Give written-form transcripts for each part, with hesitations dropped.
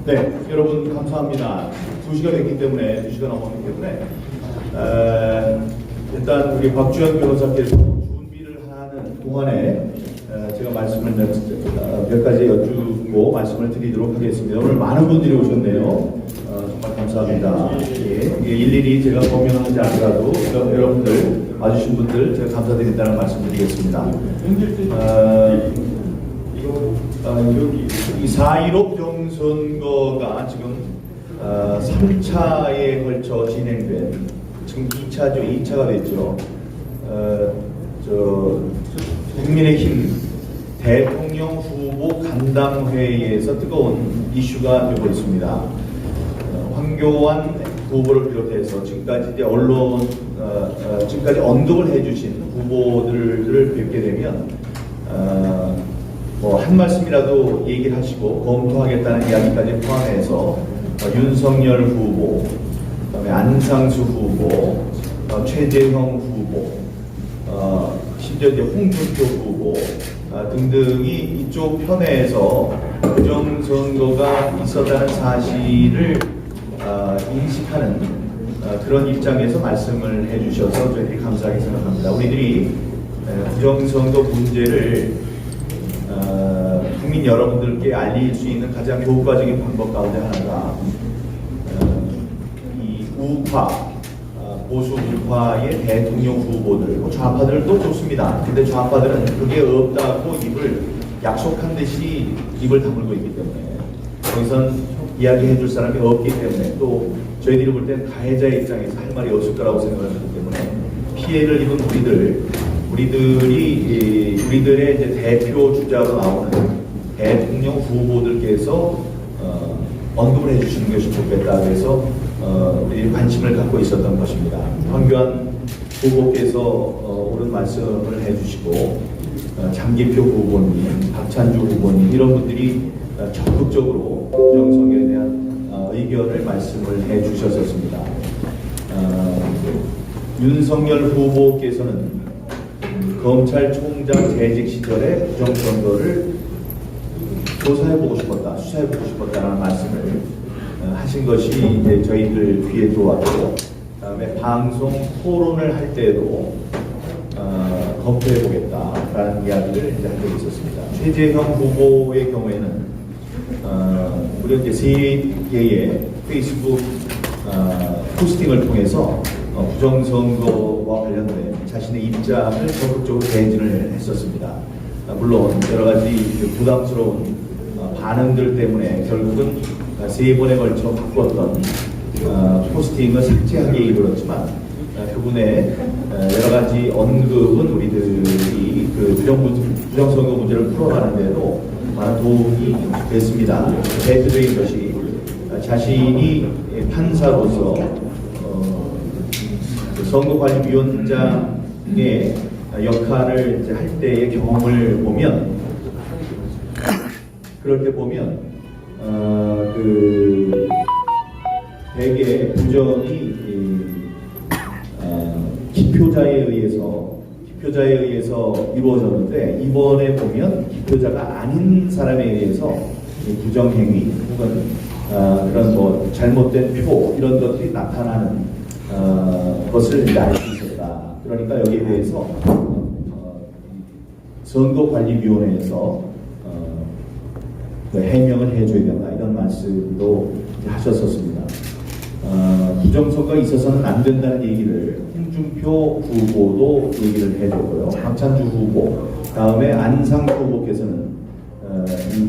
네, 여러분 감사합니다. 2시가 됐기 때문에, 2시가 넘었기 때문에 일단 우리 박주현 변호사께서 준비를 하는 동안에 제가 말씀을 몇 가지 여쭈고 말씀을 드리도록 하겠습니다. 오늘 많은 분들이 오셨네요. 정말 감사합니다. 예, 일일이 제가 범용하지 않더라도 여러분들 와주신 분들 제가 감사드린다는 말씀을 드리겠습니다. 이 4.15 부정선거가 지금 3차에 걸쳐 진행된, 지금 2차죠. 2차가 됐죠. 국민의힘 대통령 후보 간담회에서 뜨거운 이슈가 되고 있습니다. 황교안 후보를 비롯해서 지금까지 이제 언론, 지금까지 언급을 해주신 후보들을 뵙게 되면 뭐 한 말씀이라도 얘기를 하시고 검토하겠다는 이야기까지 포함해서 윤석열 후보, 그다음에 안상수 후보, 최재형 후보, 심지어 이제 홍준표 후보 등등이 이쪽 편에서 부정선거가 있었다는 사실을 인식하는 그런 입장에서 말씀을 해주셔서 저희들이 감사하게 생각합니다. 우리들이 부정선거 문제를 국민 여러분들께 알릴 수 있는 가장 효과적인 방법 가운데 하나가 이 우파, 보수 우파의 대통령 후보들, 좌파들도 좋습니다. 근데 좌파들은 그게 없다고 입을 약속한 듯이 입을 다물고 있기 때문에 거기선 이야기해 줄 사람이 없기 때문에, 또 저희들이 볼 땐 가해자의 입장에서 할 말이 없을 거라고 생각을 하기 때문에 피해를 입은 우리들의 이제 대표 주자로 나오는 대통령 후보들께서 언급을 해주시는 것이 좋겠다. 그래서 우리 관심을 갖고 있었던 것입니다. 황교안 후보께서 옳은 말씀을 해주시고 장기표 후보님, 박찬주 후보님 이런 분들이 적극적으로 부정선거에 대한 의견을 말씀을 해주셨었습니다. 윤석열 후보께서는 검찰총장 재직 시절에 부정선거를 조사해보고 싶었다, 수사해보고 싶었다는 말씀을 하신 것이 이제 저희들 귀에 들어왔고, 그다음에 방송 토론을 할 때에도 검토해보겠다라는 이야기를 이제 한 적이 있었습니다. 최재형 후보의 경우에는 우리 이제 세 개의 페이스북 포스팅을 통해서 부정선거와 관련된 자신의 입장을 적극적으로 개진을 했었습니다. 물론 여러 가지 부담스러운 반응들 때문에 결국은 3번에 걸쳐 바꿨던 포스팅을 삭제하기에 이르렀지만, 그분의 여러 가지 언급은 우리들이 그 부정선거 문제를 풀어가는데도 많은 도움이 됐습니다. 대표적인 것이 자신이 판사로서 선거관리위원장의 역할을 이제 할 때의 경험을 보면, 그럴 때 보면 대개 부정이 기표자에 의해서 이루어졌는데, 이번에 보면 기표자가 아닌 사람에 의해서 부정행위 혹은 그런 뭐 잘못된 표 이런 것들이 나타나는 것을 이제 알 수 있었다. 그러니까 여기에 대해서 선거관리위원회에서 해명을 해줘야 된다, 이런 말씀도 하셨었습니다. 부정선거가 있어서는 안 된다는 얘기를 홍준표 후보도 얘기를 해줬고요. 박찬주 후보, 다음에 안상수 후보께서는 이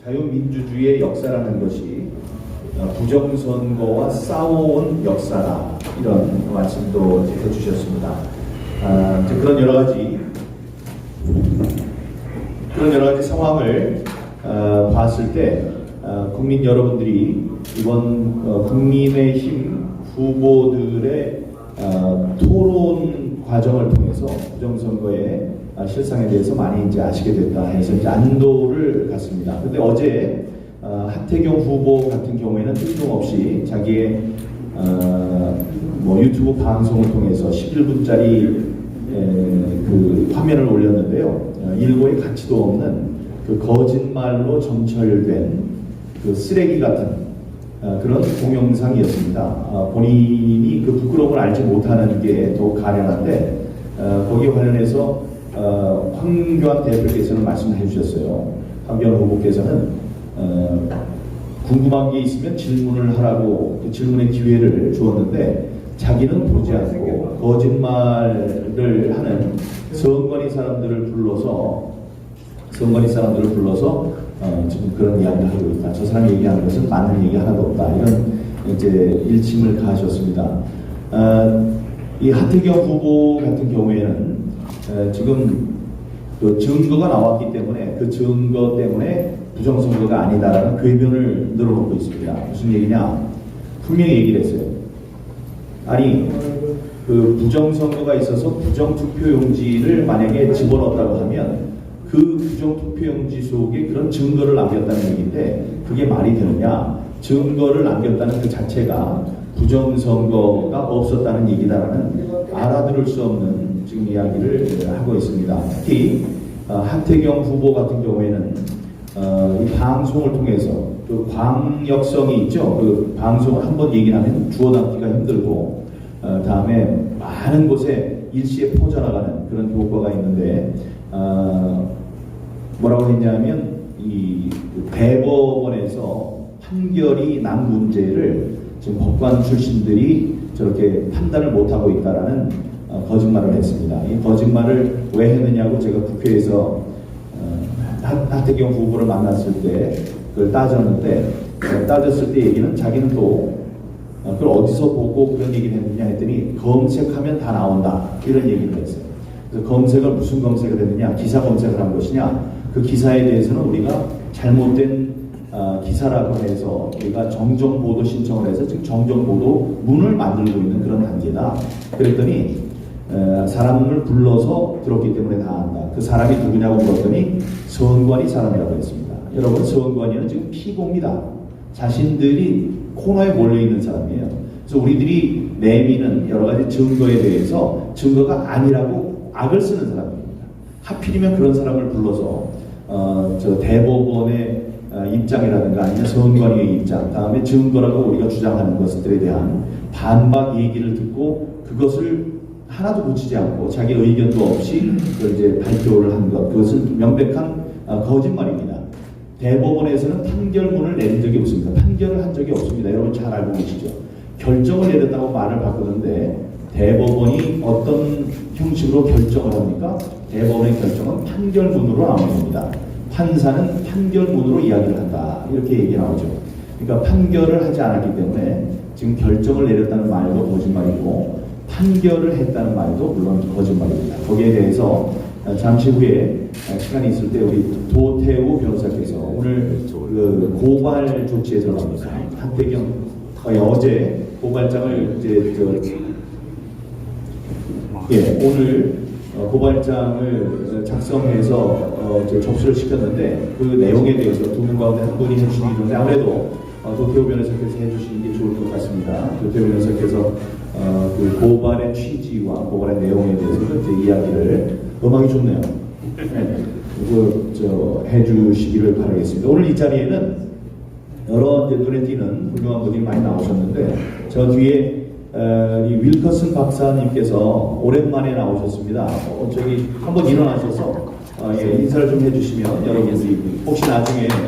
자유민주주의의 역사라는 것이 부정선거와 싸워온 역사다, 이런 말씀도 해주셨습니다. 그런 여러 가지 상황을 봤을 때 국민 여러분들이 이번 국민의힘 후보들의 토론 과정을 통해서 부정선거의 실상에 대해서 많이 이제 아시게 됐다 해서 이제 안도를 갖습니다. 근데 어제 하태경 후보 같은 경우에는 뜬금없이 자기의 뭐 유튜브 방송을 통해서 11분짜리 그 화면을 올렸는데요. 일고의 가치도 없는 그 거짓말로 점철된 그 쓰레기 같은 그런 동영상이었습니다. 본인이 그 부끄러움을 알지 못하는 게 더욱 가련한데 거기에 관련해서 황교안 대표께서는 말씀을 해주셨어요. 황교안 후보께서는 궁금한 게 있으면 질문을 하라고 그 질문의 기회를 주었는데 자기는 보지 않고 거짓말을 하는 성건이 사람들을 불러서 지금 그런 이야기를 하고 있다. 저 사람이 얘기하는 것은 맞는 얘기 하나도 없다. 이런 이제 일침을 가하셨습니다. 이 하태경 후보 같은 경우에는 지금 그 증거가 나왔기 때문에 그 증거 때문에 부정선거가 아니다라는 궤변을 늘어놓고 있습니다. 무슨 얘기냐? 분명히 얘기를 했어요. 아니 그 부정선거가 있어서 부정투표용지를 만약에 집어넣었다고 하면 그 부정투표용지 속에 그런 증거를 남겼다는 얘기인데 그게 말이 되느냐? 증거를 남겼다는 그 자체가 부정선거가 없었다는 얘기다라는 알아들을 수 없는 지금 이야기를 하고 있습니다. 특히 하태경 후보 같은 경우에는 이 방송을 통해서 그 광역성이 있죠. 그 방송을 한번 얘기하면 주워 담기가 힘들고 다음에 많은 곳에 일시에 퍼져나가는 그런 효과가 있는데 뭐라고 했냐면 이 대법원에서 판결이 난 문제를 지금 법관 출신들이 저렇게 판단을 못하고 있다라는 거짓말을 했습니다. 이 거짓말을 왜 했느냐고 제가 국회에서 하태경 후보를 만났을 때 그걸 따졌을 때 얘기는 자기는 또 그걸 어디서 보고 그런 얘기를 했느냐 했더니 검색하면 다 나온다 이런 얘기를 했어요. 그래서 검색을 무슨 검색을 했느냐, 기사 검색을 한 것이냐, 그 기사에 대해서는 우리가 잘못된 기사라고 해서 우리가 정정보도 신청을 해서 지금 정정보도 문을 만들고 있는 그런 단계다. 그랬더니 사람을 불러서 들었기 때문에 다 안다. 그 사람이 누구냐고 물었더니 서은관이 사람이라고 했습니다. 여러분, 서은관이는 지금 피고입니다. 자신들이 코너에 몰려있는 사람이에요. 그래서 우리들이 내미는 여러 가지 증거에 대해서 증거가 아니라고 악을 쓰는 사람입니다. 하필이면 그런 사람을 불러서 저 대법원의 입장이라든가 아니면 서은관위의 입장, 다음에 증거라고 우리가 주장하는 것들에 대한 반박 얘기를 듣고 그것을 하나도 고치지 않고 자기 의견도 없이 그걸 이제 발표를 한 것, 그것은 명백한 거짓말입니다. 대법원에서는 판결문을 내린 적이 없습니다. 판결을 한 적이 없습니다. 여러분 잘 알고 계시죠? 결정을 내렸다고 말을 바꾸는데 대법원이 어떤 형식으로 결정을 합니까? 대법원의 결정은 판결문으로 나오는 겁니다. 판사는 판결문으로 이야기를 한다. 이렇게 얘기 나오죠. 그러니까 판결을 하지 않았기 때문에 지금 결정을 내렸다는 말도 거짓말이고 판결을 했다는 말도 물론 거짓말입니다. 거기에 대해서 잠시 후에 시간이 있을 때 우리 도태우 변호사께서 오늘 그 고발 조치에 들어갑니다. 하태경 어제 고발장을 오늘 고발장을 작성해서 접수를 시켰는데 그 내용에 대해서 두 분 가운데 한 분이 해주시기 때문에 아무래도 도태우 변호사께서 해주시는 게 좋을 것 같습니다. 도태우 변호사께서 그 고발의 취지와 고발의 내용에 대해서 이제 이야기를 음악이 좋네요. 네. 해주시기를 바라겠습니다. 오늘 이 자리에는 여러 이제 눈에 띄는 훌륭한 분들이 많이 나오셨는데 저 뒤에 이 윌커슨 박사님께서 오랜만에 나오셨습니다. 저기 한번 일어나셔서 인사를 좀 해주시면 여러분들이 혹시 나중에 윌커슨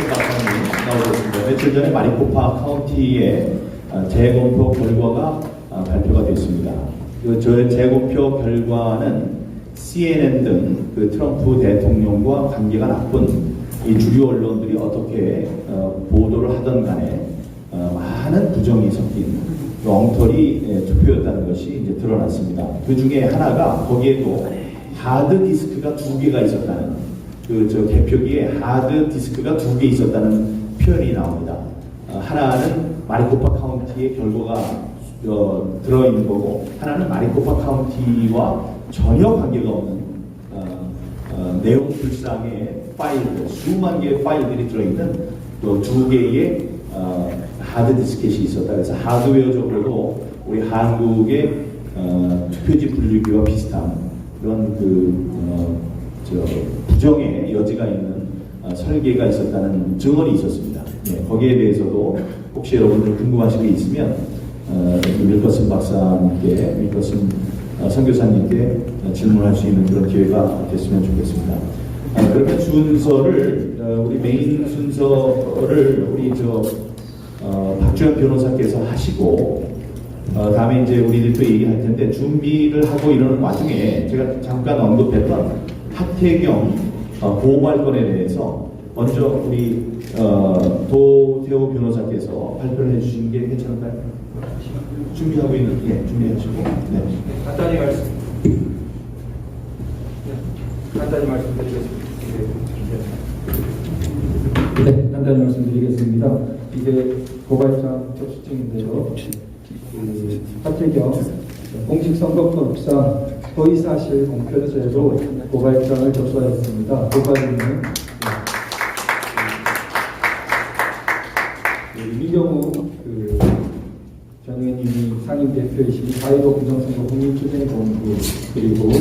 박사님 나오셨습니다. 며칠 전에 마리코파 카운티의 재검표 결과가 발표가 됐습니다. 저 재검표 결과는 CNN 등 그 트럼프 대통령과 관계가 나쁜 이 주류 언론들이 어떻게 보도를 하던 간에 많은 부정이 섞인 엉터리 투표였다는 것이 이제 드러났습니다. 그 중에 하나가 거기에도 하드 디스크가 2개가 있었다는 저 개표기에 하드 디스크가 2개 있었다는 표현이 나옵니다. 하나는 마리코파 카운티의 결과가 들어있는 거고 하나는 마리코파 카운티와 전혀 관계가 없는 내용 불상의 파일들, 수만 개의 파일들이 들어있는 또 2개의 하드 디스켓이 있었다. 그래서 하드웨어적으로도 우리 한국의 투표지 분류기와 비슷한 그런 부정의 여지가 있는 설계가 있었다는 증언이 있었습니다. 예, 거기에 대해서도 혹시 여러분들 궁금하신 게 있으면 윌커슨 박사님께, 윌커슨 선교사님께 질문할 수 있는 그런 기회가 됐으면 좋겠습니다. 그러면 순서를 우리 메인 순서를 우리 박주현 변호사께서 하시고 다음에 이제 우리들이 또 얘기할 텐데 준비를 하고 이러는 와중에 제가 잠깐 언급했던 하태경 고발건에 대해서 먼저 우리 도태호 변호사께서 발표를 해주시는 게 괜찮을까요? 준비하고 있는, 예, 준비하시고. 네. 간단히 말씀드리겠습니다. 네, 간단히 말씀드리겠습니다. 이게 고발장 접수증인데요. 하태경 공직선거법상 허위사실 공표죄로 고발장을 접수하였습니다. 고발인은 이경우 전 의원님이 상임 대표이신 4.15 부정선거 국민투쟁본부 그리고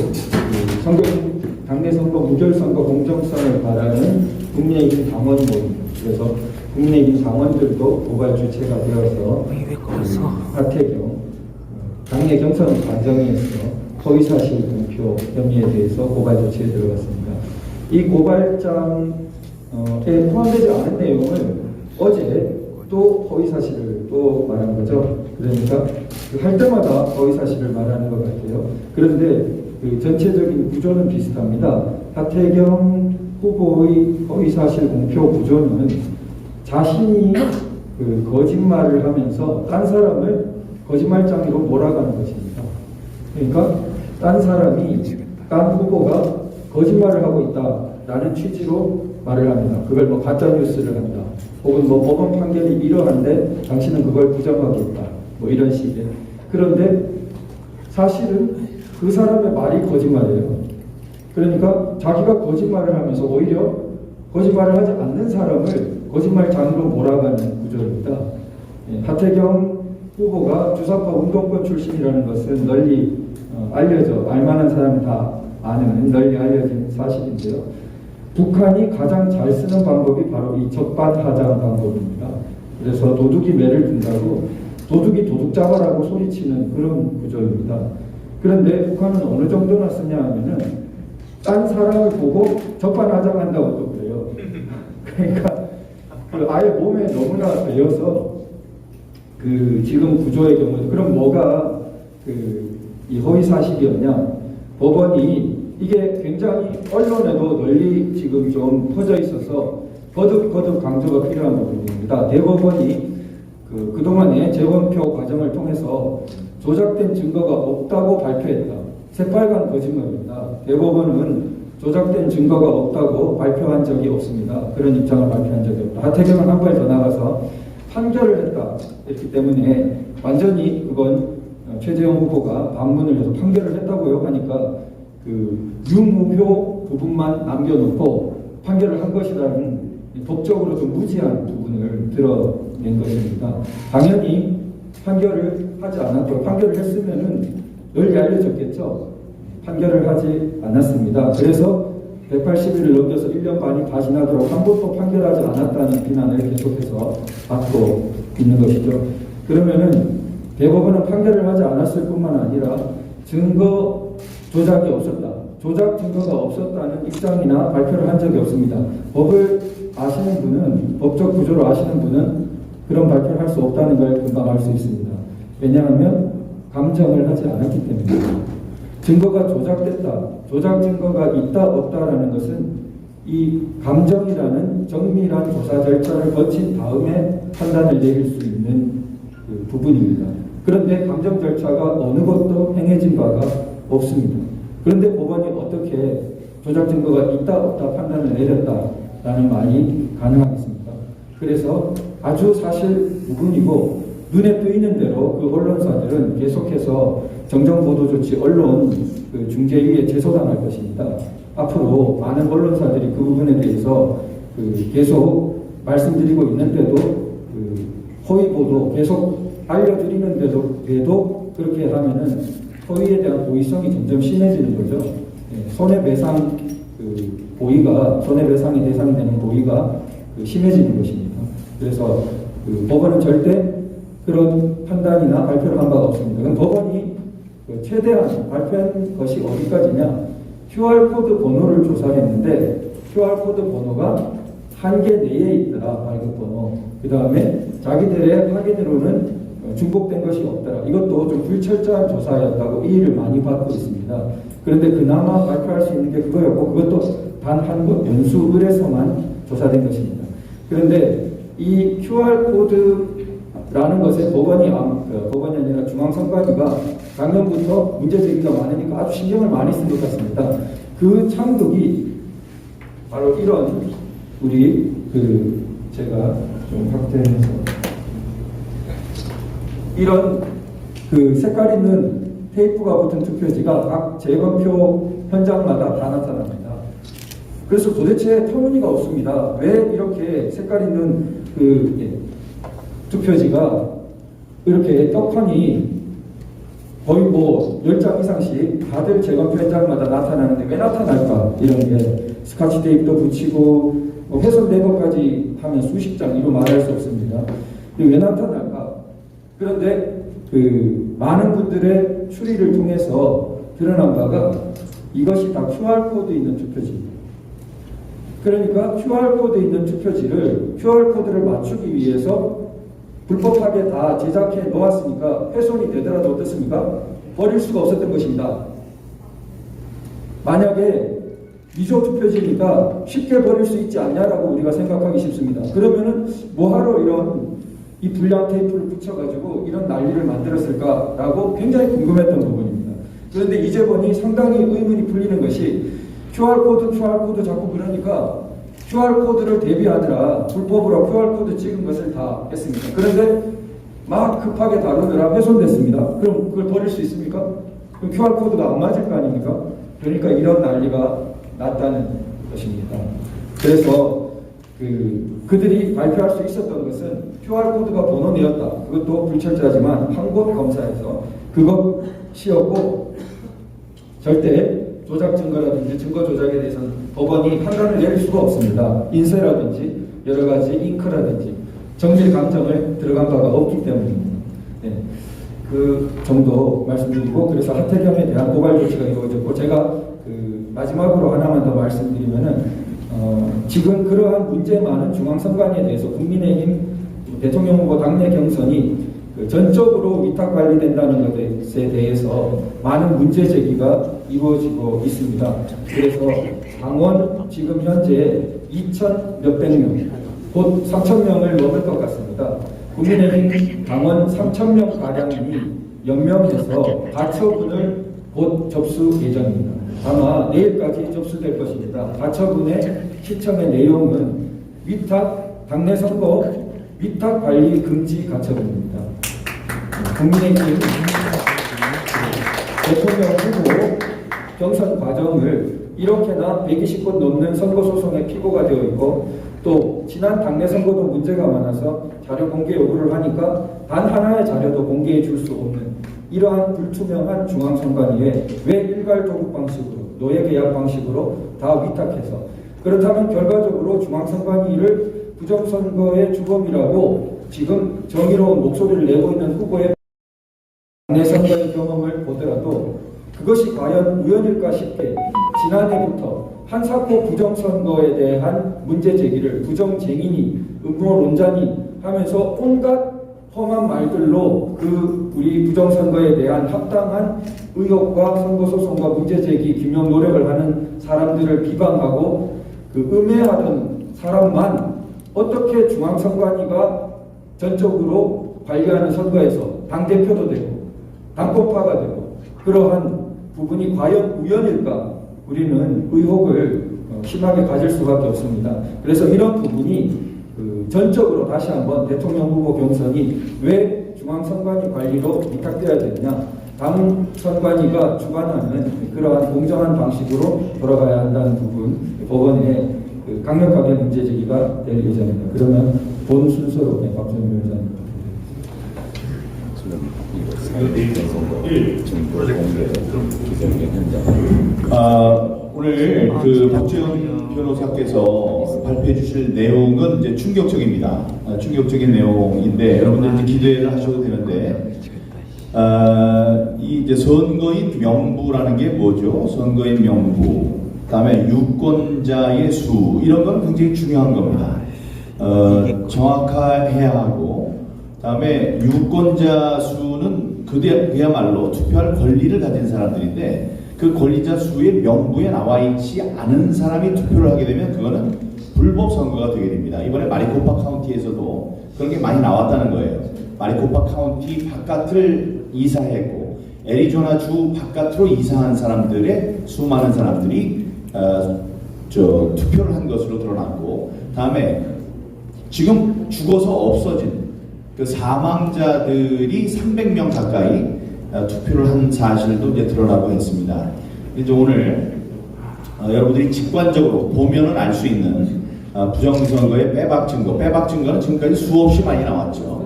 당내 선거 무결선거 공정성을 바라는 국민의힘 당원 모임, 그래서 국민의힘 당원들도 고발 주체가 되어서 하태경 당내 경선 과정에서 허위사실 공표 혐의에 대해서 고발 조치에 들어갔습니다. 이 고발장에 포함되지 않은 내용을 어제 또 허위사실을 또 말한 거죠. 그러니까 할 때마다 허위사실을 말하는 것 같아요. 그런데 그 전체적인 구조는 비슷합니다. 하태경 후보의 허위사실 공표 구조는 자신이 그 거짓말을 하면서 딴 사람을 거짓말장이로 몰아가는 것입니다. 그러니까 딴 사람이, 딴 후보가 거짓말을 하고 있다라는 취지로 말을 합니다. 그걸 뭐 가짜뉴스를 한다. 혹은 뭐 법원 판결이 이러한데 당신은 그걸 부정하겠다. 뭐 이런 식의. 그런데 사실은 그 사람의 말이 거짓말이에요. 그러니까 자기가 거짓말을 하면서 오히려 거짓말을 하지 않는 사람을 거짓말장으로 몰아가는 구조입니다. 예, 하태경 후보가 주사파 운동권 출신이라는 것은 널리 알려져, 알만한 사람이 다 아는 널리 알려진 사실인데요. 북한이 가장 잘 쓰는 방법이 바로 이 적반하장 방법입니다. 그래서 도둑이 매를 든다고 도둑이 도둑 잡아라고 소리치는 그런 구조입니다. 그런데 북한은 어느 정도나 쓰냐 하면은 딴 사람을 보고 적반하장한다고 또 그래요. 그러니까 그 아예 몸에 너무나 배어서 그 지금 구조의 경우는 그럼 뭐가 이 허위 사실이었냐? 법원이 이게 굉장히 언론에도 널리 지금 좀 퍼져 있어서 거듭 강조가 필요한 부분입니다. 대법원이 그동안의 재원표 과정을 통해서 조작된 증거가 없다고 발표했다. 새빨간 거짓말입니다. 대법원은 조작된 증거가 없다고 발표한 적이 없습니다. 그런 입장을 발표한 적이 없다. 하태경은 한 발 더 나가서 판결을 했다. 했기 때문에 완전히 그건 최재형 후보가 반문을 해서 판결을 했다고요 하니까 그 유무표 부분만 남겨놓고 판결을 한 것이라는 법적으로 좀 무지한 부분을 드러낸 것입니다. 당연히 판결을 하지 않았고 판결을 했으면은 널리 알려졌겠죠. 판결을 하지 않았습니다. 그래서 180일을 넘겨서 1년 반이 다 지나도록 한 번도 판결하지 않았다는 비난을 계속해서 받고 있는 것이죠. 그러면은 대법원은 판결을 하지 않았을 뿐만 아니라 증거 조작이 없었다. 조작 증거가 없었다는 입장이나 발표를 한 적이 없습니다. 법을 아시는 분은, 법적 구조를 아시는 분은 그런 발표를 할 수 없다는 걸 금방 알 수 있습니다. 왜냐하면 감정을 하지 않았기 때문입니다. 증거가 조작됐다, 조작 증거가 있다 없다라는 것은 이 감정이라는 정밀한 조사 절차를 거친 다음에 판단을 내릴 수 있는 그 부분입니다. 그런데 감정 절차가 어느 것도 행해진 바가 없습니다. 그런데 법원이 어떻게 조작 증거가 있다 없다 판단을 내렸다라는 말이 가능하겠습니까? 그래서 아주 사실 부분이고 눈에 띄는 대로 그 언론사들은 계속해서 정정보도 조치 언론 그 중재위에 제소당할 것입니다. 앞으로 많은 언론사들이 그 부분에 대해서 계속 말씀드리고 있는데도 허위 보도 계속 알려드리는데도 그렇게 하면은 허위에 대한 고의성이 점점 심해지는 거죠. 손해배상 고의가 손해배상의 대상이 되는 고의가 심해지는 것입니다. 그래서 법원은 절대 그런 판단이나 발표를 한 바가 없습니다. 그럼 법원이 최대한 발표한 것이 어디까지냐? QR코드 번호를 조사했는데 QR코드 번호가 한계 내에 있더라, 발급번호. 그 다음에 자기들의 확인으로는 중복된 것이 없더라. 이것도 좀 불철저한 조사였다고 이의를 많이 받고 있습니다. 그런데 그나마 발표할 수 있는 게 그거였고, 그것도 단 한 곳 연수을에서만 조사된 것입니다. 그런데 이 QR코드라는 것에 법원이 아니라 중앙선관위가 작년부터 문제 제기가 많으니까 아주 신경을 많이 쓴 것 같습니다. 그 창극이 바로 이런 제가 좀 확대해서 이런 색깔 있는 테이프가 붙은 투표지가 각 재검표 현장마다 다 나타납니다. 그래서 도대체 터무니가 없습니다. 왜 이렇게 색깔 있는 투표지가 이렇게 떡하니 거의 10장 이상씩 다들 재검표 현장마다 나타나는데 왜 나타날까? 이런 게 스카치 테이프도 붙이고 훼손된 것까지 하면 수십 장 이로 말할 수 없습니다. 왜 나타날까? 그런데 많은 분들의 추리를 통해서 드러난 바가 이것이 다 QR코드 있는 투표지입니다. 그러니까 QR코드 있는 투표지를 QR코드를 맞추기 위해서 불법하게 다 제작해 놓았으니까 훼손이 되더라도 어떻습니까? 버릴 수가 없었던 것입니다. 만약에 미조 투표지니까 쉽게 버릴 수 있지 않냐라고 우리가 생각하기 쉽습니다. 그러면은 뭐하러 이 불량 테이프를 붙여가지고 이런 난리를 만들었을까라고 굉장히 궁금했던 부분입니다. 그런데 이제 보니 상당히 의문이 풀리는 것이 QR코드 자꾸 그러니까 QR코드를 대비하느라 불법으로 QR코드 찍은 것을 다 했습니다. 그런데 막 급하게 다루느라 훼손됐습니다. 그럼 그걸 버릴 수 있습니까? 그럼 QR코드가 안 맞을 거 아닙니까? 그러니까 이런 난리가 났다는 것입니다. 그래서 그들이 발표할 수 있었던 것은 QR코드가 번호내었다. 그것도 불철저하지만 한 곳 검사에서 그것이었고 절대 조작 증거라든지 증거 조작에 대해서는 법원이 판단을 내릴 수가 없습니다. 인쇄라든지 여러 가지 잉크라든지 정밀 감정을 들어간 바가 없기 때문입니다. 네. 그 정도 말씀드리고 그래서 하태경에 대한 고발 조치가 이루어졌고 제가 마지막으로 하나만 더 말씀드리면은 지금 그러한 문제 많은 중앙선관위에 대해서 국민의힘 대통령 후보 당내 경선이 전적으로 위탁 관리된다는 것에 대해서 많은 문제 제기가 이루어지고 있습니다. 그래서 당원 지금 현재 2,000 몇백 명, 곧 3,000명을 넘을 것 같습니다. 국민의힘 당원 3,000명 가량이 연명해서 가처분을 곧 접수 예정입니다. 아마 내일까지 접수될 것입니다. 가처분의 시청의 내용은 위탁, 당내 선거 위탁 관리 금지 가처분입니다. 국민의힘 대통령 후보 경선 과정을 이렇게나 120건 넘는 선거소송의 피고가 되어 있고 또 지난 당내 선거도 문제가 많아서 자료 공개 요구를 하니까 단 하나의 자료도 공개해 줄 수 없는 이러한 불투명한 중앙선관위에 왜 일괄 도급 방식으로 노예계약 방식으로 다 위탁해서 그렇다면 결과적으로 중앙선관위를 부정선거의 주범이라고 지금 정의로운 목소리를 내고 있는 후보의 당내 선거의 경험을 보더라도 그것이 과연 우연일까 싶게 지난해부터 한사코 부정선거에 대한 문제 제기를 부정쟁이니 음모론자니 하면서 온갖 험한 말들로 우리 부정선거에 대한 합당한 의혹과 선거소송과 문제제기 규명 노력을 하는 사람들을 비방하고 음해하던 사람만 어떻게 중앙선관위가 전적으로 관리하는 선거에서 당대표도 되고 당권파가 되고 그러한 부분이 과연 우연일까 우리는 의혹을 심하게 가질 수밖에 없습니다. 그래서 이런 부분이 전적으로 다시 한번 대통령 후보 경선이 왜 중앙선관위 관리로 위탁되어야 되느냐 당 선관위가 주관하는 그러한 공정한 방식으로 돌아가야 한다는 부분 법원에 강력하게 문제제기가 될 예정입니다. 그러면 본 순서로 박정희 변호사님 정보 공개 기존의 현장 오늘 그 박주영 변호사께서 발표해 주실 내용은 이제 충격적입니다. 충격적인 내용인데 여러분들 이제 기대를 하셔도 되는데, 이 이제 선거인 명부라는 게 뭐죠? 선거인 명부, 그다음에 유권자의 수, 이런 건 굉장히 중요한 겁니다. 정확해야 하고, 그다음에 유권자 수는 그야말로 투표할 권리를 가진 사람들인데, 그 권리자 수의 명부에 나와 있지 않은 사람이 투표를 하게 되면 그거는 불법 선거가 되게 됩니다. 이번에 마리코파 카운티에서도 그런 게 많이 나왔다는 거예요. 마리코파 카운티 바깥을 이사했고 애리조나 주 바깥으로 이사한 사람들의 수많은 사람들이 투표를 한 것으로 드러났고, 다음에 지금 죽어서 없어진 그 사망자들이 300명 가까이 투표를 한 사실도 이제 드러나고 했습니다. 이제 오늘 여러분들이 직관적으로 보면은 알 수 있는 부정선거의 빼박 증거는 지금까지 수없이 많이 나왔죠.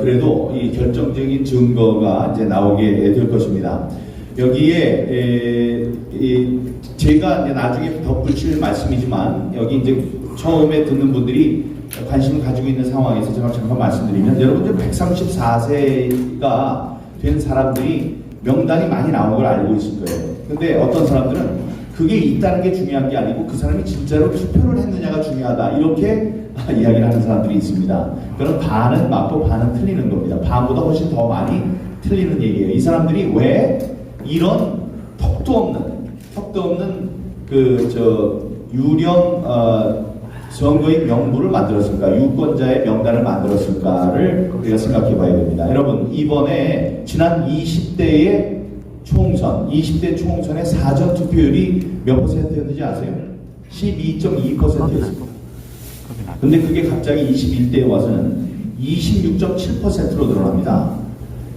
그래도 이 결정적인 증거가 이제 나오게 될 것입니다. 여기에 제가 이제 나중에 덧붙일 말씀이지만, 여기 이제 처음에 듣는 분들이 관심을 가지고 있는 상황에서 제가 잠깐 말씀드리면, 여러분들 134세가 된 사람들이 명단이 많이 나온 걸 알고 있을 거예요. 근데 어떤 사람들은 그게 있다는 게 중요한 게 아니고 그 사람이 진짜로 투표를 했느냐가 중요하다, 이렇게 이야기를 하는 사람들이 있습니다. 그럼 반은 맞고 반은 틀리는 겁니다. 반보다 훨씬 더 많이 틀리는 얘기예요. 이 사람들이 왜 이런 턱도 없는 유령 선거인 명부를 만들었을까, 유권자의 명단을 만들었을까를 우리가 생각해 봐야 됩니다. 여러분, 이번에 지난 20대 총선의 사전 투표율이 몇 %였는지 아세요? 12.2%였습니다. 근데 그게 갑자기 21대에 와서는 26.7%로 늘어납니다.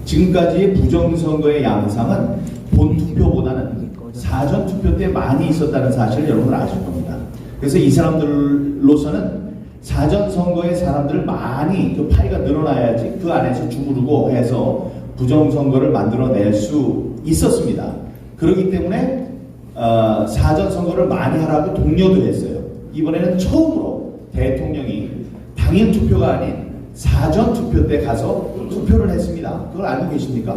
지금까지의 부정선거의 양상은 본투표보다는 사전투표 때 많이 있었다는 사실을 여러분 아실 겁니다. 그래서 이 사람들로서는 사전선거의 사람들을 많이, 그 파이가 늘어나야지 그 안에서 주무르고 해서 부정선거를 만들어낼 수 있었습니다. 그렇기 때문에 사전선거를 많이 하라고 독려도 했어요. 이번에는 처음으로 대통령이 당일 투표가 아닌 사전투표 때 가서 투표를 했습니다. 그걸 알고 계십니까?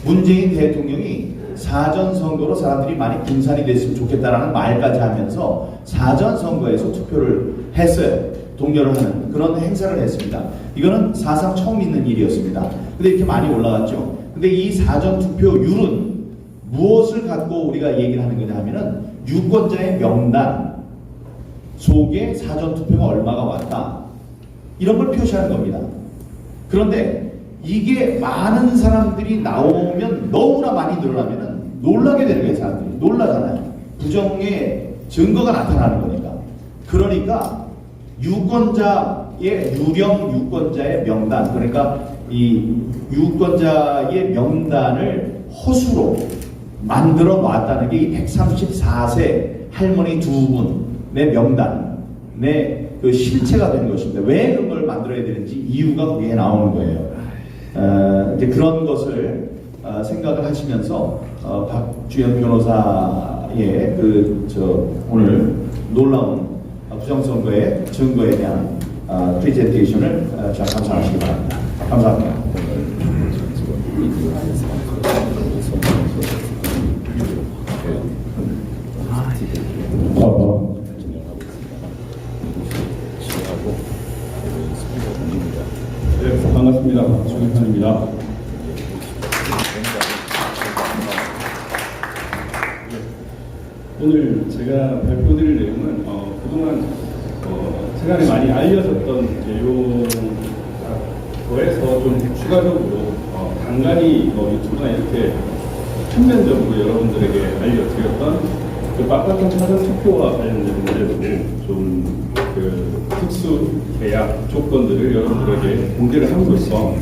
문재인 대통령이 사전선거로 사람들이 많이 분산이 됐으면 좋겠다라는 말까지 하면서 사전선거에서 투표를 했어요. 독려를 하는 그런 행사를 했습니다. 이거는 사상 처음 있는 일이었습니다. 근데 이렇게 많이 올라갔죠. 근데 이 사전투표율은 무엇을 갖고 우리가 얘기를 하는 거냐 하면은, 유권자의 명단 속에 사전투표가 얼마가 왔다, 이런 걸 표시하는 겁니다. 그런데 이게 많은 사람들이 나오면, 너무나 많이 늘어나면은 놀라게 되는 거예요. 사람들이 놀라잖아요. 부정의 증거가 나타나는 거니까. 그러니까 유령 유권자의 명단, 그러니까 이 유권자의 명단을 허수로 만들어 놨다는 게 이 134세 할머니 두 분의 명단의 그 실체가 되는 것입니다. 왜 그런 걸 만들어야 되는지 이유가 거기에 나오는 거예요. 이제 그런 것을 생각을 하시면서 박주영 변호사의 오늘 놀라운 부정선거의 증거에 대한 프레젠테이션을 잘 감상하시기 바랍니다. 감사합니다. 네, 반갑습니다. 박주영입니다. 오늘 제가 발표드릴 내용은 그동안 세간에 많이 알려졌던 내용에서 좀 추가적으로 간간히 유튜브나 이렇게 평면적으로 여러분들에게 알려드렸던 그 빡빡한 사전 투표와 관련된 문제도 좀 특수 계약 조건들을 여러분들에게 공개를 함으로써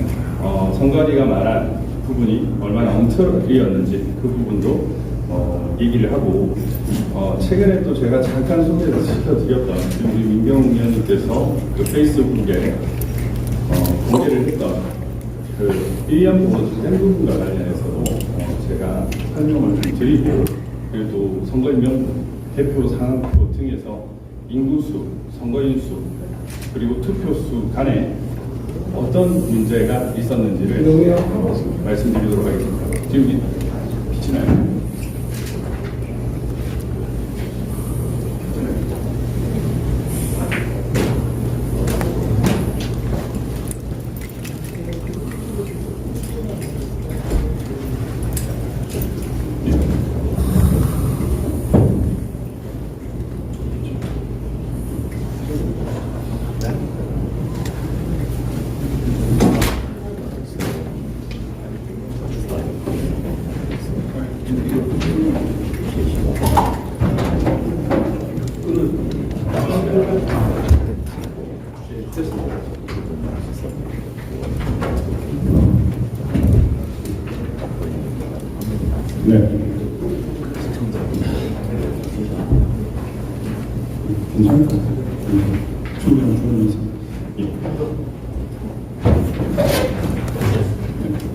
성가리가 말한 부분이 얼마나 엉터리였는지 그 부분도 얘기를 하고, 최근에 또 제가 잠깐 소개를 시켜드렸던 우리 민경 의원님께서 그 페이스북에 공개를 했던 그 위안부 부분과 관련해서도 제가 설명을 좀 드리고, 그리고 또 선거인 명부 개표 상한표 등에서 인구수, 선거인수, 그리고 투표수 간에 어떤 문제가 있었는지를 말씀드리도록 하겠습니다. 지금 비치나요? 네. 괜찮을까? 충분히.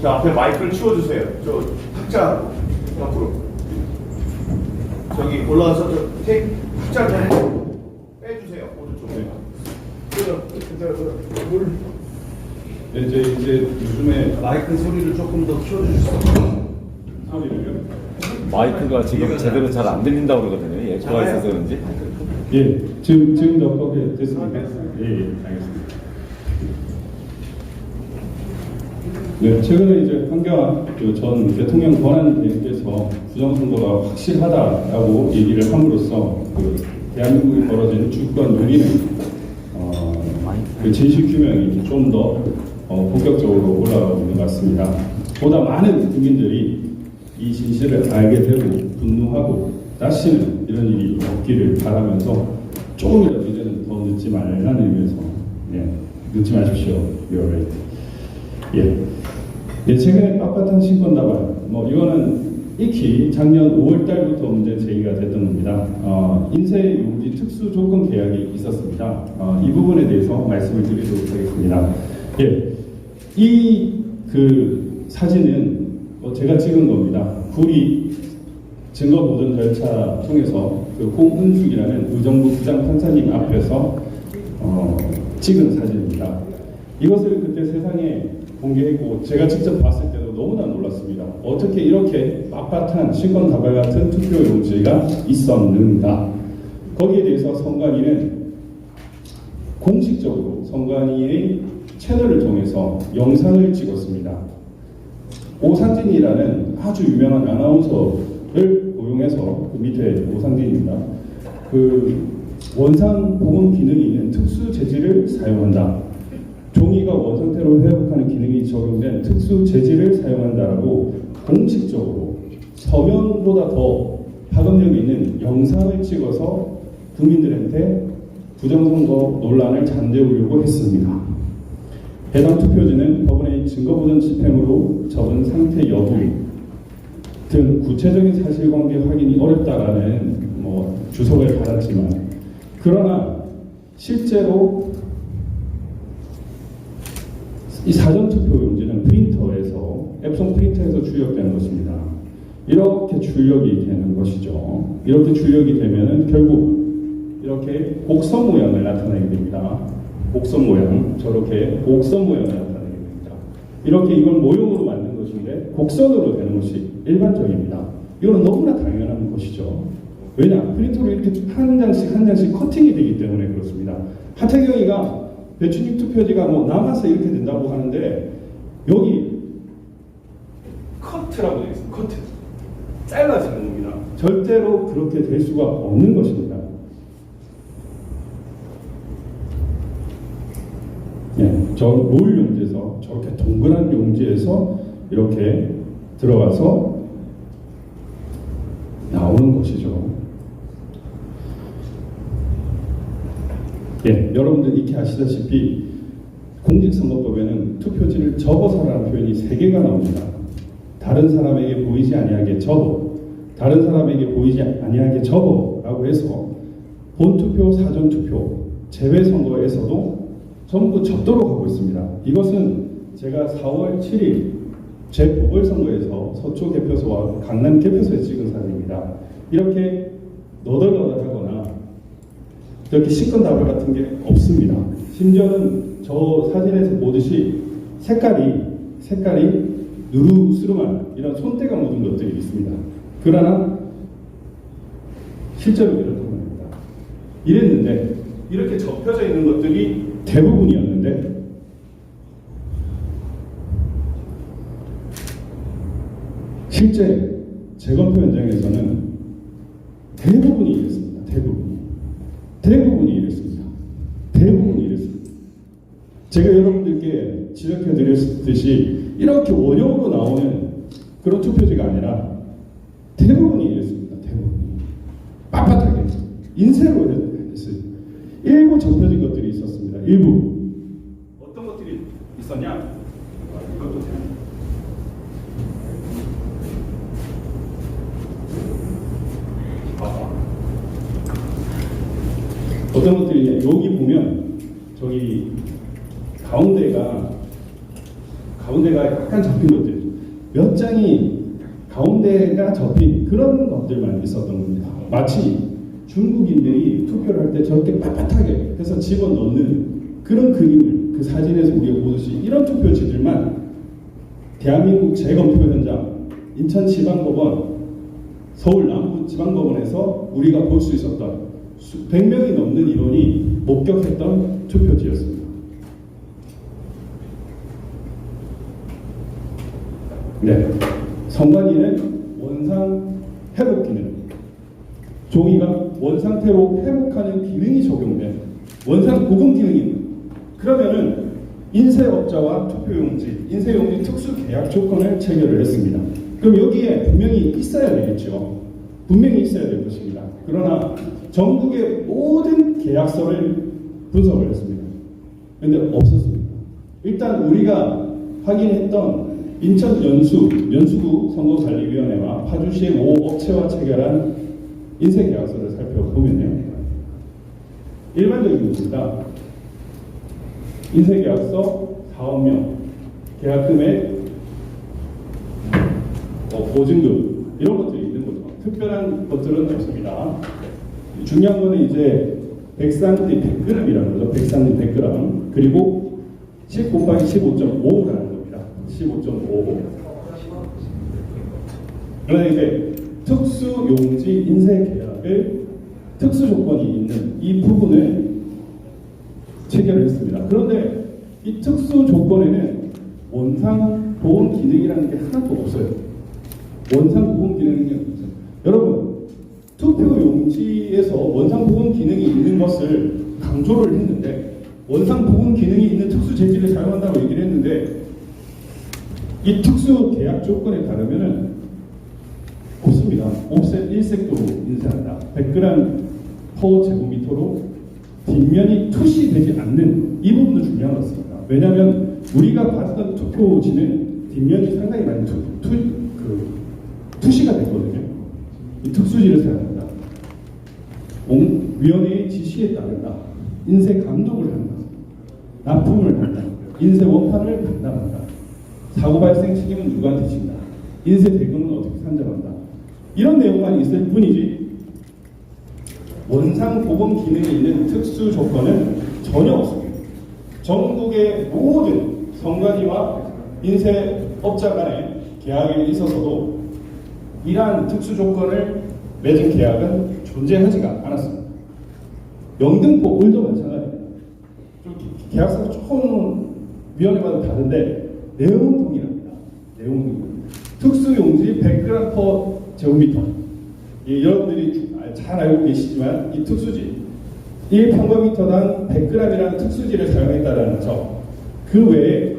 자, 앞에 마이크를 치워주세요. 저 탁자 앞으로. 저기 올라와서 저 테이프 탁자 좀 빼주세요. 오른쪽으로. 네, 이제 요즘에 마이크 소리를 조금 더 키워주시죠. 소리를요? 마이크가 지금 제대로 잘 안 들린다고 그러거든요. 에코가 있어서 그런지. 예, 지금 넉넉하게 됐습니까? 예, 알겠습니다. 네, 최근에 이제 황교안 전 대통령 권한 대행께서 부정선거가 확실하다라고 얘기를 함으로써 대한민국에 벌어진 주권 논의는 그 진실 규명이 좀 더 본격적으로 올라가고 있는 것 같습니다. 보다 많은 국민들이 이 진실을 알게 되고 분노하고 다시는 이런 일이 없기를 바라면서 조금이라도 이제는 더 늦지 말라는 의미에서 늦지 마십시오. You're right. 예, 최근에 빳빳한 신권 다발 이거는 익히 작년 5월 달부터 문제 제기가 됐던 겁니다. 인쇄 용지 특수 조건 계약이 있었습니다. 이 부분에 대해서 말씀을 드리도록 하겠습니다. 예, 이 사진은 제가 찍은 겁니다. 구리 증거 보존 절차 통해서 홍은숙이라는 의정부 부장 판사님 앞에서 찍은 사진입니다. 이것을 그때 세상에 공개했고 제가 직접 봤을 때도 너무나 놀랐습니다. 어떻게 이렇게 빳빳한 신권 다발 같은 투표 용지가 있었는가? 거기에 대해서 선관위는 공식적으로 선관위의 채널을 통해서 영상을 찍었습니다. 오상진이라는 아주 유명한 아나운서를 고용해서 밑에 오상진입니다. 원상 복원 기능이 있는 특수 재질을 사용한다. 종이가 원상태로 회복하는 기능이 적용된 특수 재질을 사용한다라고 공식적으로 서면보다 더 파급력이 있는 영상을 찍어서 국민들한테 부정선거 논란을 잠재우려고 했습니다. 해당 투표지는 법원의 증거보존 집행으로 접은 상태 여부 등 구체적인 사실관계 확인이 어렵다라는 주석을 받았지만 그러나 실제로 이 사전투표 용지는 프린터에서 앱송 프린터에서 출력되는 것입니다. 이렇게 출력이 되는 것이죠. 이렇게 출력이 되면은 결국 이렇게 곡선 모양을 나타내게 됩니다. 곡선 모양, 저렇게 곡선 모양을 나타내게 됩니다. 이렇게 이걸 모형으로 만든 것인데 곡선으로 되는 것이 일반적입니다. 이거는 너무나 당연한 것이죠. 왜냐? 프린터로 이렇게 한 장씩 커팅이 되기 때문에 그렇습니다. 하태경이가 배추잎 투표지가 남아서 이렇게 된다고 하는데 여기 커트라고 되어 있습니다. 커트. 잘라지는 겁니다. 절대로 그렇게 될 수가 없는 것입니다. 저 롤 용지에서 저렇게 동그란 용지에서 이렇게 들어가서 나오는 것이죠. 여러분들 익히 아시다시피 공직선거법에는 투표지를 접어서라는 표현이 3개가 나옵니다. 다른 사람에게 보이지 아니하게 접어, 다른 사람에게 보이지 아니하게 접어라고 해서 본투표, 사전투표, 재외선거에서도 전부 접도록 하고 있습니다. 이것은 제가 4월 7일 재보궐선거에서 서초 개표소와 강남 개표소에 찍은 사진입니다. 이렇게 너덜너덜하거나 이렇게 시건다발 같은 게 없습니다. 심지어는 저 사진에서 보듯이 색깔이 누르스름한 이런 손때가 묻은 것들이 있습니다. 그러나 실제로 이렇던 겁니다. 이랬는데 이렇게 접혀져 있는 것들이 대부분이었는데 실제 재검표 현장에서는 대부분이 이랬습니다. 대부분이 이랬습니다. 제가 여러분들께 지적해 드렸듯이 이렇게 원형으로 나오는 그런 투표지가 아니라 대부분이 이랬습니다. 빳빳하게 인쇄로 했어요. 일부 접혀진 것들이 있었습니다. 일부 어떤 것들이 있었냐? 이것도 어떤 것들이냐? 여기 보면 저기 가운데가 약간 접힌 것들, 몇 장이 가운데가 접힌 그런 것들만 있었던 겁니다. 마치 중국인들이 투표를 할 때 저렇게 빳빳하게 해서 집어넣는 그런 그림을 그 사진에서 우리가 보듯이 이런 투표지들만 대한민국 재검표 현장, 인천지방법원, 서울 남부지방법원에서 우리가 볼 수 있었던 100명이 넘는 인원이 목격했던 투표지였습니다. 네, 선관위는 원상 회복 기능, 종이가 원상태로 회복하는 기능이 적용된 원상 복원 기능입니다. 그러면은 인쇄업자와 투표용지, 인쇄용지 특수 계약 조건을 체결을 했습니다. 그럼 여기에 분명히 있어야 되겠죠. 분명히 있어야 될 것입니다. 그러나 전국의 모든 계약서를 분석을 했습니다. 그런데 없었습니다. 일단 우리가 확인했던 인천 연수구 선거관리위원회와 파주시의 모 업체와 체결한 인쇄 계약서를 살펴보면요, 일반적인 것입니다. 인쇄 계약서 사업명, 계약금액, 보증금 이런 것들이 있는 거죠. 특별한 것들은 없습니다. 중요한 거는 이제 백상지 100g이라는 거죠. 백상지 100g 그리고 10 곱하기 15.5라는 겁니다. 15.5. 그러나 이제 특수용지 인쇄 계약을 특수 조건이 있는 이 부분을 체결을 했습니다. 그런데 이 특수 조건에는 원상 보온 기능이라는 게 하나도 없어요. 원상 보온 기능이 없어요. 여러분, 투표 용지에서 원상 보온 기능이 있는 것을 강조를 했는데, 원상 보온 기능이 있는 특수 재질을 사용한다고 얘기를 했는데, 이 특수 계약 조건에 따르면은 없습니다. 옵셋 1색도로 인쇄한다. 100g per 제곱미터로 뒷면이 투시되지 않는 이 부분도 중요한 것 같습니다. 왜냐하면 우리가 받았던 투표지는 뒷면이 상당히 많이 투시가 됐거든요. 이 특수지를 사용한다. 위원회의 지시에 따른다. 인쇄 감독을 한다. 납품을 한다. 인쇄 원판을 담당한다. 사고 발생 책임은 누구한테 진다. 인쇄 대금은 어떻게 산정한다. 이런 내용만 있을 뿐이지 원상 보건 기능이 있는 특수 조건은 전혀 없습니다. 전국의 모든 선관위와 인쇄업자 간의 계약에 있어서도 이러한 특수 조건을 맺은 계약은 존재하지가 않았습니다. 영등포 을도 마찬가지입니다. 계약서가 조금 위원회마다 다른데 내용은 동일합니다. 특수용지 100g per 제곱미터. 여러분들이 잘 알고 계시지만 이 특수지 1평방미터당 100g이라는 특수지를 사용했다는 점, 그 외에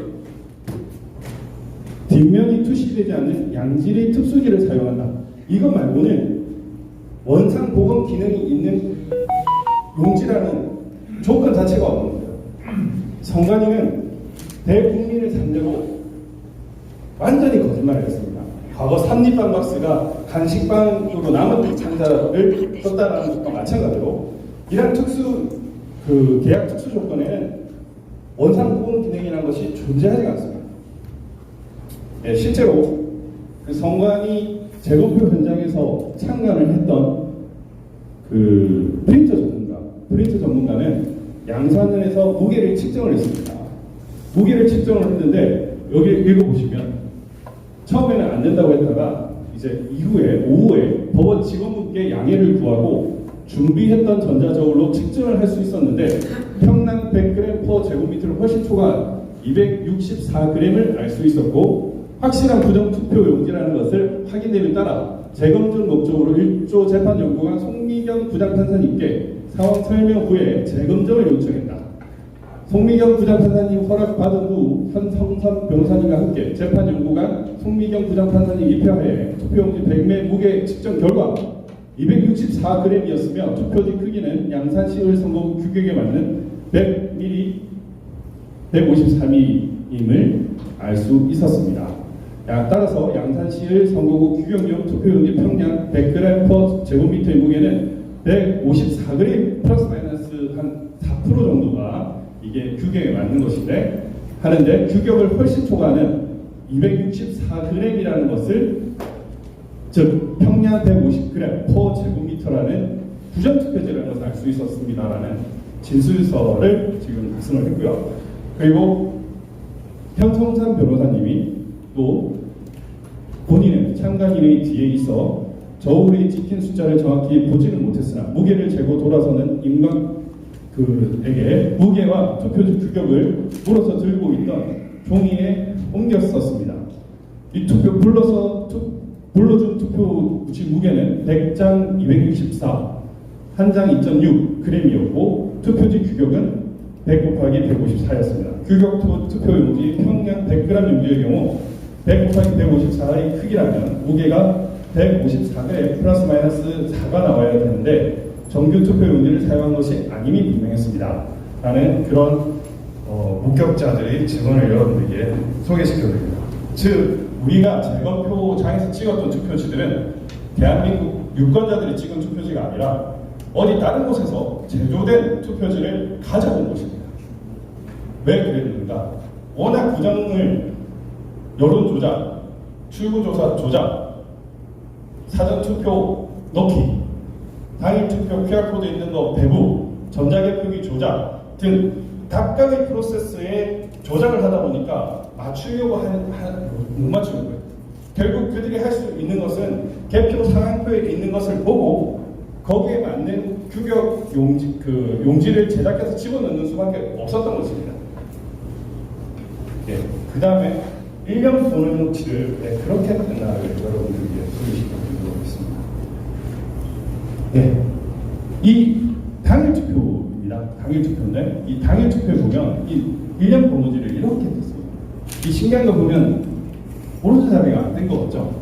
뒷면이 투시되지 않는 양질의 특수지를 사용한다. 이것 말고는 원상 보건 기능이 있는 용지라는 조건 자체가 없는 거예요. 선관위는 대국민을 상대로 완전히 거짓말을 했습니다. 과거 삼립빵 박스가 간식빵으로 남은 상자를 썼다라는 것과 마찬가지로 이러한 계약 특수 조건에는 원상 보건 기능이라는 것이 존재하지 않습니다. 네, 실제로 그 선관위 재검표 현장에서 참관을 했던 프린터 전문가는 양산을 해서 무게를 측정을 했습니다. 무게를 측정을 했는데 여기 읽어보시면 처음에는 안 된다고 했다가 이제 이후에 오후에 법원 직원분께 양해를 구하고 준비했던 전자저울로 측정을 할 수 있었는데 평당 100g per 제곱미터를 훨씬 초과한 264g을 알 수 있었고 확실한 부정투표 용지라는 것을 확인됨에 따라 재검증 목적으로 1조 재판연구관 송미경 부장판사님께 상황 설명 후에 재검증을 요청했다. 송미경 부장판사님 허락받은 후 현성선 변호사님과 함께 재판연구관 송미경 부장판사님 입회하에 투표용지 100매 무게 측정 결과 264g이었으며 투표지 크기는 양산시의 선거구 규격에 맞는 100mm 153mm임을 알 수 있었습니다. 따라서 양산시의 선거구 규격용 투표용지 평량 100g per 제곱미터의 무게는 154g 플러스 마이너스 한 4% 정도가 이게 규격에 맞는 것인데 하는데 규격을 훨씬 초과하는 264g이라는 것을 즉 평량 150g per 제곱미터라는 부정투표제라는 것을 알 수 있었습니다라는 진술서를 지금 작성을 했고요. 그리고 현성산 변호사님이 또 본인은 참관인의 뒤에 있어 저울에 찍힌 숫자를 정확히 보지는 못했으나 무게를 재고 돌아서는 임관에게 무게와 투표지 규격을 물어서 들고 있던 종이에 옮겼었습니다. 이 투표 불러준 투표지 무게는 100장 264, 한 장 2.6g이었고 투표지 규격은 100 곱하기 154였습니다. 규격 투표용지 평량 100g 용지의 경우 100 곱하기 154의 크기라면 무게가 154g 플러스 마이너스 4가 나와야 되는데 정규 투표용지를 사용한 것이 아님이 분명했습니다. 라는 그런 목격자들의 증언을 여러분들에게 소개시켜드립니다. 즉 우리가 재검표장에서 찍었던 투표지들은 대한민국 유권자들이 찍은 투표지가 아니라 어디 다른 곳에서 제조된 투표지를 가져온 것입니다. 왜 그랬는가? 워낙 부정을 여론조작, 출구조사 조작, 사전투표 넣기, 당일투표 QR코드 있는 거 배부, 전자개표기 조작 등 각각의 프로세스에 조작을 하다 보니까 맞추려고 못 맞추는 거예요. 결국 그들이 할 수 있는 것은 개표 상황표에 있는 것을 보고 거기에 맞는 규격 용지를 제작해서 집어넣는 수밖에 없었던 것입니다. 예, 그 다음에 1년 보능치를 그렇게 끝나를 여러분들에게 소개시켜드리도록 하겠습니다. 네, 이 당일 투표입니다. 당일 투표인데 이 당일 투표에 보면 이 1년 번호지를 이렇게 떴어요. 이 신기한 거 보면 오른손 자리가 안 된 거 없죠?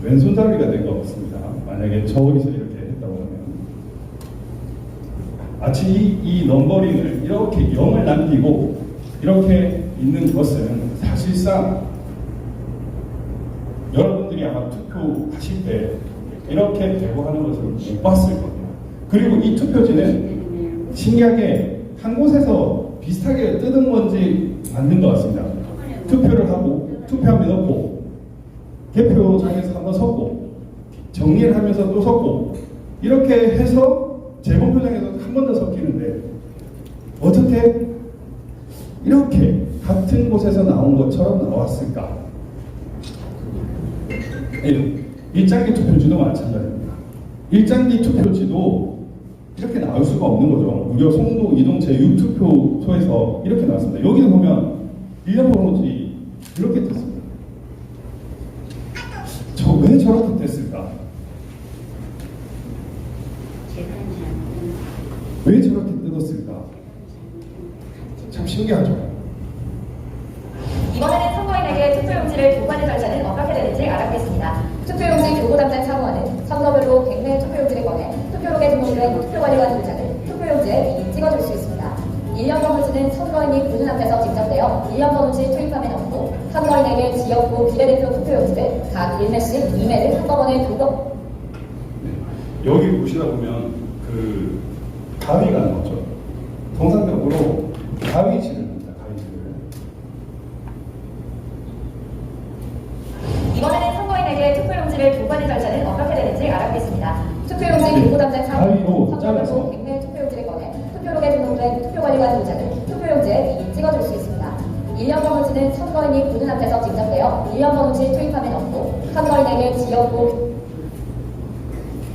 왼손 자리가 된 거 없습니다. 만약에 저기서 이렇게 했다고 하면 마치 이 넘버링을 이렇게 0을 남기고 이렇게 있는 것은 사실상 여러분들이 아마 투표하실 때 이렇게 되고 하는 것을 못 봤을 겁니다. 그리고 이 투표지는 신기하게 한 곳에서 비슷하게 뜯은 건지 만든 것 같습니다. 투표를 하고 투표함에 넣고 개표장에서 한번 섰고 정리를 하면서 또 섰고 이렇게 해서 재검표장에서 한 번 더 섞이는데 어떻게 이렇게 같은 곳에서 나온 것처럼 나왔을까? 일장기 투표지도 마찬가지입니다. 일장기 투표지도 이렇게 나올 수가 없는 거죠. 무려 송도 이동 제6투표소에서 이렇게 나왔습니다. 여기서 보면 1년 번호지 이렇게 떴습니다. 왜 저렇게 됐을까? 왜 저렇게 뜯었을까? 참 신기하죠. 이번에는 선거인에게 투표용지를 교부하는 절차는 어떻게 되는지 알아보겠습니다. 투표용지 교부 담당 사무원은 선거별로 100매 투표용지를 꺼내 투표록에 등록된 투표관리관 도장을 투표용지에 미리 찍어줄 수 있습니다. 1년 번호지는 선거인이 부 눈앞에서 직접되어 1년 번호지 투입함에 넣고 선거인에게 지역구 비례대표 투표용지를 각 1매씩 2매를 한꺼번에 교부. 여기 보시다 보면 그 가위가 나오죠. 통상적으로 가위질을 합니다. 가위질을. 이번에는 선거인에게 투표용지를 교부하는 절차는 어떻게 되는지 알아보겠습니다. 투표용지 교부 담당 사무원 잘라서 백내 투표용지를 꺼내 투표록에 등록된 투표관리관 도장을 투표용지에 미리 찍어줄 수 있습니다. 1년 번호지는 선거인이 보는 앞에서 직접되어 1년 번호지 투입하면 없고 선거인에게 지역구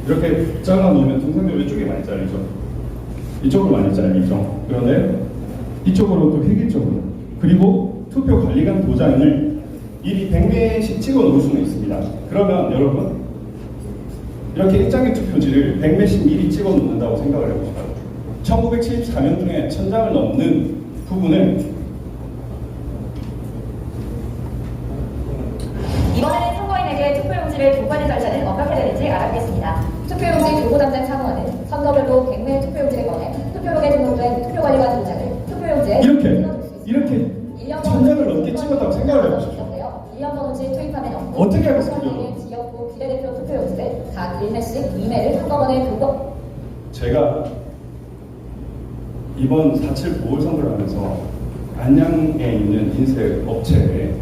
이렇게 잘라놓으면 통상적으로 이쪽이 많이 잘리죠. 이쪽으로 많이 잘리죠. 그런데 이쪽으로 또 획일적으로 그리고 투표관리관 도장을 미리 100매씩 찍어 놓을 수는 있습니다. 그러면 여러분 이렇게 일장의 투표지를 100매씩 미리 찍어 놓는다고 생각을 해보시죠. 1974명 중에 1000장을 넘는 부분을 이번에는 선거인에게 투표용지를 교관의 절차는 어떻게 되는지 알아보겠습니다. 투표용지 교부 담당 사무원은 선거별로 100매의 투표용지를 꺼내 투표록에 등록된 투표관리관 도장을 투표용지에 이렇게 찍어줄 수 있습니다. 이렇게 1년 1000장을 넘게 찍었다고 생각을 해보십시오. 1년 번호지 투입하면 없고 어떻게 하겠습니까? 선거인에게 지역구 비례대표 투표용지를 각 1매씩 2매를 한꺼번에 두고 제가 이번 4.7 보궐선거를 하면서 안양에 있는 인쇄 업체에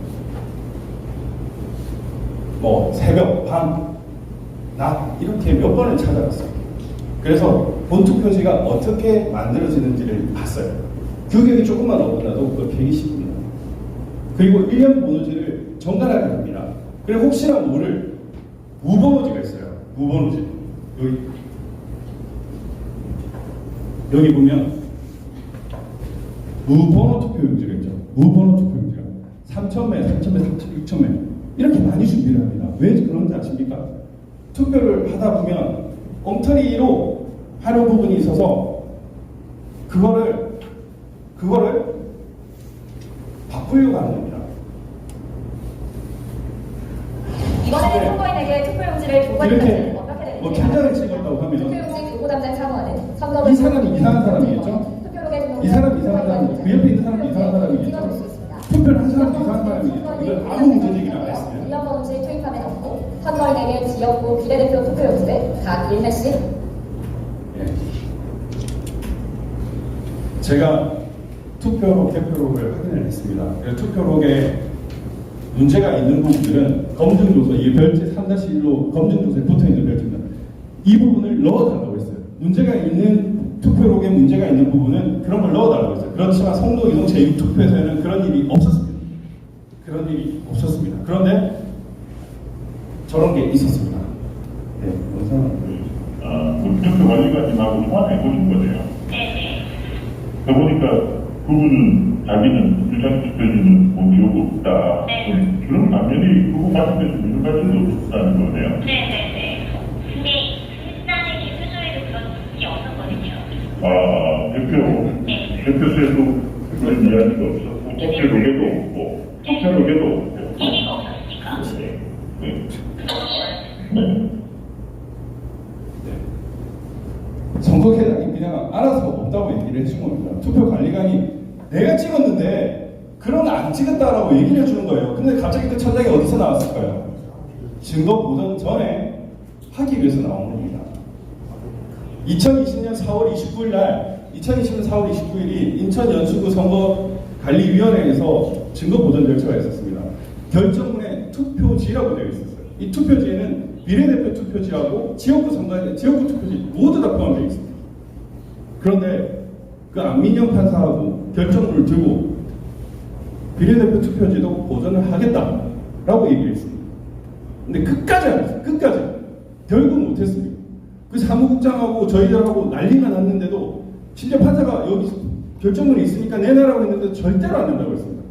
뭐 새벽, 밤, 낮 이렇게 몇 번을 찾아갔어요. 그래서 본투표지가 어떻게 만들어지는지를 봤어요. 규격이 조금만 어긋나도 그걸 120분입니다. 그리고 1년 번호지를 정갈하게 합니다. 그리고 혹시나 모를 무번호지가 있어요. 무번호지. 여기 보면 무번호 투표용지가 있죠. 무번호 투표용지가 3,000매, 3,000매, 6,000매 이렇게 많이 준비를 합니다. 왜 그런지 아십니까? 투표를 하다 보면 엉터리로 하는 부분이 있어서 그거를 바꾸려고 하는 겁니다. 이번에는 선거인에게 투표용지를 교관의 이렇게 절차는 어떻게 되는지 뭐 천장을 찍었다고 하면 투표용지 교부 담당 사무원은 선거별 이 사람이 이상한 사람이겠죠? 투표록에 등록된 이 사람이 이상한 사람이죠. 그 옆에 있는 사람이 이상한 사람이겠죠. 찍어줄 수 있습니다. 투표를 한 사람도 이상한 사람이겠죠. 이건 아무 문제제기를 안 했어요. 1년 번호지 투입하면 없고 선거인에게 지역구 비례대표 투표용지를 각 1매씩 예. 제가 투표록, 개표록을 확인을 했습니다. 그래서 투표록에 문제가 있는 부분들은 검증조서, 이 별제 3-1로 검증조서에 붙어있는 별제입니다. 이 부분을 넣어달라고 했어요. 문제가 있는 투표록에 문제가 있는 부분은 그런 걸 넣어달라고 했어요. 그렇지만 성도 이동 제6투표에서는 그런 일이 없었습니다. 그런 일이 없었습니다. 그런데 저런 게 있었습니다. 네, 영상은 투표 관리관님하고 통화해 보신 거네요. 보니까 그분은 자기는 주장 투표지는 뭐 요구 없다. 그럼 당연히 그거 말씀해서 민주할 수도 없다는 거네요. 네네네. 근데 일단의 개표소에도 그런 게 없었거든요. 아, 대표소에도 그런 이야기가 없었고, 투표록에도 없고, 투표록에도 없고. 얘기가 없었으니까. 네. 네. 선거계단이 그냥 알아서 없다고 얘기를 해준 겁니다. 투표관리관이 내가 찍었는데 그런 안 찍었다라고 얘기를 해주는 거예요. 근데 갑자기 그 천장이 어디서 나왔을까요? 증거 보전 전에 하기 위해서 나온 겁니다. 2020년 4월 29일 날 2020년 4월 29일이 인천 연수구 선거관리위원회에서 증거 보전 절차가 있었습니다. 결정문에 투표지라고 되어 있었어요. 이 투표지에는 비례대표 투표지하고 지역구 투표지 모두 다 포함되어 있습니다. 그런데 그 안민영 판사하고 결정문을 들고 비례대표 투표지도 보전을 하겠다라고 얘기를 했습니다. 근데 끝까지 안 했어요. 끝까지. 결국 못했습니다. 그 사무국장하고 저희들하고 난리가 났는데도 심지어 판사가 여기 결정문이 있으니까 내놔라고 했는데 절대로 안 된다고 했습니다.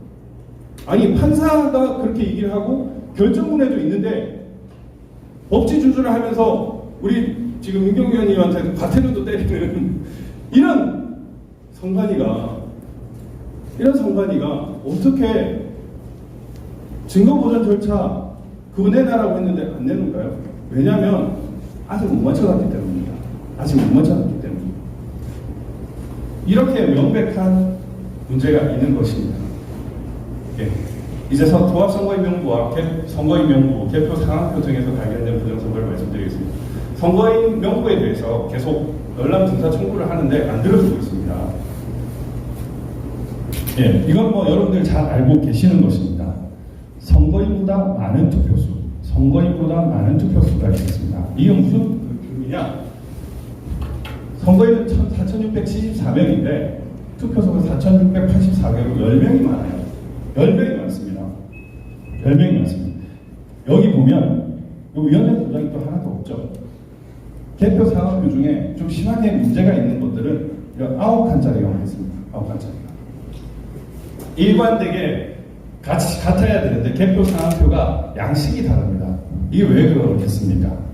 아니 판사가 그렇게 얘기를 하고 결정문에도 있는데 법치 주주를 하면서 우리 지금 윤경 의원님한테 과태료도 때리는 이런 선관위가 어떻게 증거보전 절차 그거 내놔라고 했는데 안 내놓을까요? 왜냐하면 아직 못 맞춰놨기 때문입니다. 때문입니다. 이렇게 명백한 문제가 있는 것입니다. 예. 이제 통합선거인명부와 선거인명부, 개표 상황표 등에서 발견된 부정선거를 말씀드리겠습니다. 선거인명부에 대해서 계속 열람 등사 청구를 하는데 안 들어주고 있습니다. 예, 이건 뭐 여러분들 잘 알고 계시는 것입니다. 선거인보다 많은 투표수가 있습니다. 이게 무슨 의미냐? 선거인은 4,674명인데 투표소가 4,684개로 10명이 많아요. 10명이 많습니다. 10명이 많습니다. 여기 보면 이 위원회 도장이 또 하나도 없죠. 개표 상황표 중에 좀 심하게 문제가 있는 것들은 이런 9칸짜리가 있습니다. 9칸짜리가. 일관되게 같아야 되는데 개표 상황표가 양식이 다릅니다. 이게 왜 그렇겠습니까?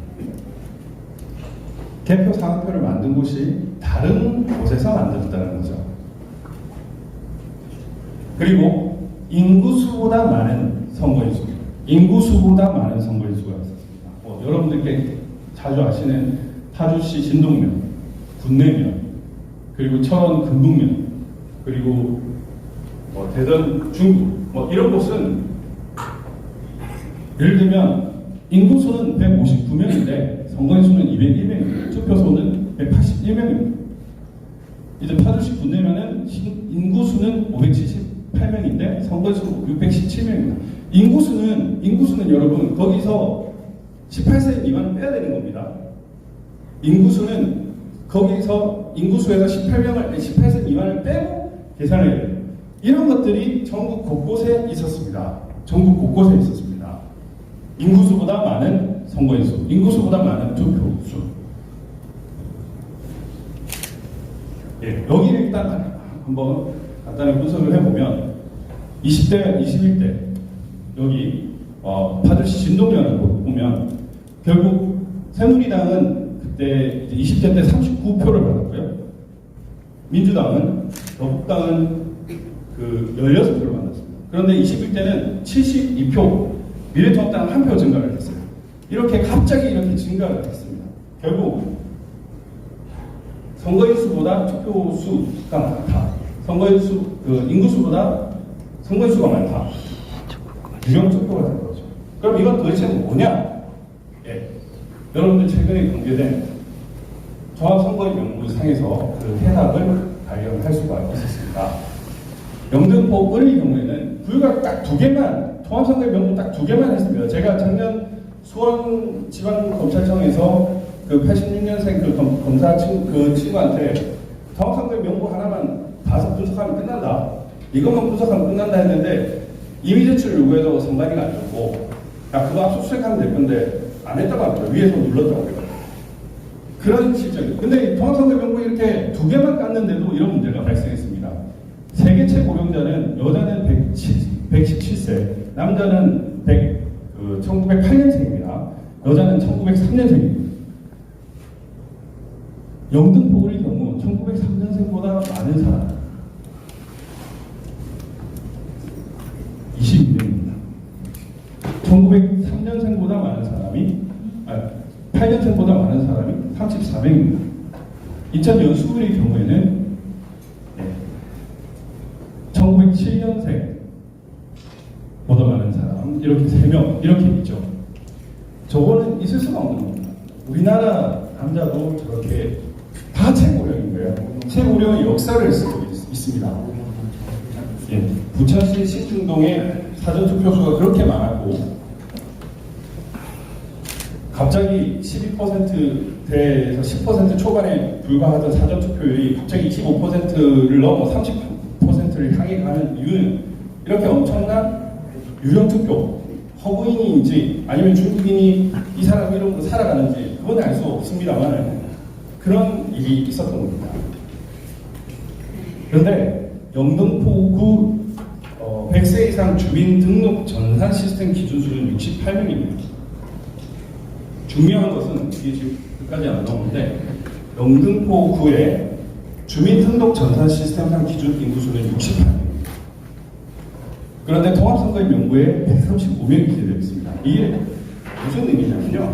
개표 상황표를 만든 곳이 다른 곳에서 만들었다는 거죠. 그리고 인구수보다 많은 선거인수, 인구수보다 많은 선거인수가 있었습니다. 여러분들께 자주 아시는 파주시 진동면, 군내면, 그리고 철원 금북면, 그리고 대전 중구, 이런 곳은 예를 들면 인구수는 159명인데 선거인수는 201명입니다. 투표소는 181명입니다. 이제 파주시 군내면은 인구수는 578명인데 선거인수는 617명입니다. 인구수는 여러분 거기서 18세 미만을 빼야 되는 겁니다. 인구수는 거기서 인구수에서 18세 미만을 빼고 계산을 해야 돼요. 이런 것들이 전국 곳곳에 있었습니다. 전국 곳곳에 있었습니다. 인구수보다 많은 선거인수, 인구수보다 많은 투표수. 예, 여기를 일단 한번 간단히 분석을 해보면 20대, 21대 여기 파주시 진동면을 보면 결국 새누리당은 그때 20대 때 39표를 받았고요. 민주당은 더불어당은 16표를 받았습니다. 그런데 21대는 72표, 미래통합당은 1표 증가를 했어요. 이렇게 갑자기 이렇게 증가를 했습니다. 결국 선거인수보다 투표수가 많다. 인구수보다 선거인수가 많다. 유령 투표가 된 거죠. 그럼 이건 도대체 뭐냐? 예. 여러분들 최근에 공개된 종합선거인명부상에서 그 해답을 발견할 수가 있었습니다. 영등포 을의 경우에는 불과 딱 2개만, 통합선거인명부 딱 2개만 했습니다. 제가 작년 수원지방검찰청에서 그 86년생 그 검사 친구한테 통합선거인명부 하나만 봐서 분석하면 끝난다. 이것만 분석하면 끝난다 했는데 이미 제출 요구에도 선관위가 안 줬고, 야, 그거 압수수색하면 될 건데 안 했다고 합니다. 위에서 눌렀다고 해요. 그런 실정이에요. 근데 통합선거인명부 이렇게 2개만 깠는데도 이런 문제가 발생했습니다. 세계 최고령자는 여자는 117세, 남자는 1908년생입니다. 여자는 1903년생입니다. 영등포의 경우 1903년생보다 많은 사람 22명입니다. 1903년생보다 많은 사람이 8년생보다 많은 사람이 34명입니다. 인천 연수구의 경우에는 1907년생보다 많은 사람 이렇게 3명 이렇게 있죠. 저거는 있을 수가 없는 겁니다. 우리나라 남자도 저렇게 다 최고령인 거예요. 최고령의 역사를 쓰고 있습니다. 예, 부천시 신중동에 사전투표수가 그렇게 많았고 갑자기 12%대에서 10% 초반에 불과하던 사전투표율이 갑자기 25%를 넘어 30%를 향해 가는 이유는 이렇게 엄청난 유령투표, 허구인인지 아니면 중국인이 이 사람 이름으로 살아가는지 그건 알 수 없습니다만 그런 일이 있었던 겁니다. 그런데 영등포구 100세 이상 주민 등록 전산 시스템 기준수는 68명입니다. 중요한 것은 이게 지금 끝까지 안 나오는데 영등포구의 주민 등록 전산 시스템상 기준 인구수는 68명. 그런데 통합선거인 명부에 135명이 기재되어 있습니다. 이게 무슨 의미냐면요.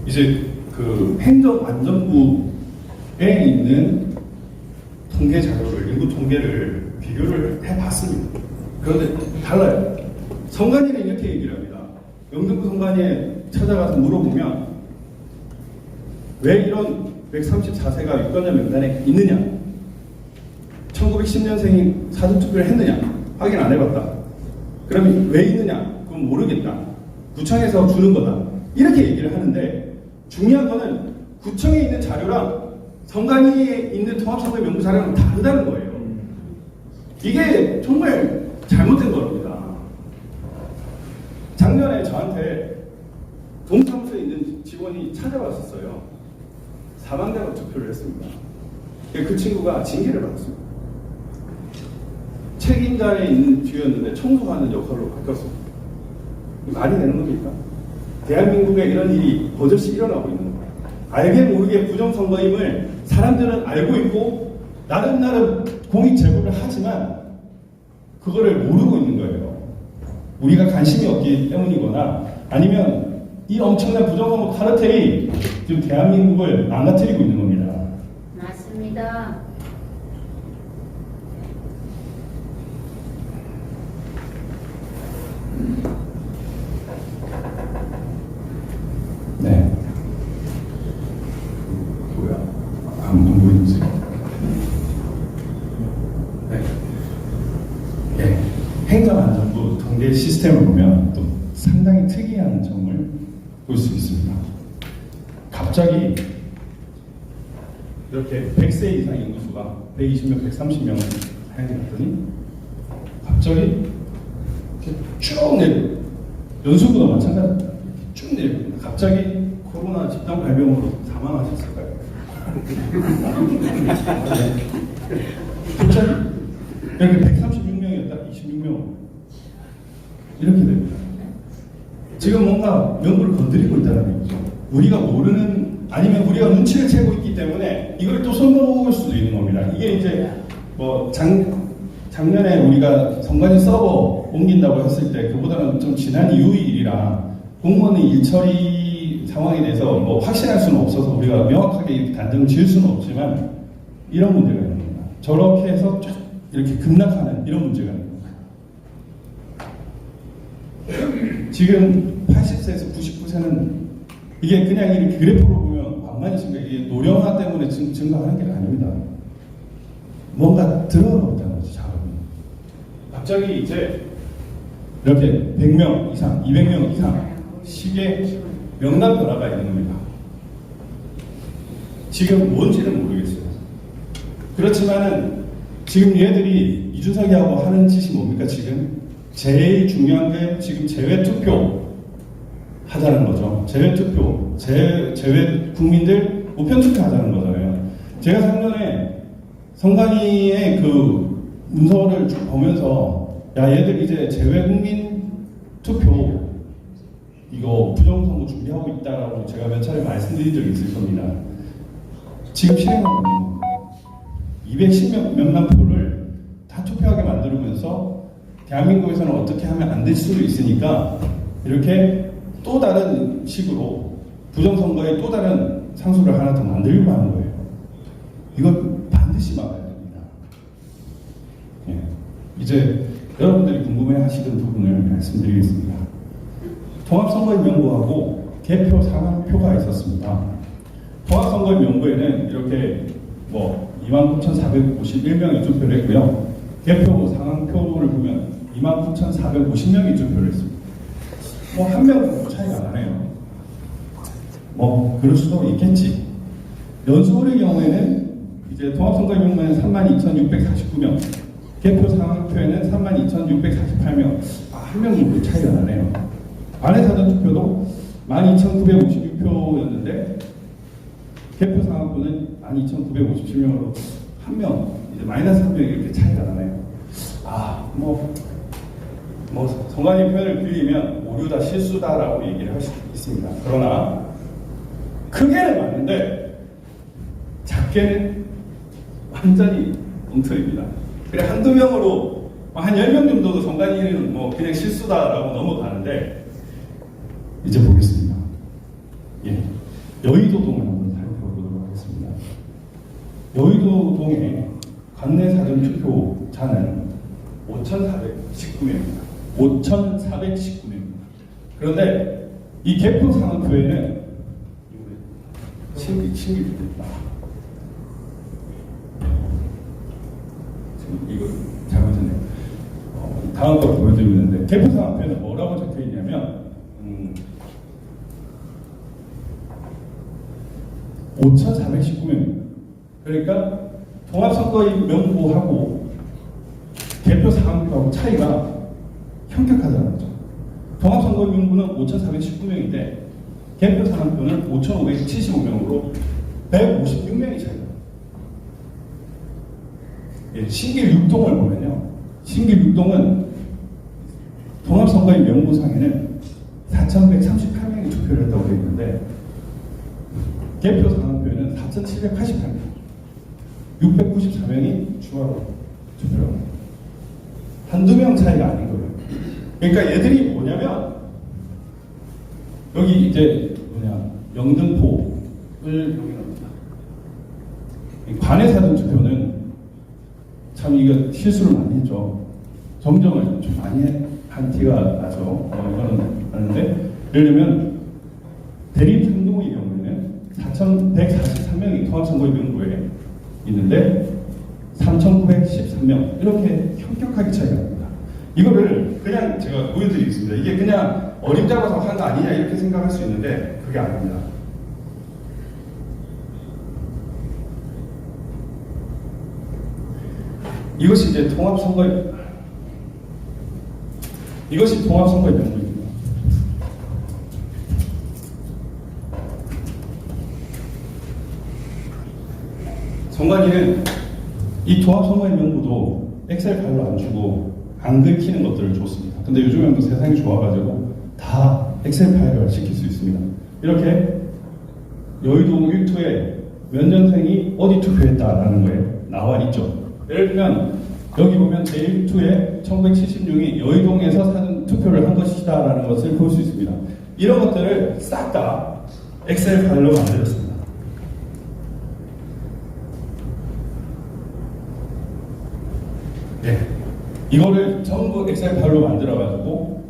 이제 그 행정안전부에 있는 통계 자료를, 인구 통계를 비교를 해봤습니다. 그런데 달라요. 선관위는 이렇게 얘기를 합니다. 영등포 선관위에 찾아가서 물어보면 왜 이런 134세가 유권자 명단에 있느냐? 1910년생이 사전투표를 했느냐? 확인 안 해봤다. 그러면 왜 있느냐? 그건 모르겠다. 구청에서 주는 거다. 이렇게 얘기를 하는데 중요한 거는 구청에 있는 자료랑 선관위에 있는 통합선거 명부 자료는 다르다는 거예요. 이게 정말 잘못된 겁니다. 작년에 저한테 동사무소에 있는 직원이 찾아왔었어요. 사망자가 투표를 했습니다. 그 친구가 징계를 받았습니다. 책임자에 있는 뒤였는데 청소하는 역할로 바뀌었습니다. 말이 되는 겁니까? 대한민국에 이런 일이 버젓이 일어나고 있는 거예요. 알게 모르게 부정선거임을 사람들은 알고 있고 나름 공익 제보를 하지만 그거를 모르고 있는 거예요. 우리가 관심이 없기 때문이거나 아니면 이 엄청난 부정선거 카르텔이 지금 대한민국을 망가뜨리고 있는 겁니다. 맞습니다. 네. 뭐야? 안 보이지? 네. 네. 행정안전부 통계 시스템을 보면 또 상당히 특이한 점을 볼 수 있습니다. 갑자기 이렇게 100세 이상 인구수가 120명, 130명을 하였더니 갑자기 이렇게 쭉 내려. 연수구도 마찬가지. 쭉 내립니다. 갑자기 코로나 집단 발병으로 사망하셨을까요? 갑자기 이렇게 136명이었다 26명 이렇게 됩니다. 지금 뭔가 명부를 건드리고 있다는 얘기죠. 우리가 모르는 아니면 우리가 눈치를 채고 있기 때문에 이걸 또 손먹을 수도 있는 겁니다. 이게 이제 뭐 작년에 우리가 선관위 서버 옮긴다고 했을 때 그보다는 좀 지난 이후의 일이라 공무원의 일처리 상황에 대해서 뭐 확신할 수는 없어서 우리가 명확하게 이렇게 단정을 지을 수는 없지만 이런 문제가 있는 겁니다. 저렇게 해서 쫙 이렇게 급락하는 이런 문제가 있는 겁니다. 지금 80세에서 99세는 이게 그냥 이렇게 그래프로 보면 만만히 증가, 이게 노령화 때문에 증가하는 게 아닙니다. 뭔가 들어가고 있다는 거죠, 자금이. 갑자기 이제 이렇게 100명 이상, 200명 이상 식의 명단 변화가 있는 겁니다. 지금 뭔지는 모르겠어요. 그렇지만은 지금 얘들이 이준석이하고 하는 짓이 뭡니까? 지금 제일 중요한 게 지금 제외투표 하자는 거죠. 제외투표, 제외 국민들 우편투표 하자는 거잖아요. 제가 작년에 선관위의 그 문서를 쭉 보면서 야 얘들 이제 제외 국민 투표 이거 부정선거 준비하고 있다라고 제가 몇 차례 말씀드린 적이 있을 겁니다. 지금 실행하고 있는 겁니다. 210명 몇만 표를 다 투표하게 만들면서 대한민국에서는 어떻게 하면 안 될 수도 있으니까 이렇게 또 다른 식으로 부정선거에 또 다른 상수를 하나 더 만들려고 하는 거예요. 이걸 반드시 막아야 됩니다. 예. 이제 여러분들이 궁금해 하시던 부분을 말씀드리겠습니다. 통합선거인명부하고 개표 상황표가 있었습니다. 통합선거인명부에는 이렇게 뭐 29,451명이 투표를 했고요. 개표 상황표를 보면 29,450명이 투표를 했습니다. 뭐 한 명 차이가 나네요. 뭐 그럴 수도 있겠지. 연수원의 경우에는 이제 통합선거인명부에는 32,649명, 개표 상황표에는 32,648명. 한 명 정도 차이가 나네요. 관내 사전 투표도 12,956표였는데 개표 상황표는 12,957명으로 한 명, 이제 마이너스 한 명 이렇게 차이가 나네요. 선관위 표현을 빌리면 오류다, 실수다라고 얘기를 할 수 있습니다. 그러나 크게는 맞는데 작게는 완전히 엉터리입니다. 그래 한두 명으로 한 10명 정도도 선관위는 뭐 그냥 실수다라고 넘어가는데 이제 보겠습니다. 예, 여의도동을 한번 살펴보도록 하겠습니다. 여의도동의 관내 사전 투표자는 5,419명입니다. 5,419명입니다. 그런데 이 개표 상황표에는 신기입니다. 이거 잘못했네요. 다음 걸 보여드리는데 개표 상황표에는 뭐라고 적혀 있냐면 5,419명입니다. 그러니까 통합선거인 명부하고 개표 상황표하고 차이가 현격하다는 거죠. 통합선거인 명부는 5,419명인데 개표 상황표는 5,575명으로 156명이 차이가 납니다. 예, 신길 6동을 보면요. 신길 6동은 통합선거인 명부상에는 4,138명이 투표를 했다고 되어 있는데 개표 상황표에는 4,788명, 694명이 추가로 투표를 합니다. 한두 명 차이가 아닌 거예요. 그러니까 얘들이 뭐냐면 여기 이제 영등포를 여기 넣습니다. 관내 사전 투표는 참 이거 실수를 많이 했죠. 정정을 좀 많이 한 티가 나죠. 이거는 아는데 예를 들면 대립 상동의 경우에는 4,143명이 통합선거인 명부에 있는데 3,913명 이렇게 현격하게 차이가 납니다. 이거를 그냥 제가 보여드리겠습니다. 이게 그냥 어림잡아서 한 거 아니냐 이렇게 생각할 수 있는데 그게 아닙니다. 이것이 이제 통합선거의 명부입니다. 선관위는 이 통합선거의 명부도 엑셀 파일로 안 주고 안 긁히는 것들을 줬습니다. 근데 요즘엔 또 세상이 좋아가지고 다 엑셀 파일을 시킬 수 있습니다. 이렇게 여의도 1투에 몇 년생이 어디 투표했다라는 거에 나와 있죠. 예를 들면 여기 보면 제1투에 1976이 여의동에서 사전 투표를 한 것이다라는 것을 볼 수 있습니다. 이런 것들을 싹 다 엑셀 파일로 만들었습니다. 네, 이거를 전부 엑셀 파일로 만들어가지고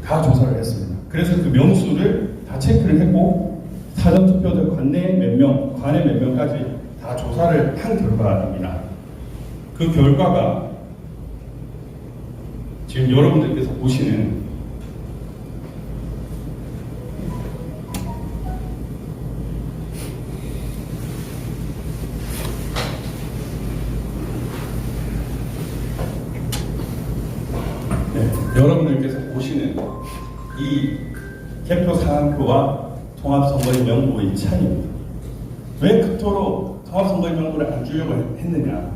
다 조사를 했습니다. 그래서 그 명수를 다 체크를 했고 사전 투표들 관내 몇 명까지 다 조사를 한 결과입니다. 그 결과가 지금 여러분들께서 보시는 여러분들께서 보시는 이 개표 상황표와 통합선거인 명부의 차이입니다. 왜 그토록 통합선거인 명부를 안 주려고 했느냐?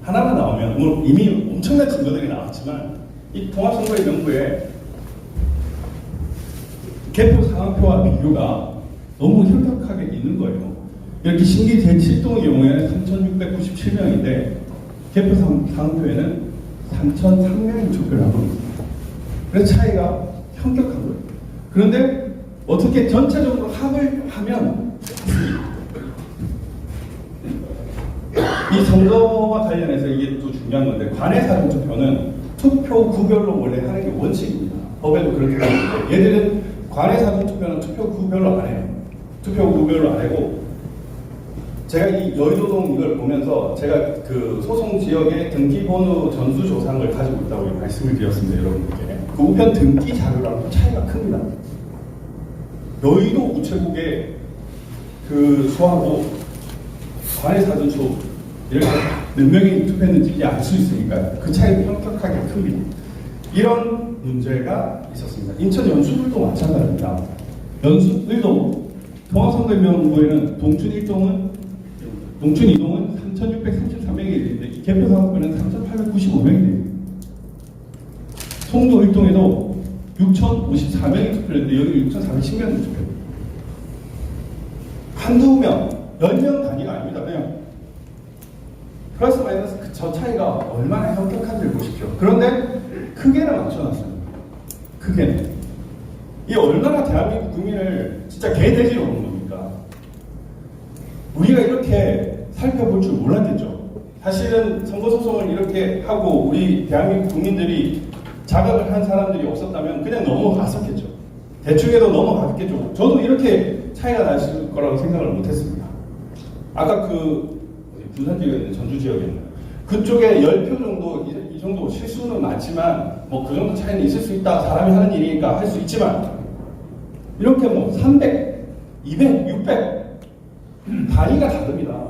하나만 나오면 물론 이미 엄청난 증거들이 나왔지만 이 통합선거인 명부에 개표 상황표와 비교가 너무 현격하게 있는 거예요. 이렇게 신기 제7동의 경우에는 3,697명인데 개표 상황표에는 3,003명이 투표를 하고 있습니다. 그래서 차이가 현격한 거예요. 그런데 어떻게 전체적으로 합을 하면 이 선거와 관련해서 이게 또 중요한 건데 관내 사전 투표는 투표 구별로 원래 하는 게 원칙입니다. 법에도 그렇게 되어 있는데 얘들은 관내 사전 투표는 투표 구별로 안 해요. 투표 구별로 안 하고 제가 이 여의도동 이걸 보면서 제가 그 소송 지역의 등기번호 전수조사를 가지고 있다고 말씀을 드렸습니다. 여러분들께. 그 우편 등기 자료랑 차이가 큽니다. 여의도 우체국의 그 수하고 관내 사전수 이렇게 몇 명이 투표했는지 이제 알 수 있으니까 그 차이가 현격하게 큽니다. 이런 문제가 있었습니다. 인천 연수을도 마찬가지입니다. 연수을도 통합선거인 명부에는 동춘 1동은 3,633명이 되는데 이 개표 상황표는 3,895명이 됩니다. 송도 1동에도 6,054명이 투표했는데 여기 6,410명이 투표했습니다. 한두 명, 10명 단위가 아닙니다. 그냥 플러스 마이너스 저 차이가 얼마나 현격한지를 보십시오. 그런데 크게는 맞춰놨습니다. 크게는. 이 얼마나 대한민국 국민을 진짜 개돼지로 보는 겁니까? 우리가 이렇게 살펴볼 줄 몰랐겠죠. 사실은 선거소송을 이렇게 하고 우리 대한민국 국민들이 자각을 한 사람들이 없었다면 그냥 넘어갔었겠죠. 대충해도 넘어갔겠죠. 저도 이렇게 차이가 날 거라고 생각을 못했습니다. 아까 그 부산 지역에 전주 지역에는 그쪽에 10표 정도 이 정도 실수는 많지만 뭐 그 정도 차이는 있을 수 있다. 사람이 하는 일이니까 할 수 있지만 이렇게 뭐 300, 200, 600 단위가 다릅니다.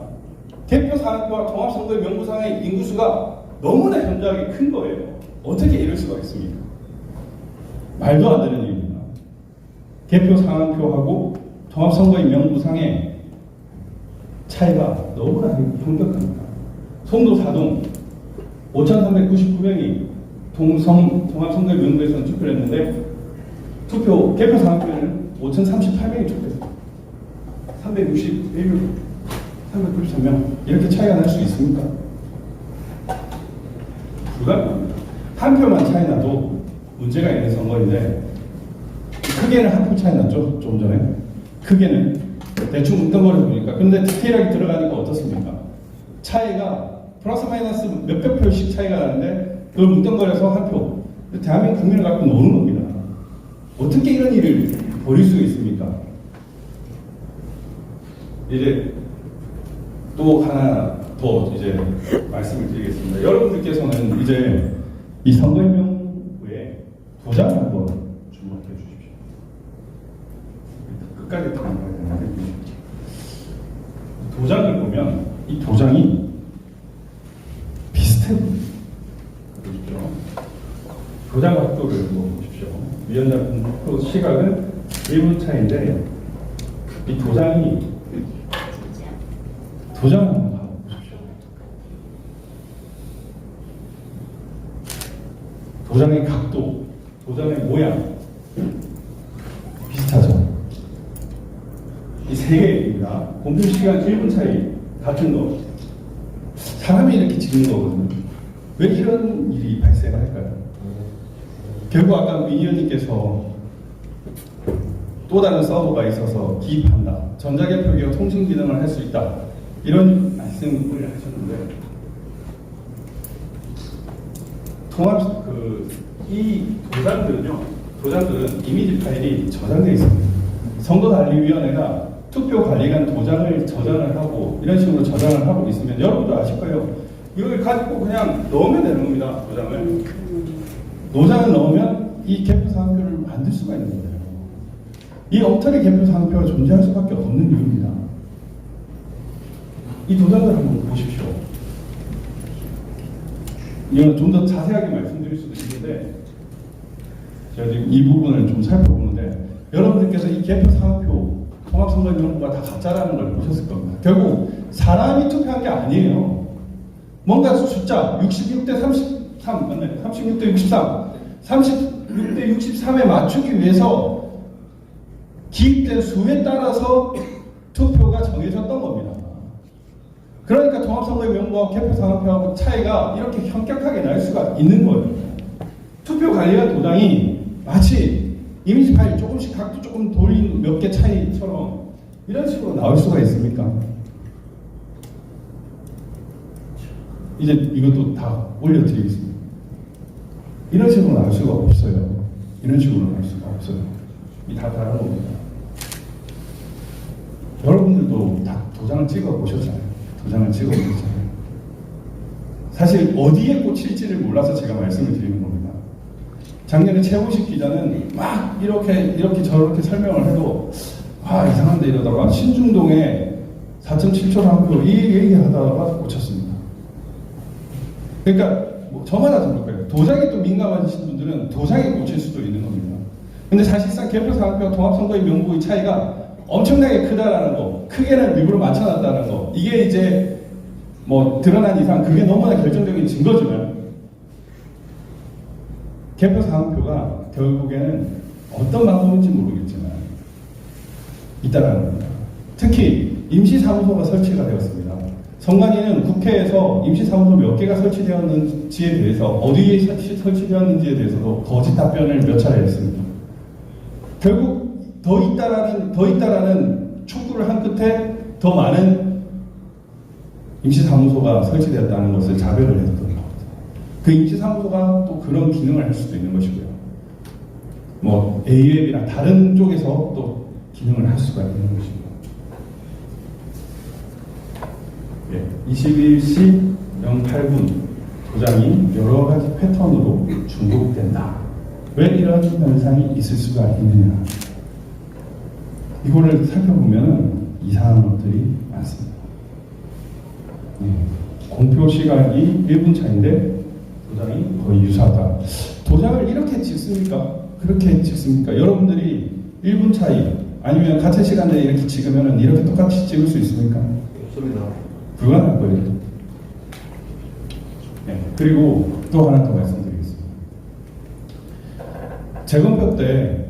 개표 사항표와 통합선거의 명부상의 인구수가 너무나 현저하게 큰 거예요. 어떻게 이럴 수가 있습니까? 말도 안 되는 일입니다. 개표 상황표하고 통합선거의 명부상의 차이가 너무나 현격합니다. 송도 사동 5,399명이 통합선거의 명부에서는 투표를 했는데 개표 상황표에는 5,038명이 투표했습니다. 393명 이렇게 차이가 날 수 있습니까? 불가능합니다. 한 표만 차이 나도 문제가 있는 선거인데 크게는 한 표 차이 났죠. 좀 전에 크게는 대충 뭉뚱거려 보니까. 근데 디테일하게 들어가니까 어떻습니까? 차이가 플러스 마이너스 몇백 표씩 차이가 나는데 그걸 뭉뚱거려서 한 표. 대한민국 국민을 갖고 노는 겁니다. 어떻게 이런 일을 벌일 수가 있습니까? 이제 또 하나 더 이제 말씀을 드리겠습니다. 여러분들께서는 이제 이 선거인명부에 도장을 한번 주목해 주십시오. 끝까지 다 해주십시오. 도장을 보면 이 도장이 비슷해 보입니다. 보십시오. 도장 각도를 보십시오. 위원장 표 시각은 1분 차인데 이 도장을 한번 봐보십시오. 도장의 각도, 도장의 모양 비슷하죠? 이 세 개입니다. 공표 시간 1분 차이 같은 거. 사람이 이렇게 찍는 거거든요. 왜 이런 일이 발생할까요? 결국 아까 민 의원님께서 또 다른 서버가 있어서 기입한다. 전자개표기와 통신 기능을 할 수 있다. 이런 말씀을 하셨는데 이 도장들은 이미지 파일이 저장되어 있습니다. 선거관리위원회가 투표관리관 도장을 저장을 하고 이런 식으로 저장을 하고 있으면 여러분도 아실 거예요. 이걸 가지고 그냥 넣으면 되는 겁니다. 도장을 넣으면 이 개표사항표를 만들 수가 있는 거예요. 이 엉터리 개표사항표가 존재할 수밖에 없는 이유입니다. 이 도장을 한번 보십시오. 이건 좀 더 자세하게 말씀드릴 수도 있는데 제가 지금 이 부분을 좀 살펴보는데 여러분들께서 이 개표사항표 통합선거인명부가 다 가짜라는 걸 보셨을 겁니다. 결국 사람이 투표한 게 아니에요. 뭔가 숫자 66대 33 맞나요? 36대 63 36대 63에 맞추기 위해서 기입된 수에 따라서 투표가 정해졌던 겁니다. 그러니까 통합선거인명부와 개표상황표하고 차이가 이렇게 현격하게 날 수가 있는 거예요. 투표관리관 도장이 마치 이미지 파일 조금씩 각도 조금 돌린 몇 개 차이처럼 이런 식으로 나올 수가 있습니까? 이제 이것도 다 올려드리겠습니다. 이런 식으로 나올 수가 없어요. 이런 식으로 나올 수가 없어요. 이 다 다른 겁니다. 여러분들도 다 도장을 찍어 보셨잖아요. 도장을 찍어 보셨잖아요. 사실 어디에 꽂힐지를 몰라서 제가 말씀을 드리는 겁니다. 작년에 최호식 기자는 막 이렇게 저렇게 설명을 해도 이상한데 이러다가 신중동에 4.7초 한표 이 얘기하다가 꽂혔습니다. 그러니까 저만 하지 그럴 거예요. 도장에 또 민감하신 분들은 도장에 꽂힐 수도 있는 겁니다. 근데 사실상 개표사항표와 통합선거의 명부의 차이가 엄청나게 크다라는 거, 크게는 일부러 맞춰놨다는 거, 이게 이제 드러난 이상 그게 너무나 결정적인 증거지만 개표사항표가 결국에는 어떤 방법인지 모르겠지만 있다라는 겁니다. 특히 임시사무소가 설치가 되었습니다. 선관위는 국회에서 임시사무소 몇 개가 설치되었는지에 대해서 어디에 설치되었는지에 대해서도 거짓 답변을 몇 차례 했습니다. 결국 더 있다라는 촉구를 한 끝에 더 많은 임시사무소가 설치되었다는 것을 자백을 했던 겁니다. 그 임시사무소가 또 그런 기능을 할 수도 있는 것이고요. A웹이나 다른 쪽에서 또 기능을 할 수가 있는 것입니다. 21시 08분 도장이 여러 가지 패턴으로 중복된다. 왜 이런 현상이 있을 수가 있느냐? 이거를 살펴보면 이상한 것들이 많습니다. 공표 시간이 1분 차인데 도장이 거의 유사하다. 도장을 이렇게 찍습니까? 그렇게 찍습니까? 여러분들이 1분 차이 아니면 같은 시간대에 이렇게 찍으면 이렇게 똑같이 찍을 수 있습니까? 없습니다. 불가능할 거예요. 네, 그리고 또 하나 더 말씀드리겠습니다. 재검표 때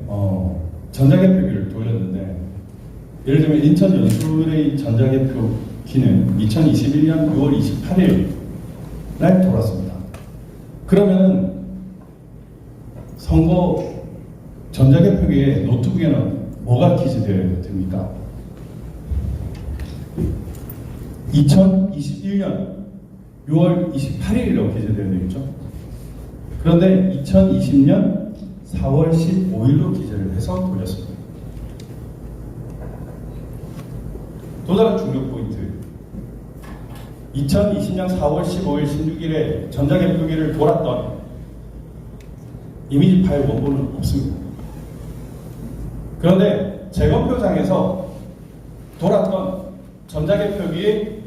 전자개표기를 돌렸는데 예를 들면 인천 연수의 전자개표기는 2021년 6월 28일 날 돌았습니다. 그러면 선거 전자개표기의 노트북에는 뭐가 기재되어야 됩니까? 2021년 6월 28일이라고 기재되어 있죠. 그런데 2020년 4월 15일로 기재를 해서 돌렸습니다. 또 다른 중요 포인트. 2020년 4월 15일 16일에 전자개표기를 돌았던 이미지 파일 원본은 없습니다. 그런데 재검표장에서 돌았던 전자개표기의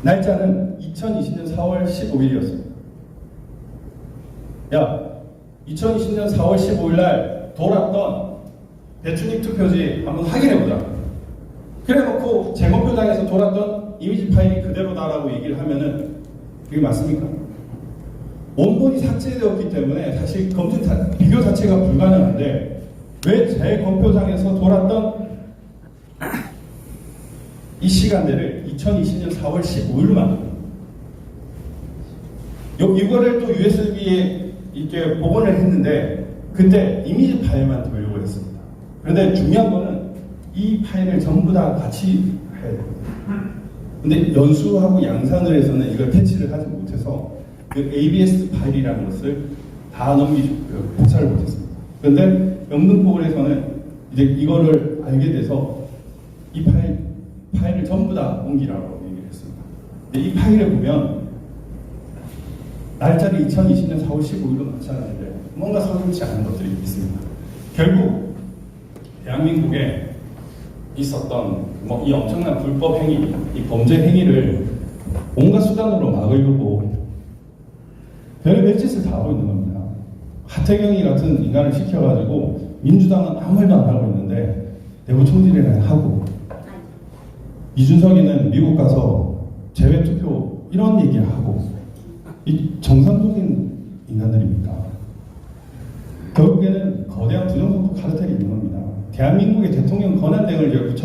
날짜는 2020년 4월 15일이었습니다. 야, 2020년 4월 15일 날 돌았던 배추잎 투표지 한번 확인해보자. 그래놓고 재검표장에서 돌았던 이미지 파일이 그대로다라고 얘기를 하면은 그게 맞습니까? 원본이 삭제되었기 때문에 사실 검증 비교 자체가 불가능한데 왜 재검표장에서 돌았던 이 시간대를 2020년 4월 15일만 이거를 또 USB에 이렇게 복원을 했는데 그때 이미지 파일만 돌려고 했습니다. 그런데 중요한 거는 이 파일을 전부 다 같이 해야 됩니다. 근데 연수하고 양산을 해서는 이걸 패치를 하지 못해서 그 ABS 파일이라는 것을 다 패치를 못했습니다. 그런데 영등포울에서는 이제 이거를 알게 돼서 이 파일을 전부 다 옮기라고 얘기를 했습니다. 근데 이 파일을 보면 날짜를 2020년 4월 15일로 맞춰놨는데 뭔가 서슴지 않은 것들이 있습니다. 결국 대한민국에 있었던 이 엄청난 불법 행위, 이 범죄 행위를 온갖 수단으로 막으려고 별의별 짓을 다 하고 있는 겁니다. 하태경이 같은 인간을 시켜가지고 민주당은 아무 말도 안 하고 있는데 내부 총질이나 하고 이준석이는 미국 가서 재외 투표 이런 얘기하고 이 정상적인 인간들입니까? 결국에는 거대한 부정선거 카르텔이 있는 겁니다. 대한민국의 대통령 권한대행을 열고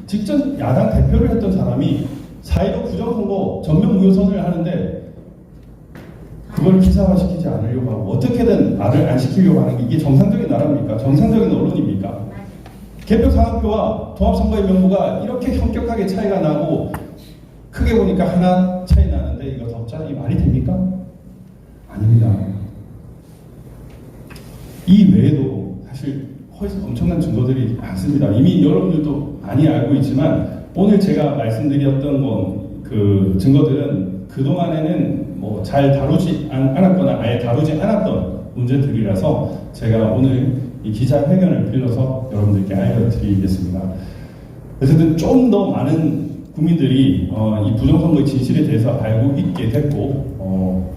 직전 야당 대표를 했던 사람이 4.15 부정선거 전면 무효선을 하는데 그걸 기사화시키지 않으려고 하고 어떻게든 말을 안 시키려고 하는 게 이게 정상적인 나라입니까? 정상적인 언론입니까? 개표 상황표와 통합선거의 명부가 이렇게 현격하게 차이가 나고 크게 보니까 하나 차이 나는데 이거 덮자? 이 말이 됩니까? 아닙니다. 이 외에도 사실 훨씬 엄청난 증거들이 많습니다. 이미 여러분들도 많이 알고 있지만 오늘 제가 말씀드렸던 그 증거들은 그동안에는 뭐 잘 다루지 않았거나 아예 다루지 않았던 문제들이라서 제가 오늘 이 기자회견을 빌려서 여러분들께 알려드리겠습니다. 어쨌든 좀 더 많은 국민들이 이 부정선거의 진실에 대해서 알고 있게 됐고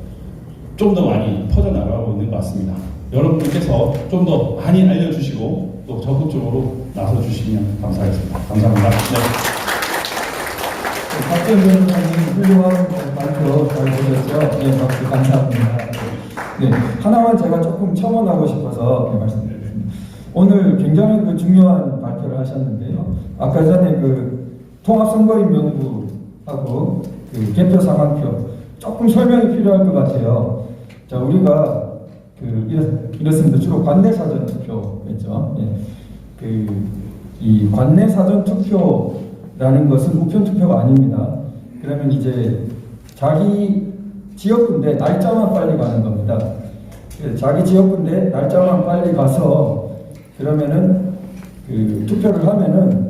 좀 더 많이 퍼져나가고 있는 것 같습니다. 여러분들께서 좀 더 많이 알려주시고 또 적극적으로 나서주시면 감사하겠습니다. 감사합니다. 네. 박전 변호사님 훌륭한 발표 잘 보셨죠? 네, 박수 감사합니다. 네, 하나만 제가 조금 첨언하고 싶어서 말씀드리겠습니다. 오늘 굉장히 중요한 발표를 하셨는데요. 아까 전에 통합선거인 명부하고 개표 상황표 조금 설명이 필요할 것 같아요. 자, 우리가 이렇습니다. 주로 관내 사전 투표겠죠. 예. 이 관내 사전 투표라는 것은 우편 투표가 아닙니다. 그러면 이제 자기 지역군데 날짜만 빨리 가는 겁니다. 자기 지역군데 날짜만 빨리 가서 그러면은 투표를 하면은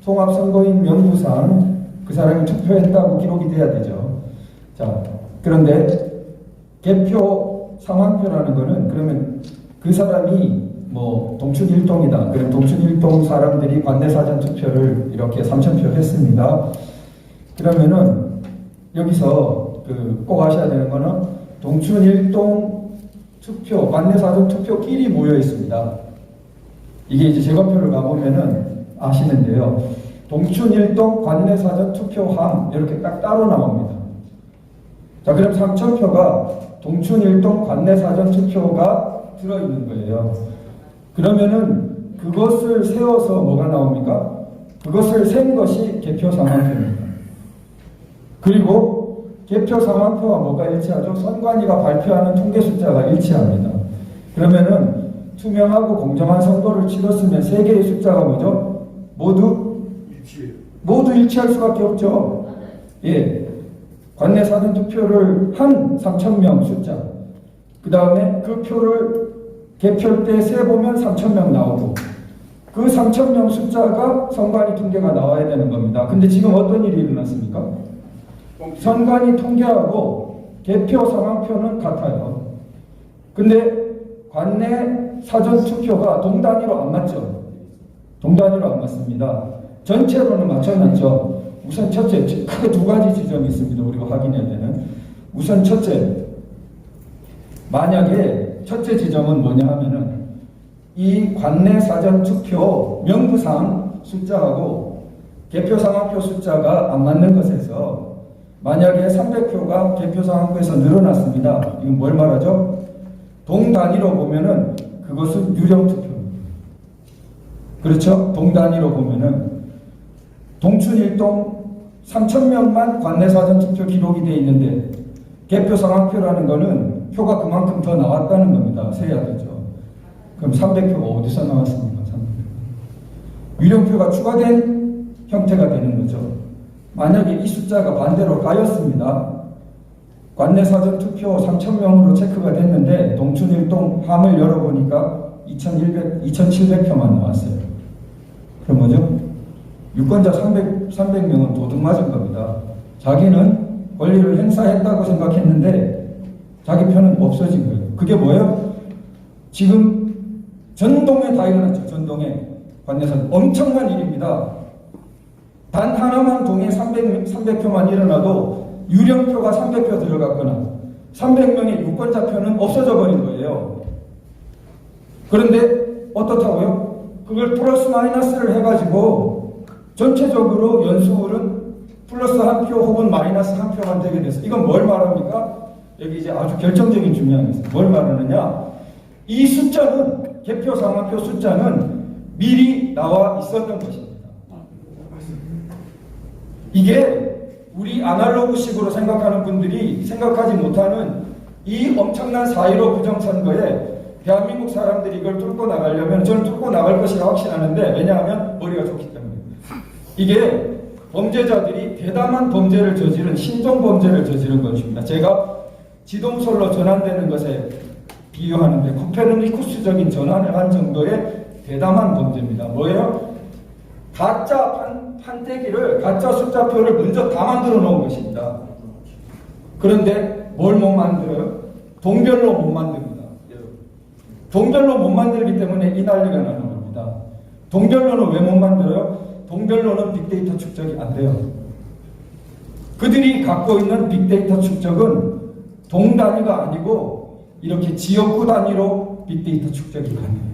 통합선거인 명부상 그 사람이 투표했다고 기록이 돼야 되죠. 자, 그런데 개표 상황표라는 거는 그러면 그 사람이 뭐 동춘 1동이다. 그럼 동춘 1동 사람들이 관내 사전 투표를 이렇게 3,000표 했습니다. 그러면은 여기서 꼭 아셔야 되는 거는 동춘 1동 투표, 관내 사전 투표끼리 모여 있습니다. 이게 이제 제거표를 가보면은 아시는데요. 동춘 1동 관내 사전 투표함 이렇게 딱 따로 나옵니다. 자, 그럼 3,000표가 동춘 1동 관내 사전 투표가 들어있는 거예요. 그러면은 그것을 세워서 뭐가 나옵니까? 그것을 센 것이 개표 상황표입니다. 그리고 개표 상황표와 뭐가 일치하죠? 선관위가 발표하는 통계 숫자가 일치합니다. 그러면은 투명하고 공정한 선거를 치렀으면 세 개의 숫자가 뭐죠? 모두 일치할 수밖에 없죠. 예. 관내 사전 투표를 한 3,000명 숫자. 그 다음에 그 표를 개표 때 세보면 3,000명 나오고 그 3,000명 숫자가 선관위 통계가 나와야 되는 겁니다. 근데 지금 어떤 일이 일어났습니까? 선관위 통계하고 개표 상황표는 같아요. 근데 관내 사전 투표가 동단위로 안 맞죠? 동단위로 안 맞습니다. 전체로는 맞춰놨죠. 우선 첫째, 크게 두 가지 지점이 있습니다. 우리가 확인해야 되는. 우선 첫째, 만약에 첫째 지점은 뭐냐 하면은 이 관내 사전 투표 명부상 숫자하고 개표 상황표 숫자가 안 맞는 것에서 만약에 300표가 개표 상황표에서 늘어났습니다. 이건 뭘 말하죠? 동단위로 보면은 그것은 유령 투표입니다. 그렇죠? 동단위로 보면은 동춘 1동 3,000명만 관내 사전 투표 기록이 돼 있는데 개표 상황표라는 거는 표가 그만큼 더 나왔다는 겁니다. 세야 되죠. 그럼 300표가 어디서 나왔습니까? 300표. 유령표가 추가된 형태가 되는 거죠. 만약에 이 숫자가 반대로 까였습니다. 관내 사전 투표 3,000명으로 체크가 됐는데 동춘 1동 함을 열어보니까 2,700표만 나왔어요. 그럼 뭐죠? 유권자 300명은 도둑 맞은 겁니다. 자기는 권리를 행사했다고 생각했는데 자기 편은 없어진 거예요. 그게 뭐예요? 지금 전동에 다 일어났죠. 전동에 관내사전 엄청난 일입니다. 단 하나만 동에 300표만 일어나도 유령표가 300표 들어갔거나 300명의 유권자표는 없어져 버린 거예요. 그런데 어떻다고요? 그걸 플러스 마이너스를 해가지고 전체적으로 연수율은 플러스 한 표 혹은 마이너스 한 표만 되게 돼서 이건 뭘 말합니까? 여기 이제 아주 결정적인 중요한 게 있어요. 뭘 말하느냐? 이 숫자는 개표 상황표 숫자는 미리 나와 있었던 것입니다. 이게 우리 아날로그식으로 생각하는 분들이 생각하지 못하는 이 엄청난 4.15 부정선거에 대한민국 사람들이 이걸 뚫고 나가려면 저는 뚫고 나갈 것이라 확신하는데 왜냐하면 머리가 좋기 때문에 이게 범죄자들이 대담한 범죄를 저지른 신종범죄를 저지른 것입니다. 제가 지동설로 전환되는 것에 비유하는데 코페르니쿠스적인 전환을 한 정도의 대담한 범죄입니다. 뭐예요? 가짜 판때기를 가짜 숫자표를 먼저 다 만들어 놓은 것입니다. 그런데 뭘 못 만들어요? 동별로 못 만듭니다. 동별로 못 만들기 때문에 이 난리가 나는 겁니다. 동별로는 왜 못 만들어요? 동별로는 빅데이터 축적이 안 돼요. 그들이 갖고 있는 빅데이터 축적은 동 단위가 아니고 이렇게 지역구 단위로 빅데이터 축적이 가능해요.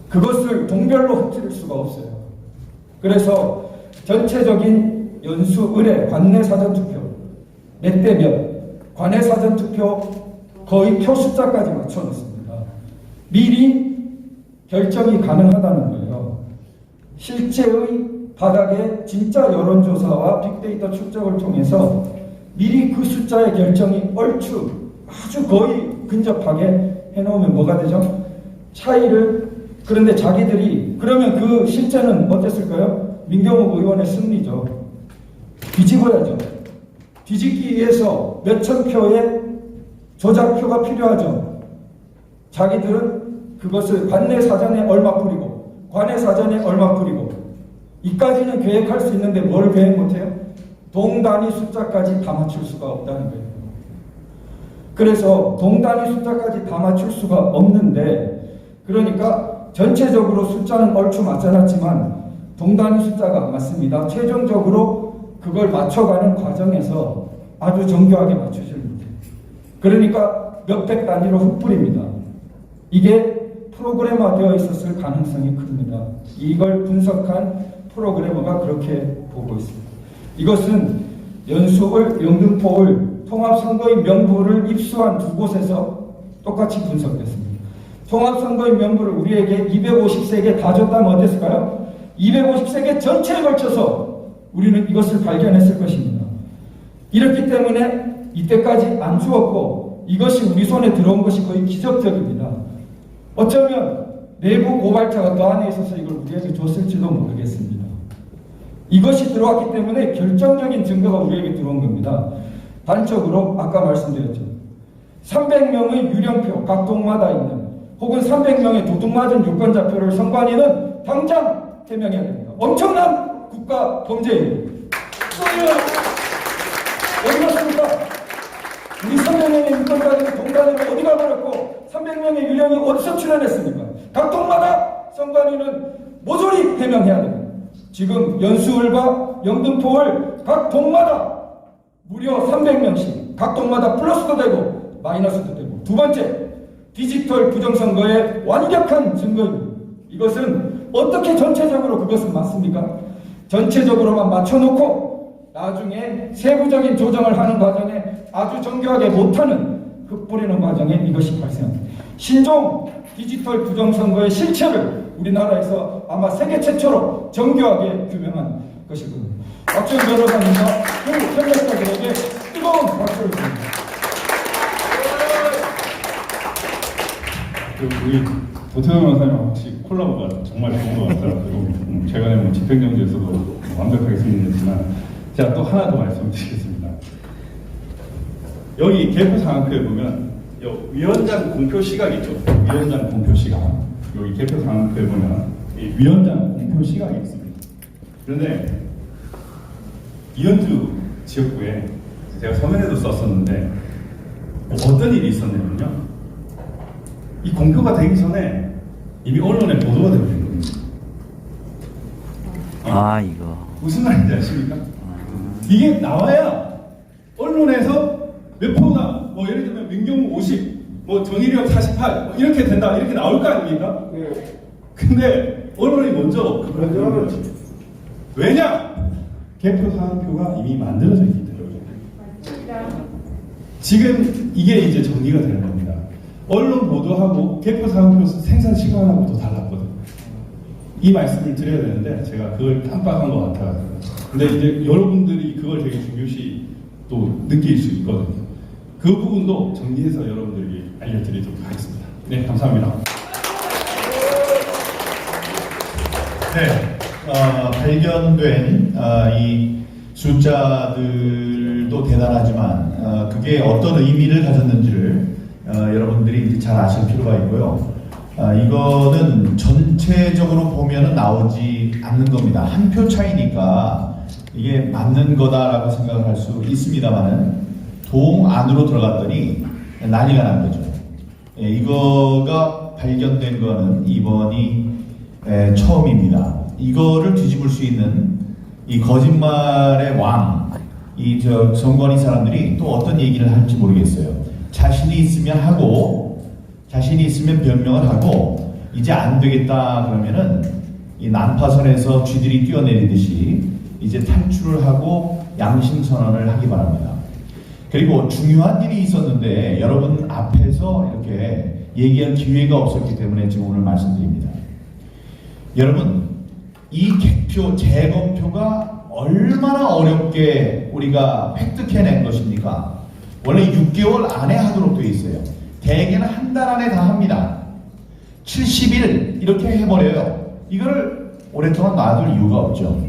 그것을 동별로 흩뜨릴 수가 없어요. 그래서 전체적인 연수 의뢰 관내 사전투표 몇 대 몇 관내 사전투표 거의 표 숫자까지 맞춰놓습니다. 미리 결정이 가능하다는 거예요. 실제의 바닥에 진짜 여론조사와 빅데이터 축적을 통해서 미리 그 숫자의 결정이 얼추 아주 거의 근접하게 해놓으면 뭐가 되죠? 차이를 그런데 자기들이 그러면 그 실제는 어땠을까요? 민경욱 의원의 승리죠. 뒤집어야죠. 뒤집기 위해서 몇천 표의 조작표가 필요하죠. 자기들은 그것을 관내 사전에 얼마 뿌리고 관내 사전에 얼마 뿌리고 이까지는 계획할 수 있는데 뭘 계획 못해요? 동단위 숫자까지 다 맞출 수가 없다는 거예요. 그래서 동단위 숫자까지 다 맞출 수가 없는데 그러니까 전체적으로 숫자는 얼추 맞춰놨지만 동단위 숫자가 안 맞습니다. 최종적으로 그걸 맞춰가는 과정에서 아주 정교하게 맞추질 못해요. 그러니까 몇백 단위로 흩뿌립니다. 이게 프로그래머되어 있었을 가능성이 큽니다. 이걸 분석한 프로그래머가 그렇게 보고 있습니다. 이것은 연수을, 영등포을 통합선거인 명부를 입수한 두 곳에서 똑같이 분석됐습니다. 통합선거인 명부를 우리에게 250세계 다 줬다면 어땠을까요? 250세계 전체에 걸쳐서 우리는 이것을 발견했을 것입니다. 이렇기 때문에 이때까지 안 주었고 이것이 우리 손에 들어온 것이 거의 기적적입니다. 어쩌면 내부 고발자가 더 안에 있어서 이걸 우리에게 줬을지도 모르겠습니다. 이것이 들어왔기 때문에 결정적인 증거가 우리에게 들어온 겁니다. 단적으로 아까 말씀드렸죠. 300명의 유령표 각 동마다 있는 혹은 300명의 도둑맞은 유권자표를 선관위는 당장 해명해야 됩니다. 엄청난 국가 범죄입니다. 어디 갔습니까? 우리 300명의 유권자들이 동단위로 어디 가버렸고 300명의 유령이 어디서 출연했습니까? 각 동마다 선관위는 모조리 해명해야 됩니다. 지금 연수을과 영등포을 각 동마다 무려 300명씩 각 동마다 플러스도 되고 마이너스도 되고 두 번째 디지털 부정선거의 완벽한 증거입니다. 이것은 어떻게 전체적으로 그것은 맞습니까? 전체적으로만 맞춰놓고 나중에 세부적인 조정을 하는 과정에 아주 정교하게 못하는 흩뿌리는 과정에 이것이 발생합니다. 신종 디지털 부정선거의 실체를 우리나라에서 아마 세계 최초로 정교하게 규명한 것일 겁니다. 박지원 변호사님과 그 협력자들에게 뜨거운 박수를 드립니다. 우리 도태우 변호사님 혹시 콜라보가 정말 좋은 것 같더라고요. 최근에 집행정지에서도 완벽하게 승인했지만 제가 또 하나 더 말씀드리겠습니다. 여기 개표 상황표에 보면 위원장 공표 시각 있죠? 위원장 공표 시각. 여기 개표 상황표에 보면 이 위원장 공표 시각이 있습니다. 그런데 이현주 지역구에 제가 서면에도 썼었는데 어떤 일이 있었냐면요. 이 공표가 되기 전에 이미 언론에 보도가 되고 있는 겁니다. 이거. 무슨 말인지 아십니까? 이게 나와야 언론에서 몇 표다, 뭐 예를 들면 민경우 50, 뭐 정의력 48, 뭐 이렇게 된다, 이렇게 나올 거 아닙니까? 네. 근데 언론이 먼저 그걸 들어버렸지. 왜냐? 개표 사항표가 이미 만들어져 있기 때문에. 지금 이게 이제 정리가 되는 겁니다. 언론 보도하고 개표 사항표 생산 시간하고도 달랐거든요. 이 말씀을 드려야 되는데 제가 그걸 깜빡한 것 같아요. 근데 이제 여러분들이 그걸 되게 중요시 또 느낄 수 있거든요. 그 부분도 정리해서 여러분들에게 알려드리도록 하겠습니다. 네, 감사합니다. 네, 발견된 이 숫자들도 대단하지만 그게 어떤 의미를 가졌는지를 여러분들이 이제 잘 아실 필요가 있고요. 이거는 전체적으로 보면은 나오지 않는 겁니다. 한 표 차이니까 이게 맞는 거다라고 생각을 할 수 있습니다만은 동 안으로 들어갔더니 난리가 난 거죠. 이거가 발견된 거는 이번이 처음입니다. 이거를 뒤집을 수 있는 이 거짓말의 왕, 이 선관위 사람들이 또 어떤 얘기를 할지 모르겠어요. 자신이 있으면 하고, 자신이 있으면 변명을 하고, 이제 안 되겠다 그러면은 이 난파선에서 쥐들이 뛰어내리듯이 이제 탈출을 하고 양심 선언을 하기 바랍니다. 그리고 중요한 일이 있었는데 여러분 앞에서 이렇게 얘기할 기회가 없었기 때문에 지금 오늘 말씀드립니다. 여러분, 이 개표, 재검표가 얼마나 어렵게 우리가 획득해낸 것입니까? 원래 6개월 안에 하도록 되어 있어요. 대개는 한 달 안에 다 합니다. 70일 이렇게 해버려요. 이거를 오랫동안 놔둘 이유가 없죠.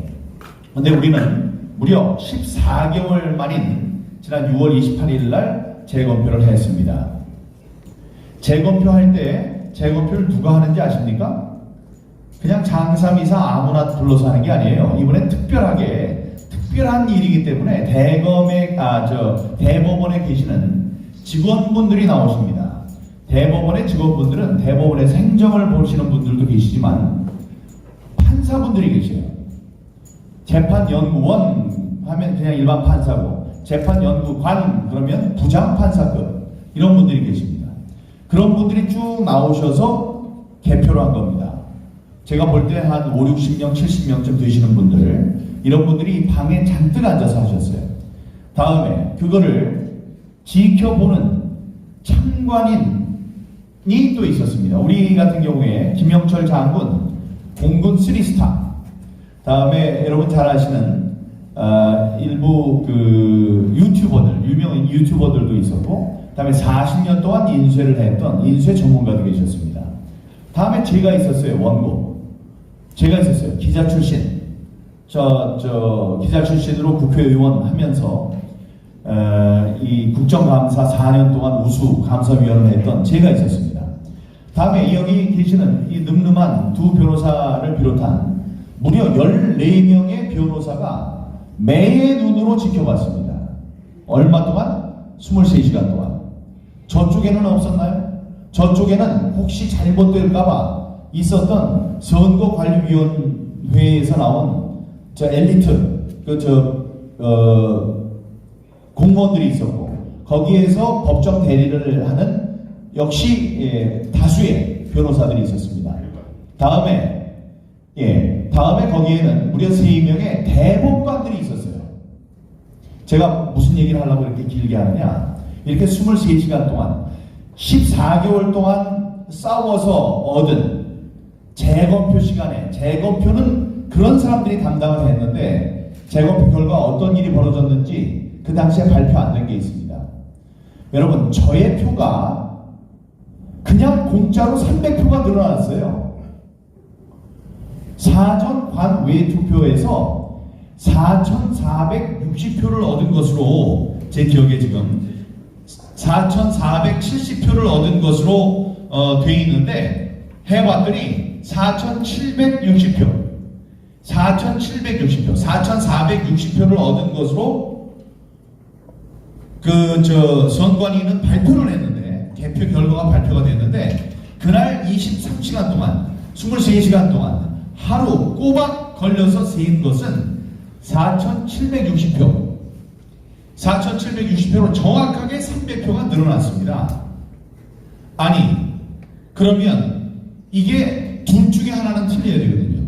근데 우리는 무려 14개월 만인 지난 6월 28일 날 재검표를 했습니다. 재검표 할 때 재검표를 누가 하는지 아십니까? 그냥 장삼이사 아무나 불러서 하는 게 아니에요. 이번엔 특별한 일이기 때문에 대법원에 계시는 직원분들이 나오십니다. 대법원의 직원분들은 대법원에서 행정을 보시는 분들도 계시지만 판사분들이 계세요. 재판연구원 하면 그냥 일반 판사고, 재판연구관 그러면 부장판사급 이런 분들이 계십니다. 그런 분들이 쭉 나오셔서 개표를 한 겁니다. 제가 볼 때 한 5, 60명, 70명쯤 되시는 분들, 이런 분들이 방에 잔뜩 앉아서 하셨어요. 다음에 그거를 지켜보는 참관인이 또 있었습니다. 우리 같은 경우에 김영철 장군 공군 3스타, 다음에 여러분 잘 아시는 일부 그 유튜버들, 유명한 유튜버들도 있었고, 다음에 40년 동안 인쇄를 했던 인쇄 전문가도 계셨습니다. 다음에 제가 있었어요. 원고. 제가 있었어요. 기자 출신. 기자 출신으로 국회의원 하면서 이 국정감사 4년 동안 우수 감사위원을 했던 제가 있었습니다. 다음에 여기 계시는 이 늠름한 두 변호사를 비롯한 무려 14명의 변호사가 매의 눈으로 지켜봤습니다. 얼마 동안? 23시간 동안. 저쪽에는 없었나요? 저쪽에는 혹시 잘못될까봐 있었던 선거관리위원회에서 나온 엘리트 공무원들이 있었고, 거기에서 법정 대리를 하는 역시 다수의 변호사들이 있었습니다. 다음에 거기에는 무려 3명의 대법관들이 있었어요. 제가 무슨 얘기를 하려고 이렇게 길게 하느냐, 이렇게 23시간 동안 14개월 동안 싸워서 얻은 재검표 시간에, 재검표는 그런 사람들이 담당을 했는데 재검표 결과 어떤 일이 벌어졌는지 그 당시에 발표 안 된 게 있습니다. 여러분, 저의 표가 그냥 공짜로 300표가 늘어났어요. 사전 관외 투표에서 4,460표를 얻은 것으로, 제 기억에 지금 4,470표를 얻은 것으로 돼 있는데, 해봤더니 4,760표, 4,460표를 얻은 것으로 선관위는 발표를 했는데, 개표 결과가 발표가 됐는데, 그날 23시간 동안, 23시간 동안 하루 꼬박 걸려서 세인 것은 4,760표. 4,760표로 정확하게 300표가 늘어났습니다. 아니, 그러면 이게 둘 중에 하나는 틀려야 되거든요.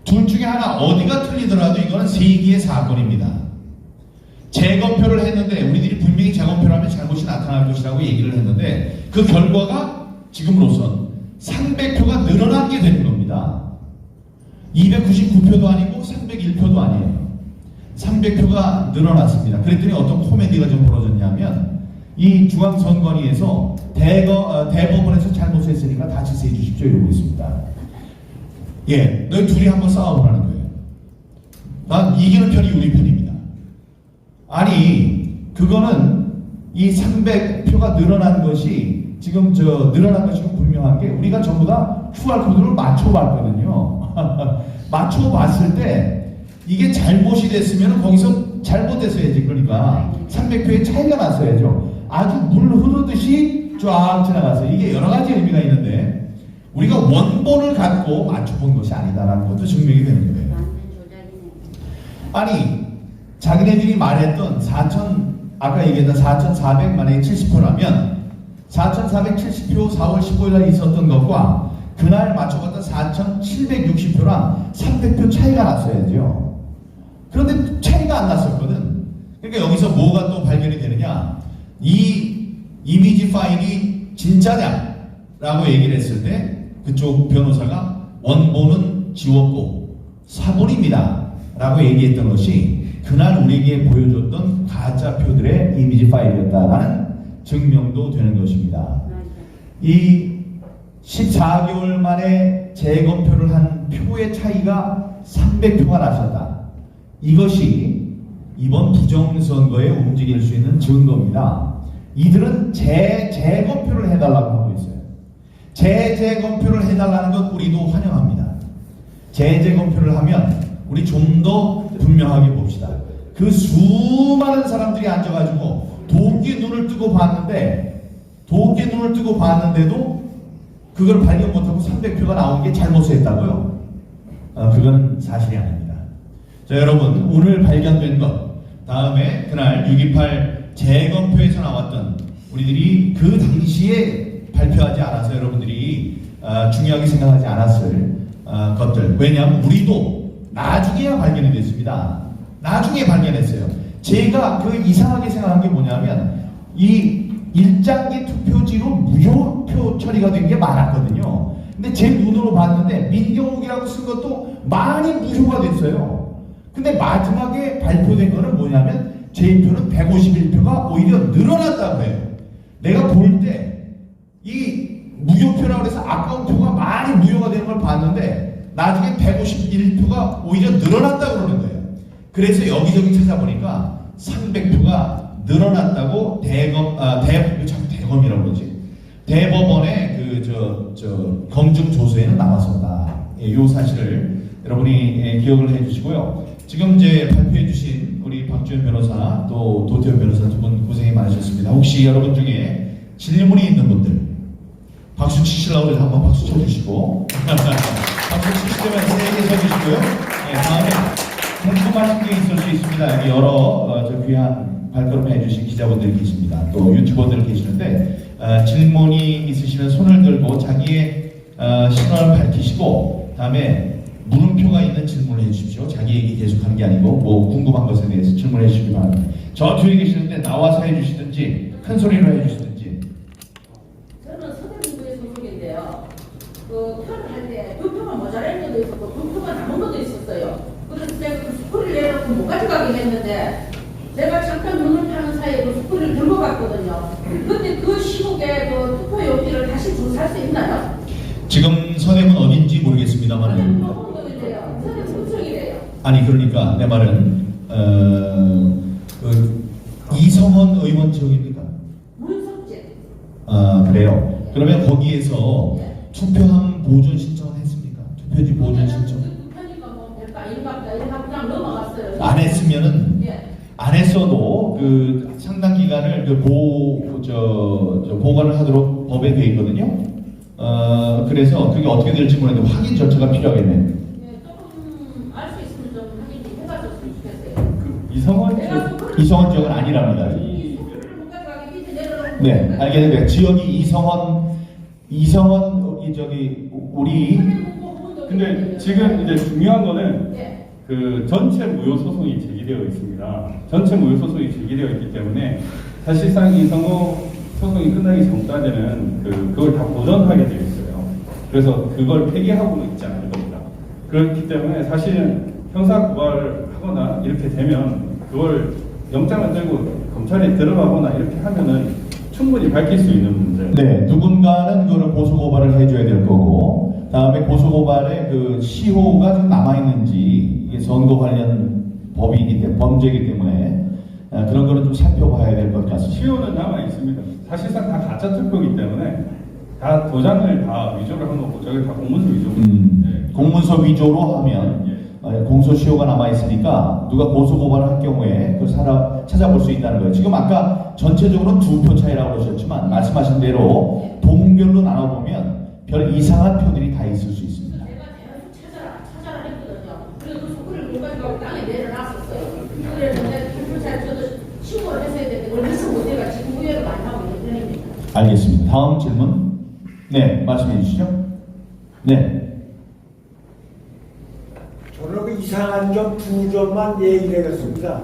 둘 중에 하나 어디가 틀리더라도 이거는 세기의 사건입니다. 재검표를 했는데, 우리들이 분명히 재검표를 하면 잘못이 나타날 것이라고 얘기를 했는데, 그 결과가 지금으로선 300표가 늘어난 게 되는 겁니다. 299표도 아니고 301표도 아니에요. 300표가 늘어났습니다. 그랬더니 어떤 코미디가 좀 벌어졌냐면, 이 중앙선관위에서 대법원에서 잘못했으니까 다시 세해 주십시오 이러고 있습니다. 너희 둘이 한번 싸워보라는 거예요. 난 이기는 편이 우리 편입니다. 아니, 그거는 이 300표가 늘어난 것이 지금 늘어난 것이 분명한 게, 우리가 전부 다 QR코드를 맞춰봤거든요. 맞춰봤을 때 이게 잘못이 됐으면 거기서 잘못됐어야지. 그러니까 300표의 차이가 났어야죠. 아주 물 흐르듯이 쫙 지나갔어요. 이게 여러 가지 의미가 있는데, 우리가 원본을 갖고 맞춰본 것이 아니다라는 것도 증명이 되는 거예요. 아니, 자기네들이 말했던 아까 얘기했던 4,400 만약에 70표라면 4,470표 4월 15일 날 있었던 것과 그날 맞춰봤던 4,760표랑 300표 차이가 났어야죠. 그런데 차이가 안 났었거든. 그러니까 여기서 뭐가 또 발견이 되느냐, 이 이미지 파일이 진짜냐라고 얘기를 했을 때 그쪽 변호사가 원본은 지웠고 사본입니다 라고 얘기했던 것이 그날 우리에게 보여줬던 가짜 표들의 이미지 파일이었다라는 증명도 되는 것입니다. 이 14개월 만에 재검표를 한 표의 차이가 300표가 나셨다. 이것이 이번 부정선거에 움직일 수 있는 증거입니다. 이들은 재검표를 해달라고 하고 있어요. 재검표를 해달라는 것 우리도 환영합니다. 재검표를 하면 우리 좀 더 분명하게 봅시다. 그 수많은 사람들이 앉아가지고 도끼 눈을 뜨고 봤는데 도끼 눈을 뜨고 봤는데도 그걸 발견 못하고 300표가 나온 게 잘못을 했다고요? 그건 사실이 아닙니다. 자, 여러분, 오늘 발견된 것, 다음에 그날 6.28 재검표에서 나왔던 우리들이 그 당시에 발표하지 않아서 여러분들이 중요하게 생각하지 않았을 것들. 왜냐하면 우리도 나중에야 발견이 됐습니다. 나중에 발견했어요. 제가 그 이상하게 생각한 게 뭐냐면 이 1장기 투표지로 무효표 처리가 된 게 많았거든요. 근데 제 눈으로 봤는데 민경욱이라고 쓴 것도 많이 무효가 됐어요. 근데 마지막에 발표된 거는 뭐냐면 제 표는 151표가 오히려 늘어났다고 해요. 내가 볼 때 이 무효표라고 해서 아까운 표가 많이 무효가 되는 걸 봤는데 나중에 151표가 오히려 늘어났다고 그러는 거예요. 그래서 여기저기 찾아보니까 300표가 늘어났다고 대검이라고 그러지. 대법원의 검증 조서에는 나왔었다. 이 사실을 여러분이 기억을 해주시고요. 지금 이제 발표해주신 우리 박주현 변호사 또 도태현 변호사 두 분 고생이 많으셨습니다. 혹시 여러분 중에 질문이 있는 분들 박수 치시려고 해서 한번 박수 쳐주시고 박수 치시려면 세게 쳐주시고요. 다음에 궁금하신 게 있을 수 있습니다. 여기 여러 저 귀한 발걸음 해주신 기자분들이 계십니다. 또 유튜버들 계시는데 질문이 있으시면 손을 들고 자기의 신원을 밝히시고 다음에 물음표가 있는 질문을 해주십시오. 자기 얘기 계속하는 게 아니고 뭐 궁금한 것에 대해서 질문해 주시기 바랍니다. 저 뒤에 계시는데 나와서 해주시든지 큰 소리로 해주시든지. 저는 서대문구의 소속인데요. 그 표를 할 때 두 표가 모자란 것도 있었고 두 표가 남은 것도 있었어요. 그래서 제가 그 스쿨을 내놓고 못 가져가긴 했는데 제가 잠깐 눈을 파는 사이에 그 스쿨을 들고 갔거든요. 근데 그 시국에 그 투표 용지를 다시 주사할 수 있나요? 지금 서대문 어딘지 모르겠습니다만 서대문 서대문청이래요. 아니 그러니까 내 말은 그 이성원 의원 지역입니까? 문석재. 그래요. 그러면 거기에서 투표함 보존 신청을 했습니까? 투표지 보존 신청 투표니까 뭐 될까 일박다 일박 그냥 넘어갔어요. 안 했으면은 예. 안 했어도 그 상당 기간을 그 보관을 하도록 법에 되어 있거든요. 그래서 그게 어떻게 될지 모르겠는데 확인 절차가 필요하겠네요. 네, 조금 알 수 있으면 좀 확인 좀 해봤으면 좋겠어요. 이성원 지역은 아니랍니다. 이 소리를 못 가져가게 밑에 내려놓고. 네, 알겠는데 지역이 이성원 우리 근데 지금 이제 중요한 거는 네. 그 전체 무효 소송이 제기되어 있습니다. 전체 무효 소송이 제기되어 있기 때문에 사실상 이 선거 소송이 끝나기 전까지는 그걸 다 보전하게 되어 있어요. 그래서 그걸 폐기하고는 있지 않을 겁니다. 그렇기 때문에 사실은 형사 고발하거나 이렇게 되면 그걸 영장을 들고 검찰에 들어가거나 이렇게 하면은 충분히 밝힐 수 있는 문제. 네, 누군가는 그거를 고소 고발을 해줘야 될 거고, 다음에 고소 고발의 그 시효가 좀 남아 있는지 이게 선거 관련 법이기 때문에 범죄이기 때문에 그런 거는 좀 살펴봐야 될 것 같습니다. 시효는 남아 있습니다. 사실상 다 가짜 투표이기 때문에 다 도장을 다 위조를 한 거고 저게 다 공문서 위조입니다. 네. 공문서 위조로 하면 공소시효가 남아있으니까 누가 고소고발을 할 경우에 그걸 찾아볼 수 있다는 거예요. 지금 아까 전체적으로 2표 차이라고 그러셨지만 말씀하신 대로 동별로 나눠보면 별 이상한 표들이 다 있을 수 있습니다. 제가 계속 찾아라 했거든요. 그래서 그 소쿠리를 못 가져가고 땅에 내려놨었어요. 그래서 내가 투표차에 저도 신고를 했어야 되는데 그걸 해서 못해가 지금 후회를 많이 하고 있는 편입니다. 알겠습니다. 다음 질문. 네, 말씀해 주시죠. 네. 저는 그 이상한 점 두 점만 얘기를 하겠습니다.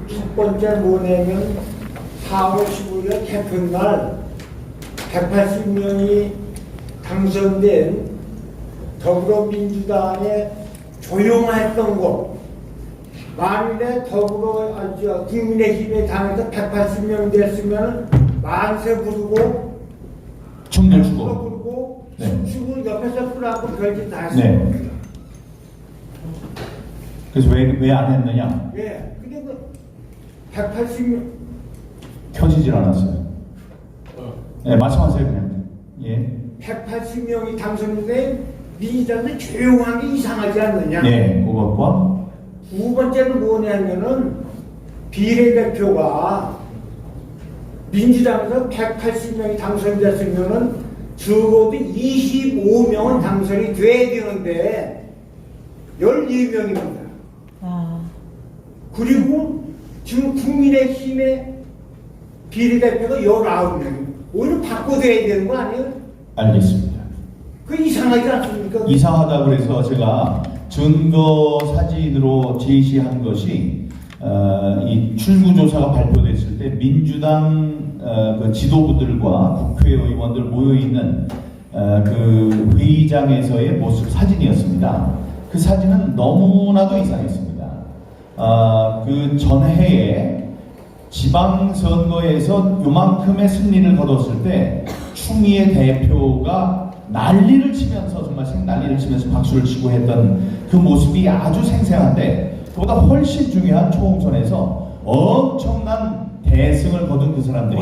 첫 번째 뭐냐면 4월 15일 개편날 180명이 당선된 더불어민주당에 조용했던 것, 만일에 국민의힘에 당에서 180명 됐으면 만세 부르고 춤도 추고 부르고 네. 춤추고 옆에서 불하고 별짓 다 했습니다. 네. 그래서 왜 안 했느냐? 예, 근데 그 180명 켜지질 않았어요. 네, 말씀하세요 그냥. 예. 180명이 당선된 민주당은 조용한 게 이상하지 않느냐? 네, 그것과 두 번째는 뭐냐면은 비례대표가 민주당에서 180명이 당선됐으면은 적어도 25명은 당선이 돼야 되는데 12명입니다. 그리고 지금 국민의힘의 비례대표가 19명. 오히려 바꿔줘야 되는 거 아니에요? 알겠습니다. 그 이상하지 않습니까? 이상하다고 그래서 제가 증거 사진으로 제시한 것이 이 출구조사가 발표됐을 때 민주당 그 지도부들과 국회의원들 모여있는 그 회의장에서의 모습 사진이었습니다. 그 사진은 너무나도 이상했습니다. 그 전해에 지방선거에서 요만큼의 승리를 거뒀을 때 추미애 대표가 난리를 치면서 정말 난리를 치면서 박수를 치고 했던 그 모습이 아주 생생한데 그보다 훨씬 중요한 총선에서 엄청난 대승을 거둔 그 사람들이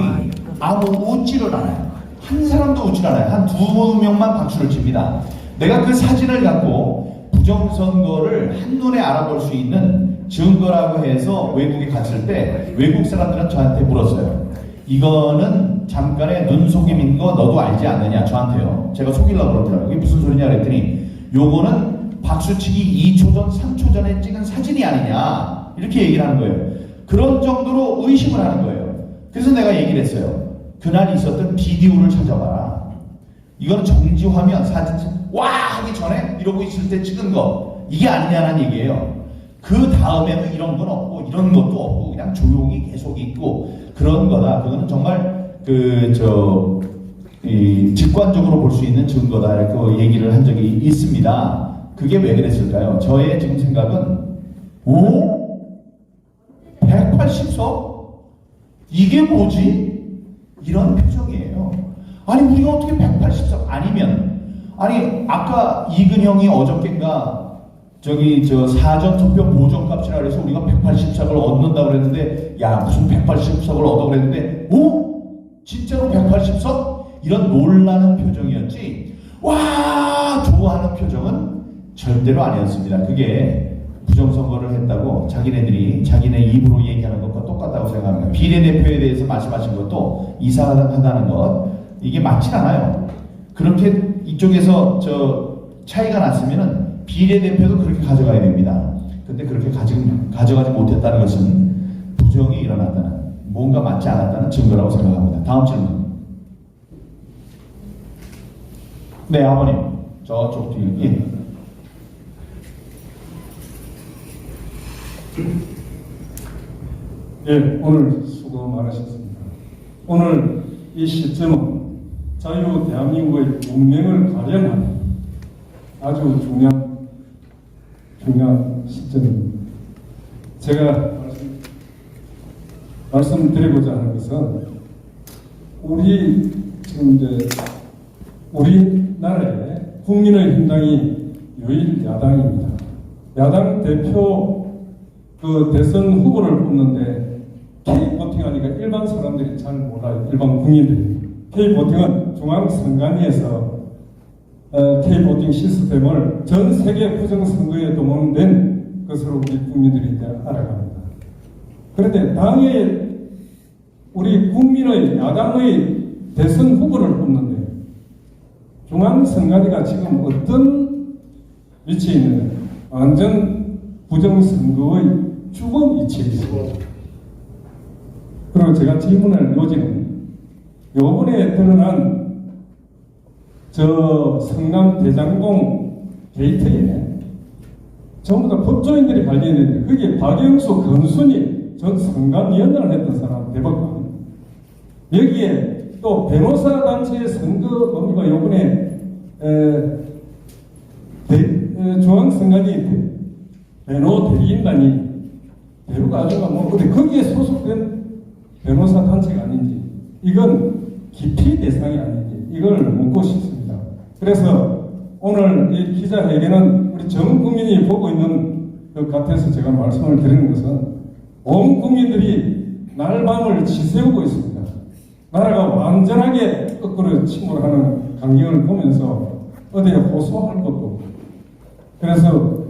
아무 웃지를 않아요. 한 사람도 웃질 않아요. 한 2명만 박수를 칩니다. 내가 그 사진을 갖고 부정선거를 한눈에 알아볼 수 있는 증거라고 해서 외국에 갔을 때 외국 사람들은 저한테 물었어요. 이거는 잠깐의 눈속임인 거 너도 알지 않느냐 저한테요. 제가 속이려고 그러더라고요. 이게 무슨 소리냐 그랬더니 요거는 박수치기 2초 전 3초 전에 찍은 사진이 아니냐 이렇게 얘기를 하는 거예요. 그런 정도로 의심을 하는 거예요. 그래서 내가 얘기를 했어요. 그날 있었던 비디오를 찾아봐라. 이거는 정지화면 사진 와 하기 전에 이러고 있을 때 찍은 거 이게 아니냐는 얘기예요. 그 다음에도 이런 건 없고 이런 것도 없고 그냥 조용히 계속 있고 그런 거다. 그거는 정말 직관적으로 볼 수 있는 증거다. 이렇게 얘기를 한 적이 있습니다. 그게 왜 그랬을까요? 저의 지금 생각은 180석? 이게 뭐지? 이런 표정이에요. 아니 우리가 어떻게 180석 아니면 아니 아까 이근형이 어저께인가 사전 투표 보정값이라 그래서 우리가 180석을 얻는다고 그랬는데 야 무슨 180석을 얻어 그랬는데 진짜로 180석? 이런 놀라는 표정이었지 와 좋아하는 표정은 절대로 아니었습니다. 그게 부정선거를 했다고 자기네들이 자기네 입으로 얘기하는 것과 똑같다고 생각합니다. 비례대표에 대해서 말씀하신 것도 이상하다는 것 이게 맞진 않아요. 그렇게 이쪽에서 차이가 났으면은 비례대표도 그렇게 가져가야 됩니다. 근데 그렇게 가져가지 못했다는 것은 부정이 일어났다는 뭔가 맞지 않았다는 증거라고 생각합니다. 다음 질문. 네 아버님 저쪽 뒤에. 예. 예, 오늘 수고 많으셨습니다. 오늘 이 시점은 자유 대한민국의 운명을 가려는 아주 중요한 시점입니다. 제가 말씀드리고자 하는 것은 우리나라의 국민의힘당이 유일 야당입니다. 야당 대표 대선 후보를 뽑는데 K보팅하니까 일반 사람들이 잘 몰라요. 일반 국민들이. K보팅은 중앙선관위에서 K보팅 시스템을 전 세계 부정선거에 동원된 것으로 우리 국민들이 이제 알아갑니다. 그런데 당의 우리 국민의 야당의 대선 후보를 뽑는데 중앙선관위가 지금 어떤 위치에 있느냐 완전 부정선거의 주범 위치에 있습니다. 그리고 제가 질문할 요지는 요번에 드러난 성남 대장동 게이트에 전부 다 법조인들이 발견했는데 거기에 박영수 건순이 전 선관위원장을 했던 사람 대법관 여기에 또 변호사 단체의 선거 범위가 요번에 중앙선관위 변호 대리인단이 배우가 아주가 근데 거기에 소속된 변호사 단체가 아닌지 이건 기피 대상이 아닌지 이걸 묻고 싶습니다. 그래서 오늘 이 기자회견은 우리 전 국민이 보고 있는 것 같아서 제가 말씀을 드리는 것은 온 국민들이 날밤을 지새우고 있습니다. 나라가 완전하게 거꾸로 침몰하는 광경을 보면서 어디에 호소할 것도 없고 그래서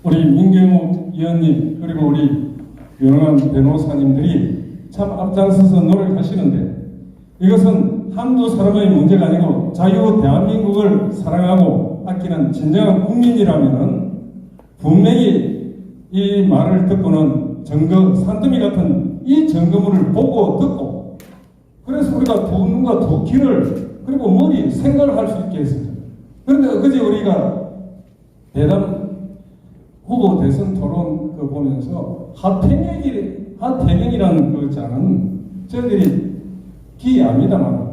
우리 민경욱 의원님 그리고 우리 유능한 변호사님들이 참 앞장서서 노력하시는데 이것은 한두 사람의 문제가 아니고 자유 대한민국을 사랑하고 아끼는 진정한 국민이라면은 분명히 이 말을 듣고는 증거, 산더미 같은 이 증거물을 보고 듣고 그래서 우리가 두 눈과 두 귀를 그리고 머리 생각을 할 수 있게 했습니다. 그런데 엊그제 우리가 대담 후보 대선 토론 그 보면서 하태경이라는 그 자는 저희들이 기이합니다만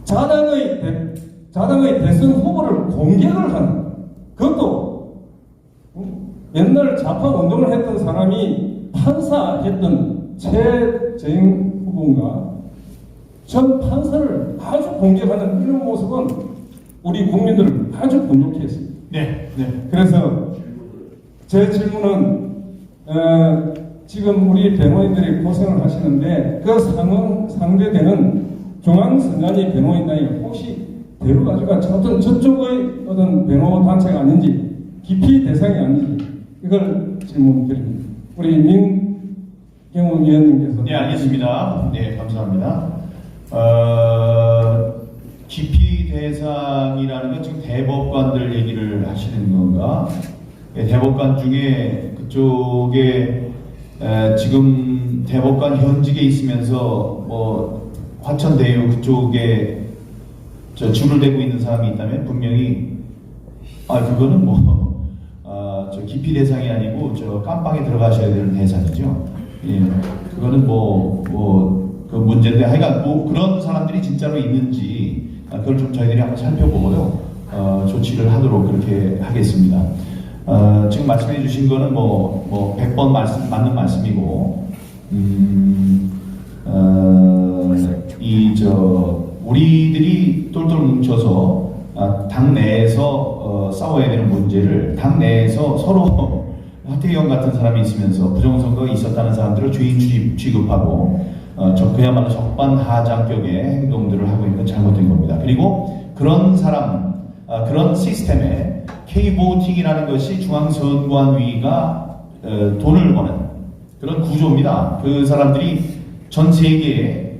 자당의 대선 후보를 공격을 하는 그것도 옛날 좌파 운동을 했던 사람이 판사했던 최재형 후보인가 전 판사를 아주 공격하는 이런 모습은 우리 국민들을 아주 분노케 했습니다. 네, 네. 그래서 제 질문은 지금 우리 변호인들이 고생을 하시는데 그 상대되는 중앙선관위 변호인단이 혹시 데려가지고 저쪽의 어떤 변호 단체가 아닌지 기피 대상이 아닌지 이걸 질문드립니다. 우리 민경훈 위원님께서 네, 알겠습니다. 네, 감사합니다. 기피 대상이라는 건 지금 대법관들 얘기를 하시는 건가? 네, 대법관 중에 그쪽에 지금 대법관 현직에 있으면서 뭐 화천대유 그쪽에 줄을 대고 있는 사람이 있다면 분명히 그거는 저 기피 대상이 아니고 저 깜빵에 들어가셔야 되는 대상이죠. 예, 그거는 그 문제인데 하여간 그런 사람들이 진짜로 있는지 그걸 좀 저희들이 한번 살펴보고요 조치를 하도록 그렇게 하겠습니다. 지금 말씀해 주신 거는 100번 맞는 말씀이고 우리들이 똘똘 뭉쳐서 당 내에서 싸워야 되는 문제를 당 내에서 서로 하태경 같은 사람이 있으면서 부정선거가 있었다는 사람들을 죄인 취급하고 그야말로 적반하장격의 행동들을 하고 있는 건 잘못된 겁니다. 그리고 그런 사람, 그런 시스템에 K보팅이라는 것이 중앙선관위가 돈을 버는 그런 구조입니다. 그 사람들이 전 세계에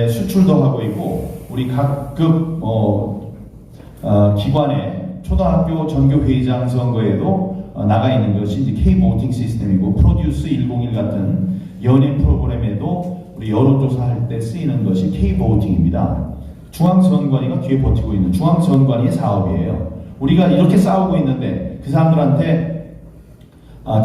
수출도 하고 있고 우리 각급 기관의 초등학교 전교회의장 선거에도 나가 있는 것이 이제 K보팅 시스템이고 프로듀스 101 같은 연예 프로그램에도 우리 여론조사할 때 쓰이는 것이 K보팅입니다. 중앙선관위가 뒤에 버티고 있는 중앙선관위의 사업이에요. 우리가 이렇게 싸우고 있는데 그 사람들한테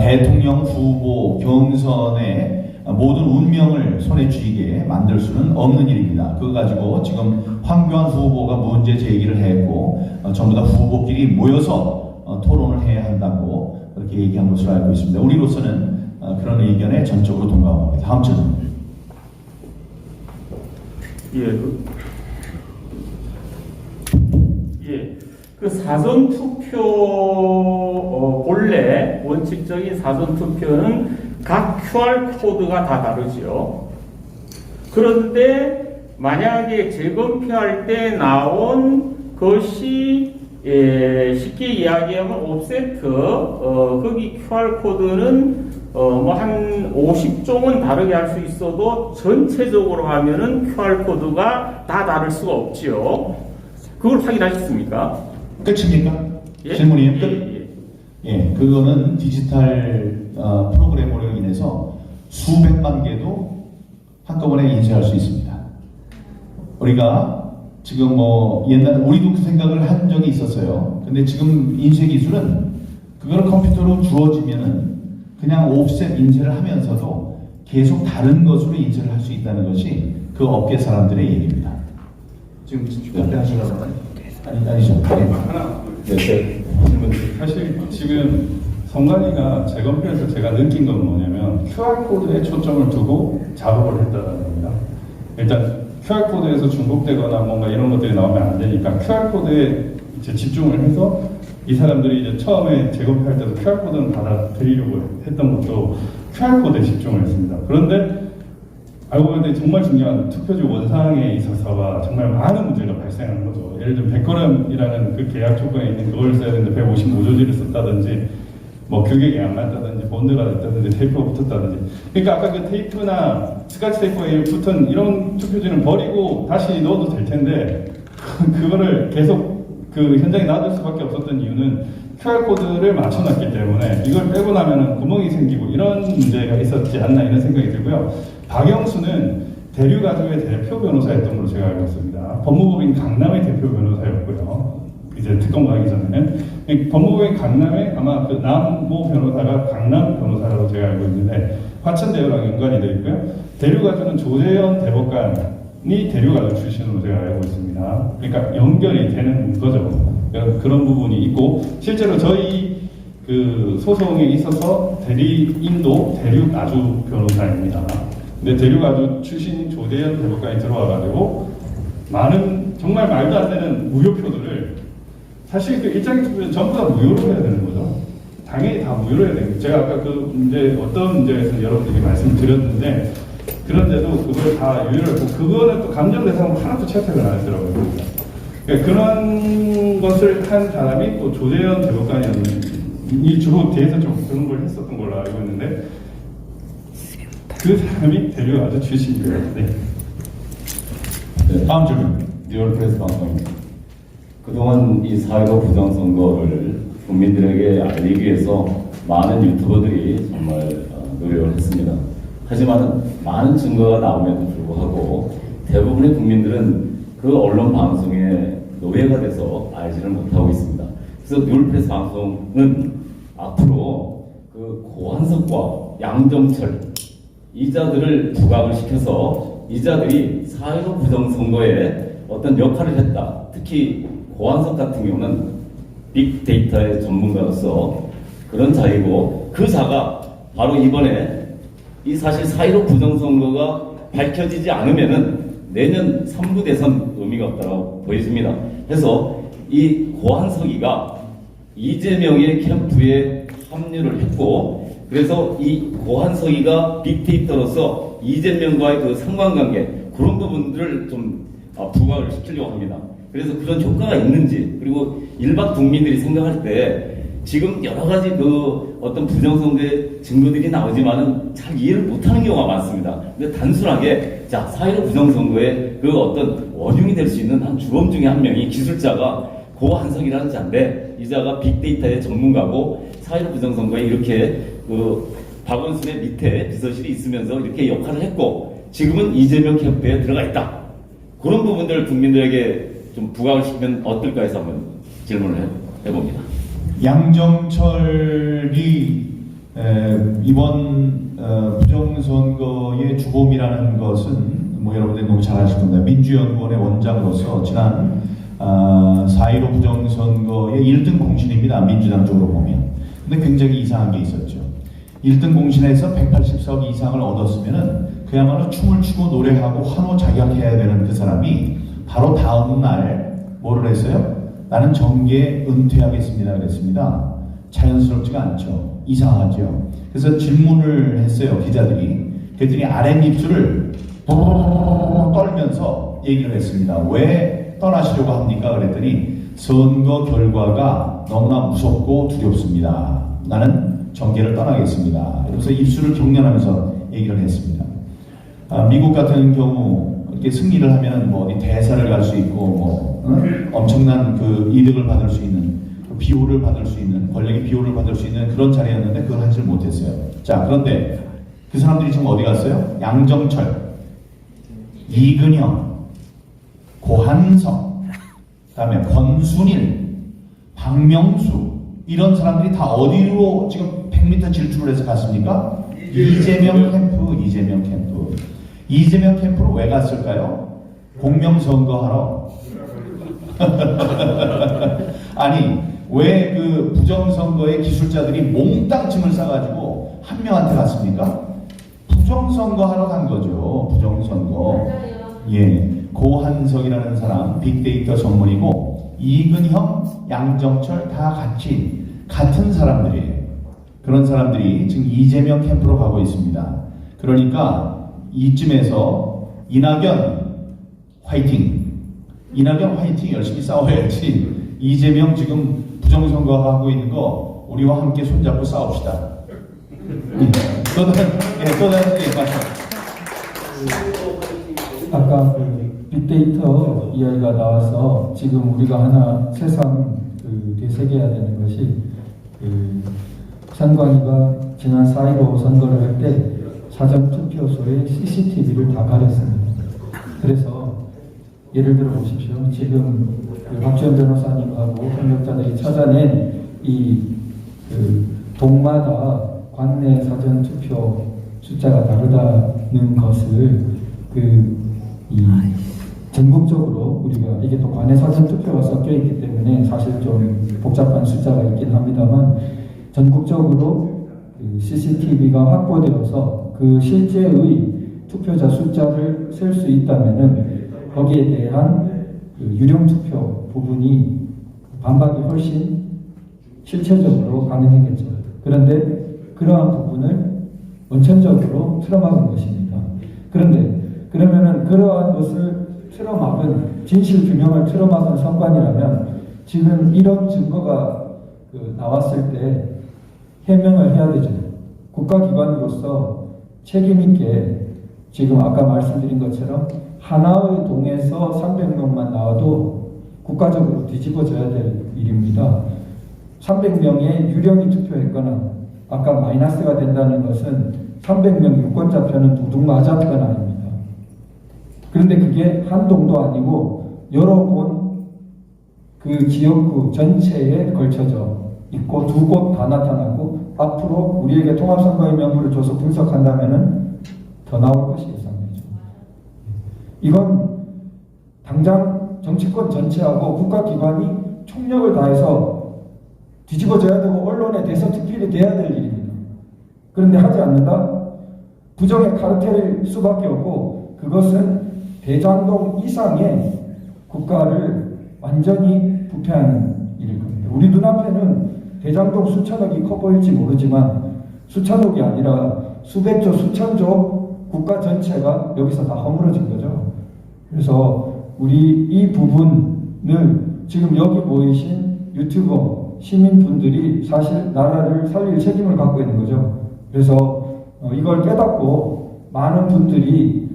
대통령 후보 경선의 모든 운명을 손에 쥐게 만들 수는 없는 일입니다. 그거 가지고 지금 황교안 후보가 문제 제기를 했고 전부 다 후보끼리 모여서 토론을 해야 한다고 그렇게 얘기한 것으로 알고 있습니다. 우리로서는 그런 의견에 전적으로 동감합니다. 다음 질문. 그 사전투표 본래 원칙적인 사전투표는 각 QR코드가 다 다르죠. 그런데 만약에 재검표할 때 나온 것이 쉽게 이야기하면 옵세트 거기 QR코드는 한 50종은 다르게 할 수 있어도 전체적으로 하면은 QR코드가 다 다를 수가 없지요. 그걸 확인하셨습니까? 끝입니까? 예? 질문이에요? 끝? 예, 그거는 디지털 프로그램으로 인해서 수백만 개도 한꺼번에 인쇄할 수 있습니다. 우리가 지금 옛날에 우리도 그 생각을 한 적이 있었어요. 근데 지금 인쇄 기술은 그걸 컴퓨터로 주어지면은 그냥 옵셋 인쇄를 하면서도 계속 다른 것으로 인쇄를 할 수 있다는 것이 그 업계 사람들의 얘기입니다. 지금 옆에 하시려고 아니죠? 네. 사실 지금 선관위가 재검표에서 제가 느낀 건 뭐냐면 QR코드에 초점을 두고 작업을 했다는 겁니다. 일단 QR코드에서 중복되거나 뭔가 이런 것들이 나오면 안 되니까 QR코드에 이제 집중을 해서 이 사람들이 이제 처음에 재검표할 때도 QR코드는 받아들이려고 했던 것도 QR코드에 집중을 했습니다. 그런데 알고 보니 정말 중요한 투표지 원상에 있어서가 정말 많은 문제가 발생하는 거죠. 예를 들면 100g이라는 그 계약 조건에 있는 그걸 써야 되는데 155조지를 썼다든지 규격이 안 맞다든지 본드가 됐다든지 테이프가 붙었다든지. 그러니까 아까 그 테이프나 스카치 테이프에 붙은 이런 투표지는 버리고 다시 넣어도 될 텐데 그거를 계속 그 현장에 놔둘 수밖에 없었던 이유는 QR코드를 맞춰놨기 때문에 이걸 빼고 나면은 구멍이 생기고 이런 문제가 있었지 않나 이런 생각이 들고요. 박영수는 대류가족의 대표 변호사였던 걸로 제가 알고 있습니다. 법무법인 강남의 대표 변호사였고요. 이제 특검 가기 전에는 법무법인 강남에 아마 그 남모 변호사가 강남 변호사라고 제가 알고 있는데 화천대유랑 연관이 되어 있고요. 대류가족은 조재현 대법관이 대류가족 출신으로 제가 알고 있습니다. 그러니까 연결이 되는 거죠. 그런 부분이 있고 실제로 저희 그 소송에 있어서 대리인도 대류가족 변호사입니다. 근데 대류가족 출신인 조재현 대법관이 들어와가지고 많은 정말 말도 안 되는 무효표들을 사실 그 일장기 투표는 전부 다 무효로 해야 되는 거죠. 당연히 다 무효로 해야 됩니다. 제가 아까 그 문제 어떤 문제에서 여러분들에게 말씀드렸는데 그런데도 그걸 다 유효를 했고 그거는 또 감정 대상으로 하나도 채택을 안 했더라고요. 그러니까 그런 것을 한 사람이 또 조재현 대법관이었는데 이 주로 뒤에서 좀 그런 걸 했었던 걸로 알고 있는데 그 사람이 대류가족 출신이에요. 네. 네, 다음 질문. 리얼프레스 방송입니다. 그동안 이 4.15 부정선거를 국민들에게 알리기 위해서 많은 유튜버들이 정말 노력을 했습니다. 하지만 많은 증거가 나옴에도 불구하고 대부분의 국민들은 그 언론 방송에 노예가 돼서 알지를 못하고 있습니다. 그래서 리얼프레스 방송은 앞으로 그 고한석과 양정철 이자들을 부각을 시켜서 이자들이 4.15 부정선거에 어떤 역할을 했다. 특히 고한석 같은 경우는 빅데이터의 전문가로서 그런 자이고 그 자가 바로 이번에 이 사실 4.15 부정선거가 밝혀지지 않으면은 내년 3부 대선 의미가 없다고 보여집니다. 그래서 이 고한석이가 이재명의 캠프에 합류를 했고 그래서 이 고한석이가 빅데이터로서 이재명과의 그 상관관계 그런 부분들을 좀 부각을 시키려고 합니다. 그래서 그런 효과가 있는지 그리고 일반 국민들이 생각할 때 지금 여러 가지 그 어떤 부정선거의 증거들이 나오지만은 잘 이해를 못하는 경우가 많습니다. 근데 단순하게 자 4.15 부정선거의 그 어떤 원흉이 될 수 있는 한 주범 중에 한 명이 기술자가 고한석이라는 자인데 이 자가 빅데이터의 전문가고 4.15 부정선거에 이렇게 그 박원순의 밑에 비서실이 있으면서 이렇게 역할을 했고 지금은 이재명 캠프에 들어가 있다. 그런 부분들을 국민들에게 좀 부각을 시키면 어떨까 해서 한번 질문을 해봅니다. 양정철이 이번 부정선거의 주범이라는 것은 뭐 여러분들이 너무 잘 아실 겁니다. 민주연구원의 원장으로서 지난 4.15 부정선거의 1등 공신입니다. 민주당 쪽으로 보면. 근데 굉장히 이상한 게 있었죠. 1등 공신에서 180석 이상을 얻었으면은 그야말로 춤을 추고 노래하고 환호자격해야 되는 그 사람이 바로 다음 날 뭐를 했어요? 나는 정계에 은퇴하겠습니다 그랬습니다. 자연스럽지가 않죠. 이상하죠. 그래서 질문을 했어요. 기자들이. 그랬더니 아랫입술을 떨면서 얘기를 했습니다. 왜 떠나시려고 합니까? 그랬더니 선거 결과가 너무나 무섭고 두렵습니다. 나는 정계를 떠나겠습니다. 그래서 입술을 경련하면서 얘기를 했습니다. 미국 같은 경우 이렇게 승리를 하면 뭐 어디 대사를 갈 수 있고 뭐 엄청난 그 이득을 받을 수 있는 비호를 받을 수 있는 권력의 비호를 받을 수 있는 그런 자리였는데 그걸 하지 못했어요. 자 그런데 그 사람들이 지금 어디 갔어요? 양정철, 이근영, 고한석, 그다음에 권순일, 박명수 이런 사람들이 다 어디로 지금 100m 질주를 해서 갔습니까? 이재명 캠프. 이재명 캠프로 왜 갔을까요? 공명선거하러. 아니 왜 그 부정선거의 기술자들이 몽땅 짐을 싸가지고 한 명한테 갔습니까? 부정선거하러 간 거죠. 부정선거. 예, 고한석이라는 사람 빅데이터 전문이고 이근형, 양정철 다 같이 같은 사람들이에요. 그런 사람들이 지금 이재명 캠프로 가고 있습니다. 그러니까 이쯤에서 이낙연 화이팅! 이낙연 화이팅! 열심히 싸워야지. 이재명 지금 부정선거 하고 있는 거 우리와 함께 손잡고 싸웁시다. 또 다른 말씀. 아까 그 빅데이터 이야기가 나와서 지금 우리가 하나 새삼 되새겨야 되는 것이 선관위가 지난 4.15 선거를 할 때 사전 투표소에 CCTV를 다 가렸습니다. 그래서 예를 들어 보십시오. 지금 박지원 변호사님하고 협력자들이 찾아낸 동마다 관내 사전 투표 숫자가 다르다는 것을 전국적으로 우리가 이게 또 관내 사전 투표가 섞여 있기 때문에 사실 좀 복잡한 숫자가 있긴 합니다만 전국적으로 CCTV가 확보되어서 그 실제의 투표자 숫자를 셀 수 있다면은 거기에 대한 유령 투표 부분이 반박이 훨씬 실체적으로 가능했겠죠. 그런데 그러한 부분을 원천적으로 틀어막은 것입니다. 그런데 그러면은 그러한 것을 틀어막은 진실 규명을 틀어막은 선관이라면 지금 이런 증거가 나왔을 때 해명을 해야 되죠. 국가기관으로서 책임 있게 지금 아까 말씀드린 것처럼 하나의 동에서 300명만 나와도 국가적으로 뒤집어져야 될 일입니다. 300명의 유령이 투표했거나 아까 마이너스가 된다는 것은 300명 유권자표는 도둑 맞았건 아닙니다. 그런데 그게 한 동도 아니고 여러 곳 그 지역구 전체에 걸쳐져 있고 두 곳 다 나타나고 앞으로 우리에게 통합선거의 명부를 줘서 분석한다면은 더 나올 것이 예상되죠. 이건 당장 정치권 전체하고 국가기관이 총력을 다해서 뒤집어져야 되고 언론에 대서특필이 돼야 될 일입니다. 그런데 하지 않는다? 부정의 카르텔일 수밖에 없고 그것은 대장동 이상의 국가를 완전히 부패하는 일일 겁니다. 우리 눈앞에는 대장동 수천억이 커 보일지 모르지만 수천억이 아니라 수백조 수천조 국가 전체가 여기서 다 허물어진 거죠. 그래서 우리 이 부분을 지금 여기 모이신 유튜버 시민분들이 사실 나라를 살릴 책임을 갖고 있는 거죠. 그래서 이걸 깨닫고 많은 분들이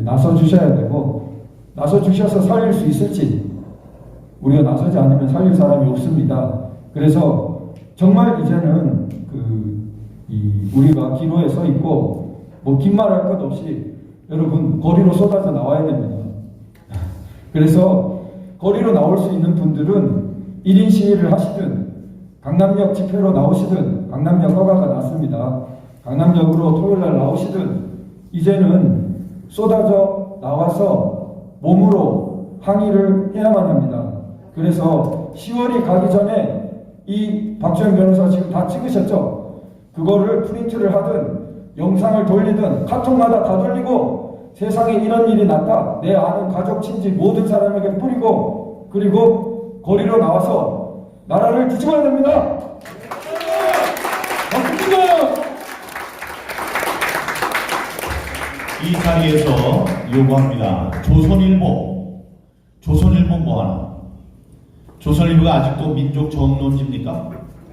나서 주셔야 되고 나서 주셔서 살릴 수 있을지 우리가 나서지 않으면 살릴 사람이 없습니다. 그래서 정말 이제는 우리가 기로에 서 있고 뭐 긴 말 할 것 없이 여러분 거리로 쏟아져 나와야 됩니다. 그래서 거리로 나올 수 있는 분들은 1인 시위를 하시든 강남역 집회로 나오시든 강남역 허가가 났습니다. 강남역으로 토요일날 나오시든 이제는 쏟아져 나와서 몸으로 항의를 해야만 합니다. 그래서 10월이 가기 전에 이 박지원 변호사 지금 다 찍으셨죠? 그거를 프린트를 하든 영상을 돌리든 카톡마다 다 돌리고 세상에 이런 일이 났다. 내 아는 가족, 친지 모든 사람에게 뿌리고 그리고 거리로 나와서 나라를 뒤집어야 됩니다. 이 자리에서 요구합니다. 조선일보 뭐하나? 조선일보가 아직도 민족 정론지입니까?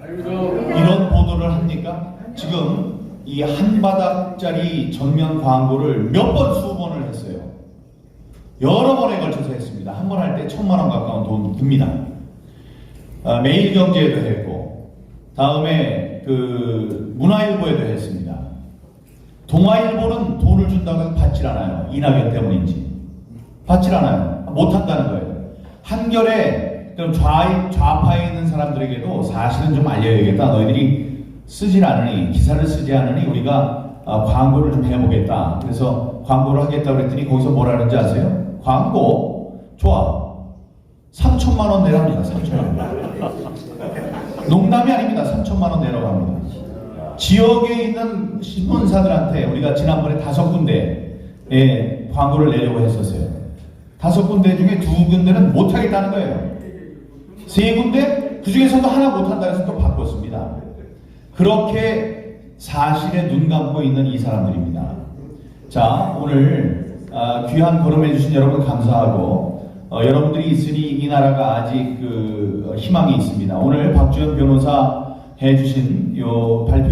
이런 보도를 합니까? 지금 이 한 바닥짜리 전면 광고를 몇 번 수번을 했어요. 여러 번에 걸쳐서 했습니다. 한 번 할 때 1,000만 원 가까운 돈 듭니다. 매일경제에도 했고 다음에 문화일보에도 했습니다. 동아일보는 돈을 준다고 해서 받질 않아요. 이낙연 때문인지 받질 않아요. 못한다는 거예요. 한겨레 그럼 좌파에 있는 사람들에게도 사실은 좀 알려야겠다. 너희들이 쓰질 않으니 기사를 쓰지 않으니 우리가 광고를 좀 해보겠다. 그래서 광고를 하겠다 그랬더니 거기서 뭐라 그러는지 아세요? 광고 좋아 3천만 원 내랍니다. 3천만 원. 농담이 아닙니다. 3천만 원 내라고 합니다. 지역에 있는 신문사들한테 우리가 지난번에 5군데 광고를 내려고 했었어요. 5군데 중에 2군데는 못하겠다는 거예요. 3군데 그 중에서도 하나 못한다 해서 또 바꿨습니다. 그렇게 사실에 눈 감고 있는 이 사람들입니다. 자, 오늘 귀한 걸음해 주신 여러분 감사하고 여러분들이 있으니 이 나라가 아직 희망이 있습니다. 오늘 박지원 변호사 발표해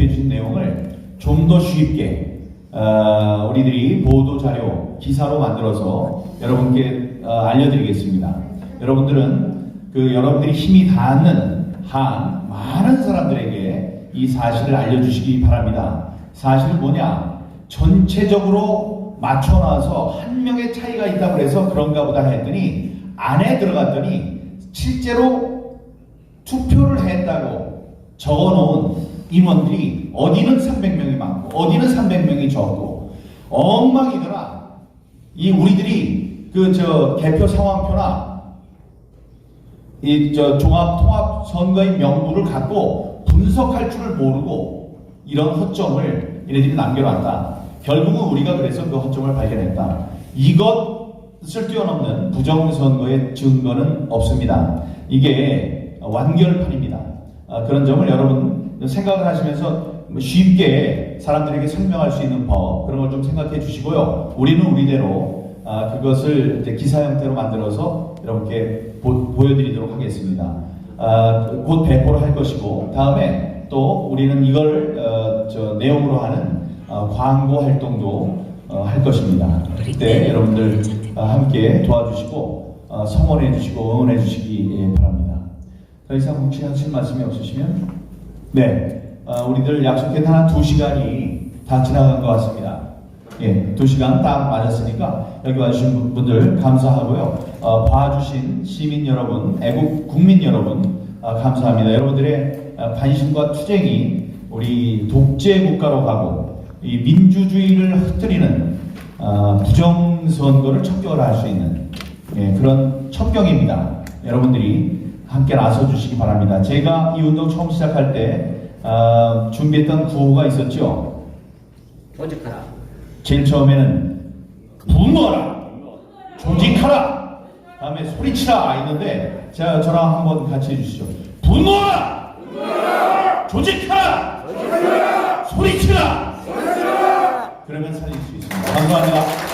주신 내용을 좀 더 쉽게 우리들이 보도 자료, 기사로 만들어서 여러분께 알려드리겠습니다. 여러분들은 여러분들이 힘이 닿는 한 많은 사람들에게 이 사실을 알려주시기 바랍니다. 사실은 뭐냐? 전체적으로 맞춰놔서 한 명의 차이가 있다고 해서 그런가 보다 했더니 안에 들어갔더니 실제로 투표를 했다고 적어놓은 임원들이 어디는 300명이 많고 어디는 300명이 적고 엉망이더라. 이 우리들이 개표 상황표나 종합 선거인 명부를 갖고 분석할 줄을 모르고 이런 허점을 얘네들이 남겨놨다. 결국은 우리가 그래서 그 허점을 발견했다. 이것을 뛰어넘는 부정선거의 증거는 없습니다. 이게 완결판입니다. 그런 점을 여러분 생각을 하시면서 쉽게 사람들에게 설명할 수 있는 법, 그런 걸 좀 생각해 주시고요. 우리는 우리대로 그것을 이제 기사 형태로 만들어서 여러분께 보여드리도록 하겠습니다. 곧 배포를 할 것이고, 다음에 또 우리는 이걸 내용으로 하는 광고 활동도 할 것입니다. 그때 여러분들 함께 도와주시고 성원해 주시고 응원해 주시기 바랍니다. 더 이상 혹시 하실 말씀이 없으시면 우리들 약속했던 한 2시간이 다 지나간 것 같습니다. 2시간 딱 맞았으니까 여기 와주신 분들 감사하고요. 봐주신 시민 여러분, 애국 국민 여러분 감사합니다. 여러분들의 관심과 투쟁이 우리 독재 국가로 가고 이 민주주의를 흩뜨리는 부정선거를 척결을 할 수 있는 그런 척경입니다. 여러분들이 함께 나서주시기 바랍니다. 제가 이 운동 처음 시작할 때 준비했던 구호가 있었죠. 오직하라. 제일 처음에는 분노하라, 조직하라, 다음에 소리치라 있는데 제가 저랑 한번 같이 해주시죠. 분노하라, 조직하라, 소리치라. 그러면 살릴 수 있습니다. 감사합니다.